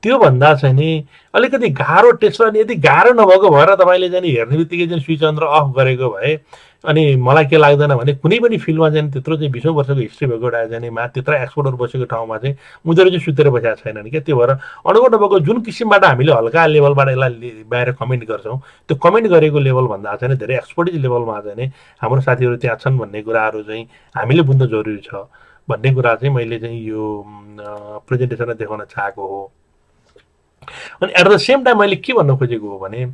A: त्योभन्दा चाहिँ नि अलिकति गाह्रो टेस्ट र यदि गाह्रो नभएको भएर तपाईँले चाहिँ हेर्ने बित्तिकै चाहिँ स्विच अन र अफ गरेको भए अनि मलाई के लाग्दैन भने कुनै पनि फिल्डमा चाहिँ त्यत्रो चाहिँ 20औं वर्षको हिस्ट्री भएको एउटा जानेमा त्यत्रो एक्सपोर्टहरू बसेको ठाउँमा चाहिँ उनीहरू चाहिँ सुतेर बसेका छैनन् क्या त्यो भएर अनुभव नभएको जुन किसिमबाट हामीले हल्का लेभलबाट यसलाई बाहिर कमेन्ट गर्छौँ त्यो कमेन्ट गरेको लेभलभन्दा चाहिँ धेरै एक्सपर्टिज लेभलमा चाहिँ हाम्रो साथीहरू त्यहाँ छन् भन्ने कुराहरू चाहिँ हामीले बुझ्न जरुरी छ भन्ने कुरा चाहिँ मैले चाहिँ यो प्रेजेन्टेसनमा देखाउन चाहेको हो अनि एट द सेम टाइम मैले के भन्न खोजेको हो भने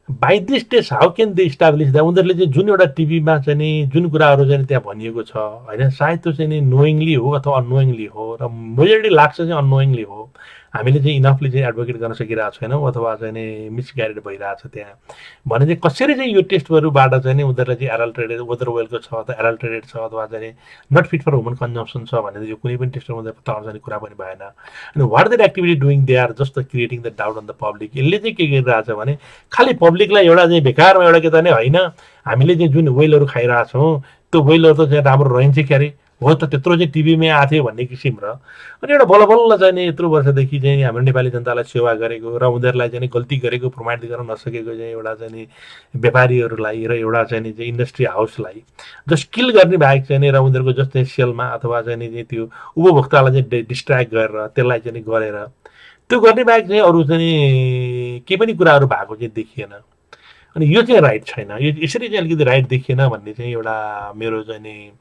A: by this test how can they establish that उनीहरूले चाहिँ जुन एउटा टिभीमा चाहिँ नि जुन कुराहरू चाहिँ त्यहाँ भनिएको छ होइन सायद त्यो चाहिँ नि नोइङली हो अथवा अननोइङली हो र मेजोरिटी लाग्छ चाहिँ अननोइङली हो हामीले चाहिँ इनफली चाहिँ एडभोकेट गर्न सकिरहेको छैनौँ अथवा चाहिँ नि मिसगाइडेड भइरहेको छ त्यहाँ भने चाहिँ कसरी चाहिँ यो टेस्टहरूबाट चाहिँ नि उनीहरूलाई चाहिँ एडल्ट्रेटेड वेदर वेलको छ अथवा एडल्ट्रेटेड छ अथवा चाहिँ not fit for human consumption छ भने यो कुनै पनि टेस्टमा उनीहरू पत्ता लगाउने कुरा पनि भएन अनि what that activity doing they are just creating the doubt on the public यसले चाहिँ के गरिरहेछ भने खालि पब्लिकलाई एउटा चाहिँ बेकारमा एउटा के त नै होइन हामीले चाहिँ जुन वेलहरू खाइरहेछौँ त्यो वेलहरू त चाहिँ राम्रो रहन्छ क्यारे हो त त्यत्रो चाहिँ टिभीमै आएको थियो भन्ने किसिम र अनि एउटा बल्ल बल्ल चाहिँ नि यत्रो वर्षदेखि चाहिँ हाम्रो नेपाली जनतालाई सेवा गरेको र उनीहरूलाई चाहिँ गल्ती गरेको प्रमाणित गर्न नसकेको चाहिँ एउटा चाहिँ नि व्यापारीहरूलाई र एउटा चाहिँ नि इन्डस्ट्री हाउसलाई जस्ट किल गर्ने बाहेक चाहिँ नि र उनीहरूको जस्तै सेलमा अथवा चाहिँ नि त्यो उपभोक्तालाई चाहिँ डिस्ट्र्याक्ट गरेर त्यसलाई चाहिँ गरेर त्यो गर्ने बाहेक चाहिँ अरू चाहिँ केही पनि कुराहरू भएको चाहिँ देखिएन। अनि यो चाहिँ राइट छैन, यो यसरी चाहिँ अलिकति राइट देखिएन भन्ने चाहिँ एउटा मेरो चाहिँ नि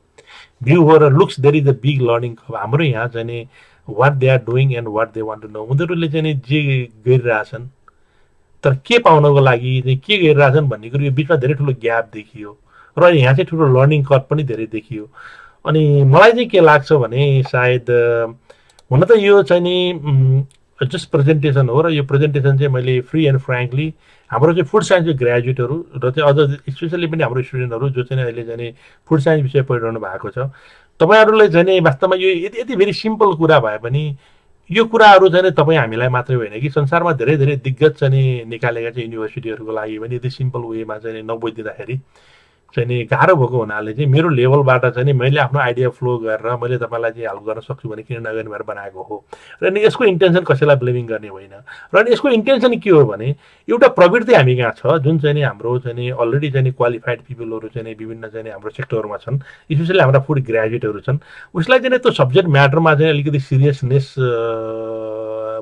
A: भ्यू हो। र looks there is a big learning curve हाम्रो यहाँ चाहिँ नि what they are doing and what they want to know. उनीहरूले चाहिँ नि जे गरिरहेछन् तर के पाउनको लागि चाहिँ के गरिरहेछन् भन्ने कुरो यो बिचमा धेरै ठुलो ग्याप देखियो र यहाँ चाहिँ ठुलो लर्निङ कर्भ पनि धेरै देखियो। अनि मलाई चाहिँ के लाग्छ भने सायद हुन त यो चाहिँ नि जस्ट प्रेजेन्टेसन हो र यो प्रेजेन्टेसन चाहिँ मैले फ्री एन्ड फ्रेङ्कली हाम्रो चाहिँ फुड साइन्सको ग्रेजुएटहरू र चाहिँ अझ स्पेसली पनि हाम्रो स्टुडेन्टहरू जो चाहिँ अहिले चाहिँ फुड साइन्स विषय पढिरहनु भएको छ, तपाईँहरूलाई चाहिँ वास्तवमा यो यति भेरी सिम्पल कुरा भए पनि यो कुराहरू चाहिँ तपाईँ हामीलाई मात्रै होइन कि संसारमा धेरै धेरै दिग्गज चाहिँ निकालेका चाहिँ युनिभर्सिटीहरूको लागि पनि यति सिम्पल वेमा चाहिँ नबुझिदिँदाखेरि चाहिँ नि गाह्रो भएको हुनाले चाहिँ मेरो लेभलबाट चाहिँ नि मैले आफ्नो आइडिया फ्लो गरेर मैले तपाईँलाई चाहिँ हेल्प गर्न सक्छु भने किन नगर्ने भनेर बनाएको हो। र अनि यसको इन्टेन्सन कसैलाई ब्लेमिङ गर्ने होइन। र अनि यसको इन्टेन्सन के हो भने एउटा प्रवृत्ति हामी कहाँ छ जुन चाहिँ नि हाम्रो चाहिँ नि अलरेडी चाहिँ नि क्वालिफाइड पिपलहरू चाहिँ नि विभिन्न चाहिँ नि हाम्रो सेक्टरमा छन्, स्पेसली हाम्रा फुड ग्रेजुएटहरू छन्, उसलाई चाहिँ त्यो सब्जेक्ट म्याटरमा चाहिँ अलिकति सिरियसनेस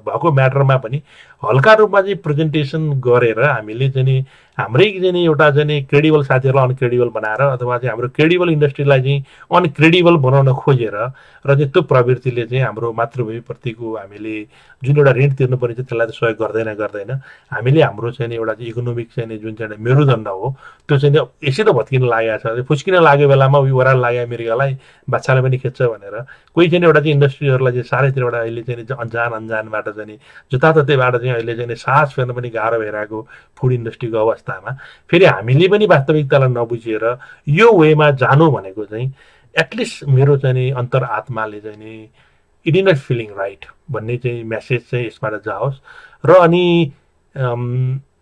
A: भएको म्याटरमा पनि हल्का रूपमा चाहिँ प्रेजेन्टेसन गरेर हामीले चाहिँ नि हाम्रै चाहिँ नि एउटा चाहिँ नि क्रेडिबल साथीहरूलाई अनक्रेडिबल बनाएर अथवा चाहिँ हाम्रो क्रेडिबल इन्डस्ट्रीलाई चाहिँ अनक्रेडिबल बनाउन खोजेर र चाहिँ त्यो प्रवृत्तिले चाहिँ हाम्रो मातृभूमिप्रतिको हामीले जुन एउटा ऋण तिर्नुपर्ने चाहिँ त्यसलाई त सहयोग गर्दैन। हामीले हाम्रो चाहिँ एउटा चाहिँ इकोनोमिक चाहिँ जुन चाहिँ एउटा मेरुदण्ड हो त्यो चाहिँ यसै त भत्किन लागेको छ। फुस्किन लाग्यो बेलामा उयो ओह्रालो लाग्यो अमेरिकालाई बाछालाई पनि खेच्छ भनेर कोही चाहिँ एउटा चाहिँ इन्डस्ट्रीहरूलाई चाहिँ सारैतिरबाट अहिले चाहिँ अनजानबाट चाहिँ जताततैबाट चाहिँ अहिले चाहिँ सास फेर्न पनि गाह्रो भइरहेको फुड इन्डस्ट्रीको अवस्थामा फेरि हामीले पनि वास्तविकतालाई नबुझेर यो वेमा जानु भनेको चाहिँ एटलिस्ट मेरो चाहिँ नि अन्तर आत्माले चाहिँ नि it is not feeling right भन्ने चाहिँ मेसेज चाहिँ यसबाट जाओस्। र अनि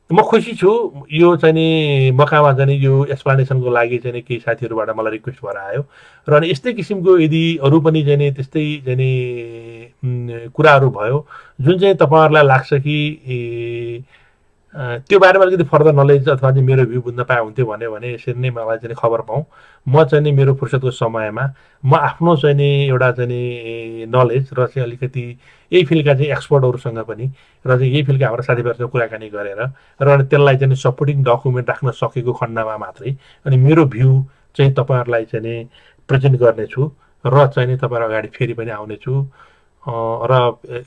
A: म खुसी छु यो चाहिँ नि मकामा चाहिँ यो एक्सप्लेनेसनको लागि चाहिँ केही साथीहरूबाट मलाई रिक्वेस्ट भएर आयो। र अनि यस्तै किसिमको यदि अरू पनि चाहिँ नि त्यस्तै चाहिँ नि कुराहरू भयो जुन चाहिँ तपाईँहरूलाई लाग्छ कि त्यो बारेमा अलिकति फर्दर नलेज अथवा चाहिँ मेरो भ्यू बुझ्न पाए हुन्थ्यो भने यसरी नै मलाई चाहिँ खबर पाऊँ। म चाहिँ नि मेरो फुर्सदको समयमा म आफ्नो चाहिँ नि एउटा चाहिँ नि नलेज र चाहिँ अलिकति यही फिल्डका चाहिँ एक्सपर्टहरूसँग पनि र चाहिँ यही फिल्डका हाम्रो साथीभाइहरूसँग कुराकानी गरेर र अनि त्यसलाई चाहिँ सपोर्टिङ डकुमेन्ट राख्न सकेको खण्डमा मात्रै अनि मेरो भ्यू चाहिँ तपाईँहरूलाई चाहिँ नि प्रेजेन्ट गर्नेछु र चाहिँ नि तपाईँहरू अगाडि फेरि पनि आउनेछु। र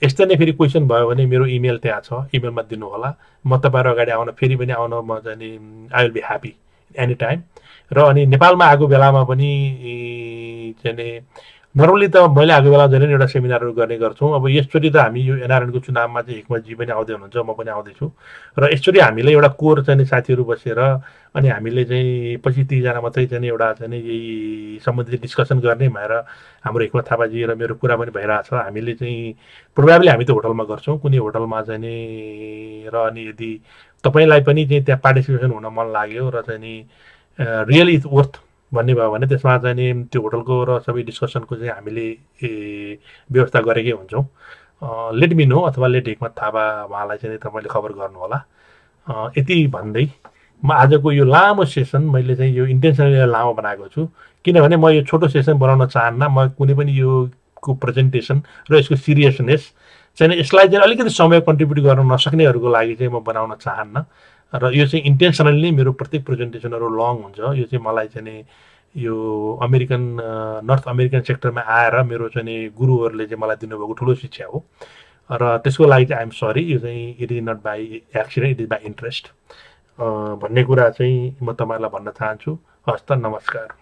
A: यस्तै नै फेरि क्वेसन भयो भने मेरो इमेल त्यहाँ छ, इमेलमा दिनु होला। म तपाईँहरू अगाडि आउन फेरि पनि आउन म चाहिँ नि I will be happy any time. र अनि नेपालमा आएको बेलामा पनि चाहिँ नि नर्मली त मैले आएको बेला धेरै एउटा सेमिनारहरू गर्ने गर्छौँ। अब यसचोटि त हामी यो एनआरएनको चुनावमा चाहिँ हिक्मतजी पनि आउँदै हुनुहुन्छ, म पनि आउँदैछु र यसचोटि हामीले एउटा कोर चाहिँ साथीहरू बसेर अनि हामीले चाहिँ पछि 30जना मात्रै चाहिँ एउटा चाहिँ यही सम्बन्धित डिस्कसन गर्ने भएर हाम्रो हिक्मत थापाजी र मेरो कुरा पनि भइरहेछ। हामीले चाहिँ प्रोभाब्ली हामी त होटलमा गर्छौँ कुनै होटलमा चाहिँ नि र अनि यदि तपाईँलाई पनि चाहिँ त्यहाँ पार्टिसिपेसन हुन मन लाग्यो र चाहिँ नि रियली इज वर्थ भन्ने भयो भने त्यसमा चाहिँ नि त्यो होटलको र सबै डिस्कसनको चाहिँ हामीले व्यवस्था गरेकै हुन्छौँ। लेट मी नो अथवा लेट हिक्मत थापा उहाँलाई चाहिँ तपाईँले खबर गर्नुहोला। यति भन्दै म आजको यो लामो सेसन मैले चाहिँ यो इन्टेन्सनली लामो बनाएको छु किनभने म यो छोटो सेसन बनाउन चाहन्न। म कुनै पनि यो को प्रेजेन्टेसन र यसको सिरियसनेस चाहिँ यसलाई चाहिँ अलिकति समय कन्ट्रिब्युट गर्न नसक्नेहरूको लागि चाहिँ म बनाउन चाहन्न। र यो चाहिँ इन्टेन्सनली मेरो प्रत्येक प्रेजेन्टेसनहरू लङ हुन्छ। यो चाहिँ मलाई चाहिँ नि यो अमेरिकन नर्थ अमेरिकन सेक्टरमा आएर मेरो चाहिँ नि गुरुहरूले चाहिँ मलाई दिनुभएको ठुलो शिक्षा हो र त्यसको लागि चाहिँ आइएम सरी। यो चाहिँ it is not by accident, it is by interest भन्ने कुरा चाहिँ म तपाईँहरूलाई भन्न चाहन्छु। हस्त नमस्कार।